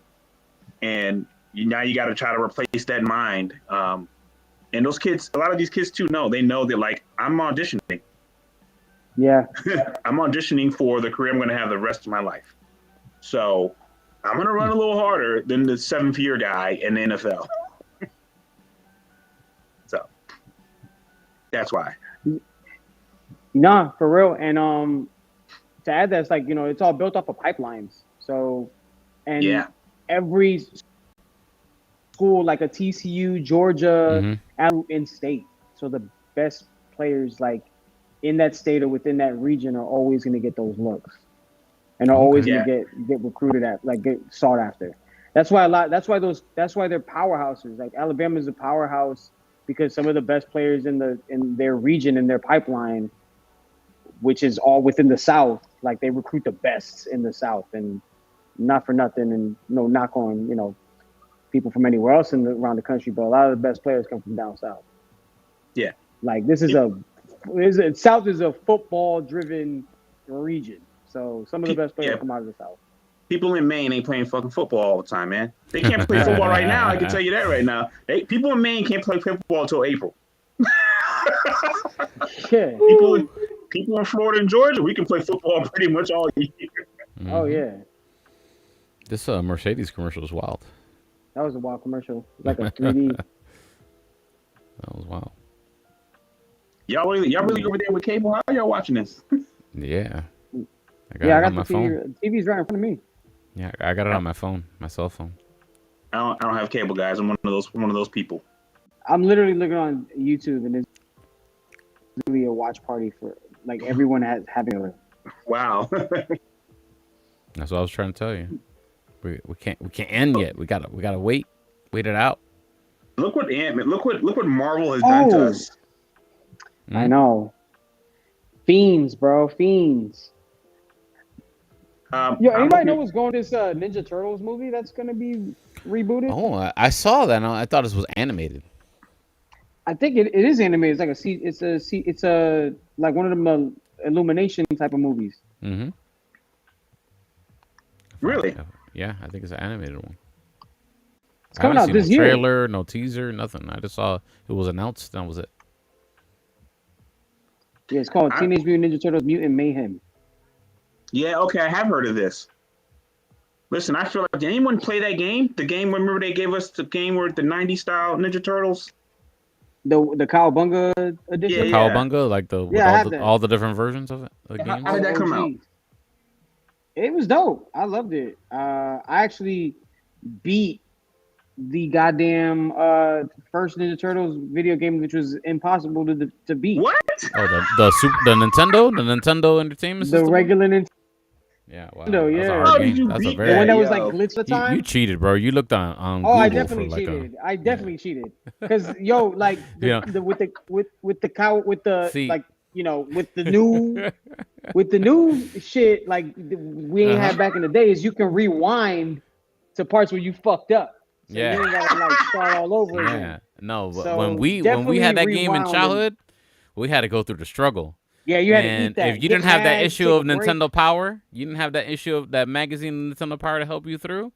[SPEAKER 2] and now you got to try to replace that mind. And those kids, a lot of these kids too, they know that I'm auditioning.
[SPEAKER 3] Yeah.
[SPEAKER 2] I'm auditioning for the career I'm going to have the rest of my life. So I'm going to run a little harder than the 7th year guy in the NFL. So that's why.
[SPEAKER 3] Nah, for real. And to add that, it's it's all built off of pipelines. So, and every school like a TCU, Georgia, in state. So the best players in that state or within that region are always going to get those looks, and are always going to get recruited get sought after. That's why that's why they're powerhouses. Alabama's a powerhouse because some of the best players in their region, in their pipeline, which is all within the South, they recruit the best in the South. And not for nothing, and no knock on people from anywhere else around the country, but a lot of the best players come from down south.
[SPEAKER 2] Yeah,
[SPEAKER 3] this is South is a football-driven region, so some of the best players come out of the South.
[SPEAKER 2] People in Maine ain't playing fucking football all the time, man. They can't play football right now. I can tell you that right now. People in Maine can't play football until April.
[SPEAKER 3] Yeah.
[SPEAKER 2] People in Florida and Georgia, we can play football pretty much all year.
[SPEAKER 3] Oh yeah.
[SPEAKER 1] This Mercedes commercial is wild.
[SPEAKER 3] That was a wild commercial. Like a 3D.
[SPEAKER 1] That was wild.
[SPEAKER 2] y'all really over there with cable? How y'all watching this?
[SPEAKER 1] Yeah. I
[SPEAKER 3] Yeah, I
[SPEAKER 1] it
[SPEAKER 3] got
[SPEAKER 1] on
[SPEAKER 3] the
[SPEAKER 1] my
[SPEAKER 3] TV.
[SPEAKER 1] phone.
[SPEAKER 3] TV's right in front of me.
[SPEAKER 1] Yeah, I got it on my phone, my cell phone.
[SPEAKER 2] I don't have cable, guys. I'm one of those people.
[SPEAKER 3] I'm literally looking on YouTube, and it's really a watch party for like everyone having a.
[SPEAKER 2] Wow.
[SPEAKER 1] That's what I was trying to tell you. We can't end yet. We gotta wait it out.
[SPEAKER 2] Look what look what Marvel has done to us.
[SPEAKER 3] I know. Fiends, bro. Fiends. Yo, anybody know what's going this Ninja Turtles movie that's gonna be rebooted?
[SPEAKER 1] Oh, I saw that. I thought this was animated.
[SPEAKER 3] I think it is animated. It's a like one of them Illumination type of movies.
[SPEAKER 1] Mm-hmm.
[SPEAKER 2] Really?
[SPEAKER 1] Yeah, I think it's an animated one.
[SPEAKER 3] It's coming out this year.
[SPEAKER 1] No trailer, no teaser, nothing. I just saw it was announced. That was it.
[SPEAKER 3] Yeah, it's called Teenage Mutant Ninja Turtles Mutant Mayhem.
[SPEAKER 2] Yeah, okay, I have heard of this. Listen, I feel like, did anyone play that game? The game, remember they gave us the game where the 90s style Ninja Turtles?
[SPEAKER 3] The Cowabunga edition?
[SPEAKER 1] Yeah, Cowabunga, like all the different versions of it.
[SPEAKER 2] How did that come out?
[SPEAKER 3] It was dope. I loved it. I actually beat the goddamn first Ninja Turtles video game, which was impossible to beat.
[SPEAKER 2] What?
[SPEAKER 1] Oh, the Nintendo Entertainment System?
[SPEAKER 3] The regular Nintendo.
[SPEAKER 1] Yeah, wow.
[SPEAKER 3] No, yeah.
[SPEAKER 2] How did you beat
[SPEAKER 3] the one that was like glitch at the time?
[SPEAKER 1] You cheated, bro. You looked on Google.
[SPEAKER 3] I definitely cheated. I definitely cheated. Because like with the cow with the like with the new shit like we ain't had back in the days, you can rewind to parts where you fucked up. So you ain't gotta like start all over again.
[SPEAKER 1] Yeah. No, but
[SPEAKER 3] So
[SPEAKER 1] when we had that game in childhood, we had to go through the struggle.
[SPEAKER 3] Yeah, you had to eat that.
[SPEAKER 1] If you didn't have that issue of Nintendo Power, you didn't have that issue of that magazine Nintendo Power to help you through,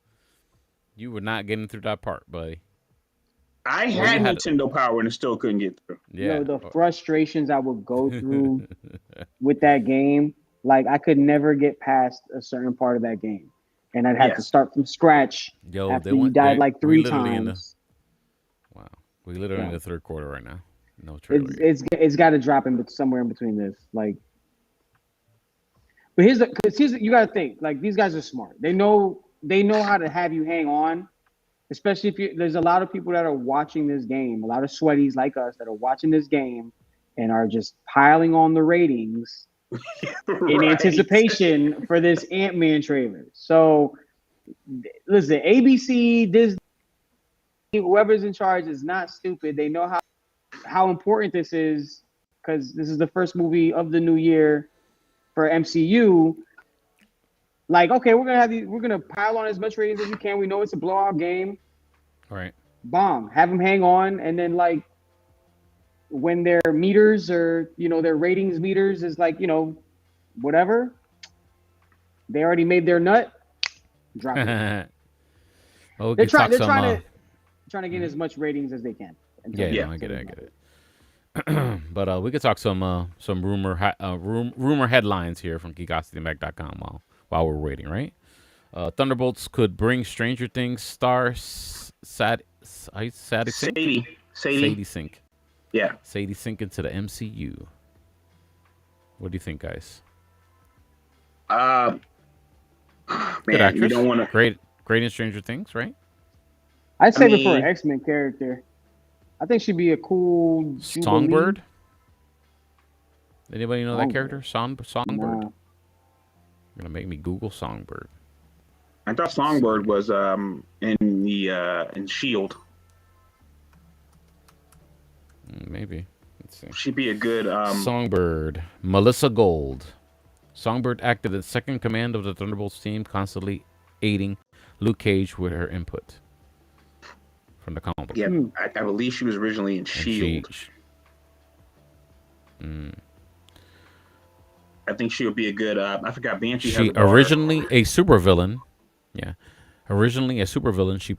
[SPEAKER 1] you were not getting through that part, buddy.
[SPEAKER 2] I had Nintendo Power and still couldn't get through.
[SPEAKER 1] Yeah.
[SPEAKER 3] The frustrations I would go through with that game, like I could never get past a certain part of that game. And I'd have to start from scratch after you died like 3 times.
[SPEAKER 1] Wow. We literally in the third quarter right now. No trailer.
[SPEAKER 3] It's got to drop somewhere in between this. Like, but here's you got to think, like, these guys are smart. They know how to have you hang on, especially if there's a lot of people that are watching this game, a lot of sweaties like us that are watching this game and are just piling on the ratings in anticipation for this Ant-Man trailer. So listen, ABC, Disney, whoever's in charge is not stupid. They know how important this is because this is the first movie of the new year for MCU. Like, okay, we're gonna pile on as much ratings as we can. We know it's a blowout game.
[SPEAKER 1] Right.
[SPEAKER 3] Bomb. Have them hang on, and then like when their meters or their ratings meters is like whatever, they already made their nut. Drop it.
[SPEAKER 1] Well,
[SPEAKER 3] they're trying to get as much ratings as they can.
[SPEAKER 1] I get it. But we could talk some rumor headlines here from geekositymag.com while we're waiting, right? Thunderbolts could bring Stranger Things star Sadie Sink.
[SPEAKER 2] Yeah.
[SPEAKER 1] Sadie Sink into the MCU. What do you think, guys?
[SPEAKER 2] Man,
[SPEAKER 1] good actress.
[SPEAKER 2] You don't want to
[SPEAKER 1] great in Stranger Things, right?
[SPEAKER 3] I'd save it for an X-Men character. I think she'd be a cool
[SPEAKER 1] Songbird. Anybody know that character? Songbird.
[SPEAKER 3] Nah.
[SPEAKER 1] You're gonna make me Google Songbird.
[SPEAKER 2] I thought Songbird was in Shield.
[SPEAKER 1] Maybe. Let's see.
[SPEAKER 2] She'd be a good
[SPEAKER 1] Songbird. Melissa Gold. Songbird acted in second command of the Thunderbolts team, constantly aiding Luke Cage with her input from the comic book.
[SPEAKER 2] Yeah, I believe she was originally in Shield. I think she would be a good. I forgot Banshee.
[SPEAKER 1] She originally a supervillain. Yeah, originally a supervillain. She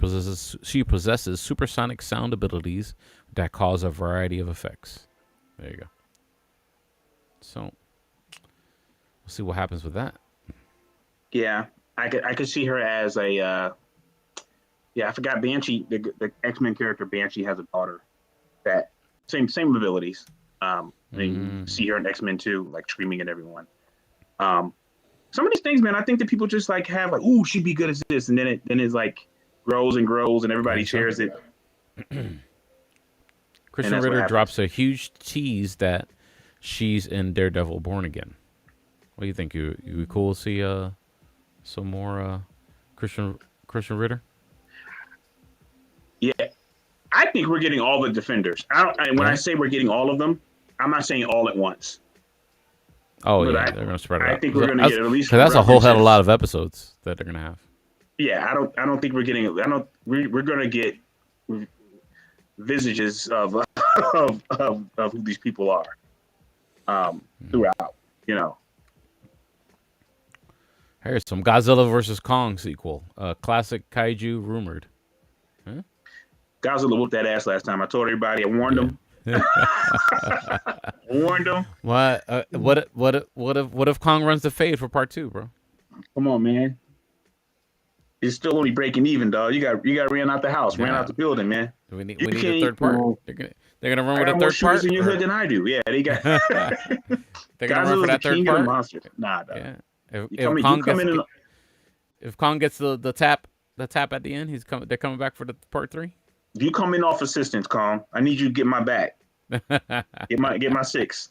[SPEAKER 1] possesses supersonic sound abilities that cause a variety of effects. There you go. So we'll see what happens with that.
[SPEAKER 2] Yeah, I could see her as a. Yeah, I forgot Banshee. The X-Men character Banshee has a daughter that same abilities. And you see her in X-Men 2, like screaming at everyone. Some of these things, man, I think that people just like have like, ooh, she'd be good at this, and then it's like grows and grows, and everybody shares it.
[SPEAKER 1] Christian Ritter drops a huge tease that she's in Daredevil Born Again. What do you think? You cool to see some more Christian Ritter?
[SPEAKER 2] Yeah, I think we're getting all the Defenders. When I say we're getting all of them, I'm not saying all at once.
[SPEAKER 1] Oh, but yeah, they're gonna spread it out.
[SPEAKER 2] I think we're gonna get at least.
[SPEAKER 1] That's a whole hell of a lot of episodes that they're gonna have.
[SPEAKER 2] Yeah, I don't think we're getting. We're gonna get visages of who these people are throughout. You know.
[SPEAKER 1] Here's some Godzilla versus Kong sequel. Classic kaiju rumored. Huh?
[SPEAKER 2] Godzilla whooped that ass last time. I told everybody. I warned them. Warned them.
[SPEAKER 1] What if Kong runs the fade for part 2, bro?
[SPEAKER 2] Come on, man. It's still only breaking even, dog. You got ran out the house, ran out the building, man.
[SPEAKER 1] We need a third part. They're gonna run with a third part.
[SPEAKER 2] More shooters in your hood than I do. Yeah, they got.
[SPEAKER 1] They're gonna run for that third part.
[SPEAKER 2] Nah, dog.
[SPEAKER 1] Yeah. If Kong gets the tap at the end, they're coming back for the part 3.
[SPEAKER 2] You come in off assistance, Kong. I need you to get my back. get my 6.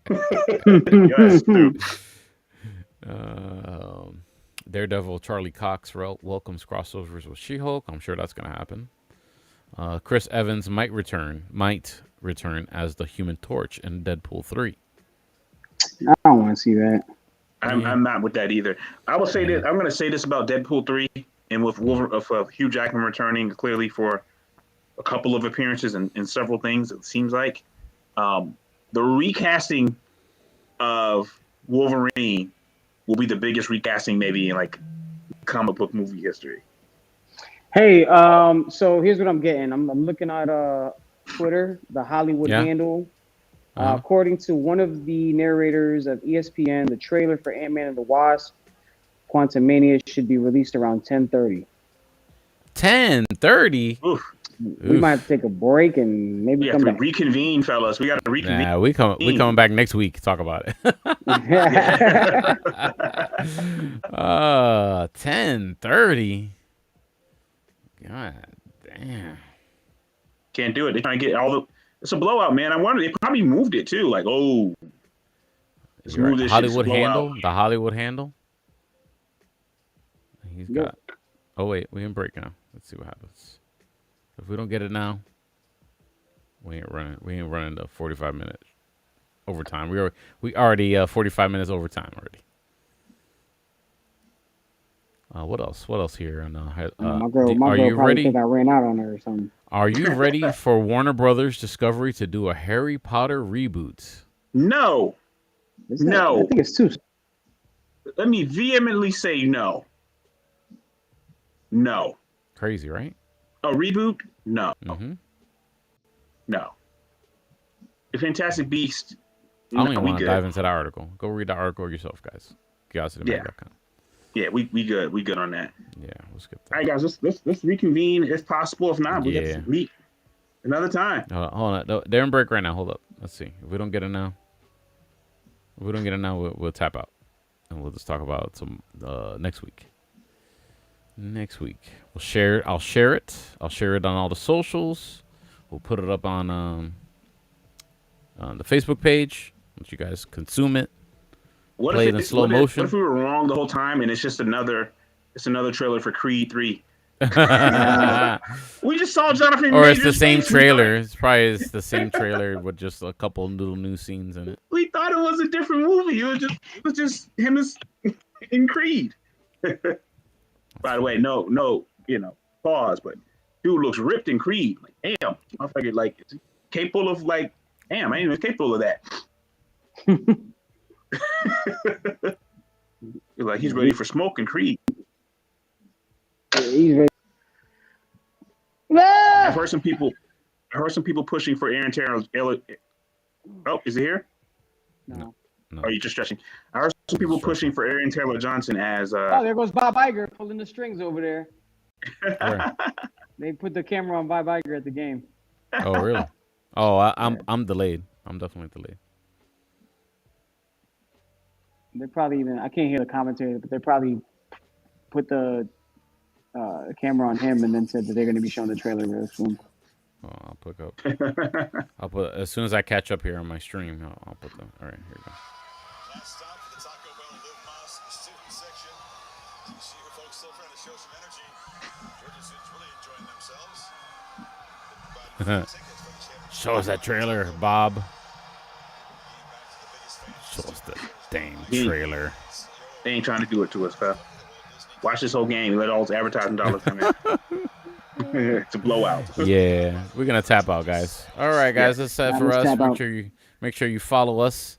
[SPEAKER 2] Yes,
[SPEAKER 1] Daredevil Charlie Cox welcomes crossovers with She-Hulk. I'm sure that's gonna happen. Chris Evans might return as the Human Torch in Deadpool 3.
[SPEAKER 3] I don't want to see that.
[SPEAKER 2] I'm not with that either. I will say that I'm going to say this about Deadpool 3, and with Hugh Jackman returning clearly for a couple of appearances and several things. It seems like the recasting of Wolverine will be the biggest recasting maybe in like comic book movie history.
[SPEAKER 3] Hey, so here's what I'm getting. I'm looking at Twitter, the Hollywood handle. According to one of the narrators of ESPN, the trailer for Ant-Man and the Wasp: Quantumania should be released around 10:30.
[SPEAKER 1] 10:30.
[SPEAKER 3] We might have to take a break and maybe come back.
[SPEAKER 2] Reconvene, fellas. We got to reconvene.
[SPEAKER 1] Nah, we coming back next week to talk about it. 10:30. God damn.
[SPEAKER 2] Can't do it. They're trying to get all the. It's a blowout, man. I wonder. They probably moved it too. Like, let's move this
[SPEAKER 1] Hollywood handle. The Hollywood handle. He's got. Oh wait, we can break now. Let's see what happens. If we don't get it now, we ain't running the 45-minute overtime. We already 45 minutes overtime already. What else here?
[SPEAKER 3] My girl probably think I ran out on her or something.
[SPEAKER 1] Are you ready for Warner Brothers Discovery to do a Harry Potter reboot?
[SPEAKER 2] No. No.
[SPEAKER 3] I think it's too.
[SPEAKER 2] Let me vehemently say no. No.
[SPEAKER 1] Crazy, right?
[SPEAKER 2] A reboot? No.
[SPEAKER 1] Mm-hmm.
[SPEAKER 2] No. The Fantastic Beast.
[SPEAKER 1] I don't even want to dive into that article. Go read the article yourself, guys. CuriosityMag.com.
[SPEAKER 2] Yeah, we good. We good on that.
[SPEAKER 1] Yeah, we'll skip that.
[SPEAKER 2] All right, guys, let's reconvene if possible. If not, we got to meet another time.
[SPEAKER 1] Hold on. They're in break right now. Hold up. Let's see. If we don't get it now, we'll tap out. And we'll just talk about some next week. Next week. We'll share it. I'll share it. I'll share it on all the socials. We'll put it up on the Facebook page. Once you guys consume it. Play it in slow motion.
[SPEAKER 2] What if we were wrong the whole time and it's just another trailer for Creed 3? We just saw Jonathan.
[SPEAKER 1] Or it's the same trailer. It's probably the same trailer with just a couple little new scenes in it.
[SPEAKER 2] We thought it was a different movie. It was just him in Creed. By the way, no, pause. But dude looks ripped in Creed. Like, damn, I figured like capable of like, damn, I ain't even capable of that. Like he's ready for smoke and Creed.
[SPEAKER 3] He's ready.
[SPEAKER 2] I've heard some people pushing for Aaron Taylor. Oh, is it here?
[SPEAKER 3] No.
[SPEAKER 2] Are you just stretching? I heard some people pushing for Aaron Taylor Johnson as.
[SPEAKER 3] Oh, there goes Bob Iger pulling the strings over there. They put the camera on Bob Iger at the game.
[SPEAKER 1] Oh, really? Oh, I'm delayed. I'm definitely the lead.
[SPEAKER 3] They probably even, I can't hear the commentary, but they probably put the camera on him and then said that they're going to be showing the trailer real soon.
[SPEAKER 1] Oh, I'll pick up. I'll put as soon as I catch up here on my stream. I'll put them. All right, here we go.
[SPEAKER 6] Last stop for the Taco Bell Live Más student section. You see you folks still trying to show some energy. Georgia students really enjoying themselves. Tickets for the championship.
[SPEAKER 1] Show us that trailer, Bob. Show us the dang trailer.
[SPEAKER 2] They ain't trying to do it to us, pal. Watch this whole game. Let all those advertising dollars come in. It's a blowout.
[SPEAKER 1] Yeah, we're gonna tap out, guys. All right, guys, that's set for us. Make sure you follow us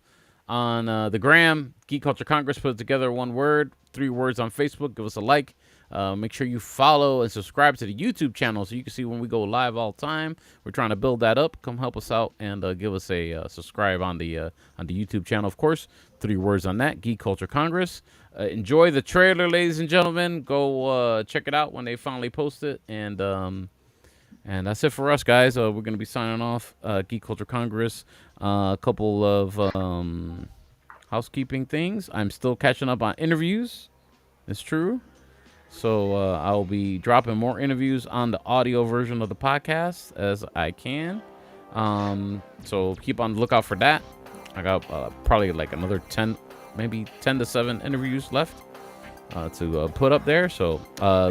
[SPEAKER 1] on the gram. Geek Culture Congress. Put it together, one word, 3 words on Facebook. Give us a like. Make sure you follow and subscribe to the YouTube channel so you can see when we go live all the time. We're trying to build that up. Come help us out and give us a subscribe on the YouTube channel. Of course, 3 words on that. Geek Culture Congress. Enjoy the trailer, ladies and gentlemen. Go check it out when they finally post it. And that's it for us, guys. We're going to be signing off. Geek Culture Congress. A couple of housekeeping things. I'm still catching up on interviews. It's true. So I'll be dropping more interviews on the audio version of the podcast as I can. So keep on the lookout for that. I got probably like another 10 to 7 interviews left to put up there. So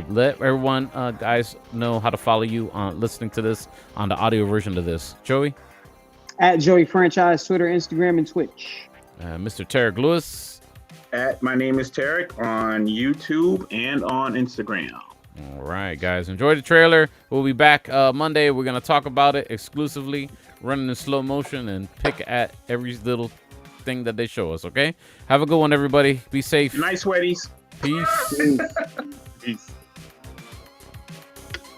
[SPEAKER 1] let everyone, guys, know how to follow you on listening to this on the audio version of this. Joey?
[SPEAKER 3] At Joey Franchise, Twitter, Instagram, and Twitch.
[SPEAKER 1] Mr. Tarek Lewis?
[SPEAKER 2] At My Name is Tarek on YouTube and on Instagram.
[SPEAKER 1] All right, guys. Enjoy the trailer. We'll be back Monday. We're going to talk about it exclusively, running in slow motion, and pick at every little thing that they show us, okay? Have a good one, everybody. Be safe.
[SPEAKER 2] Nice sweaties.
[SPEAKER 1] Peace.
[SPEAKER 2] Peace.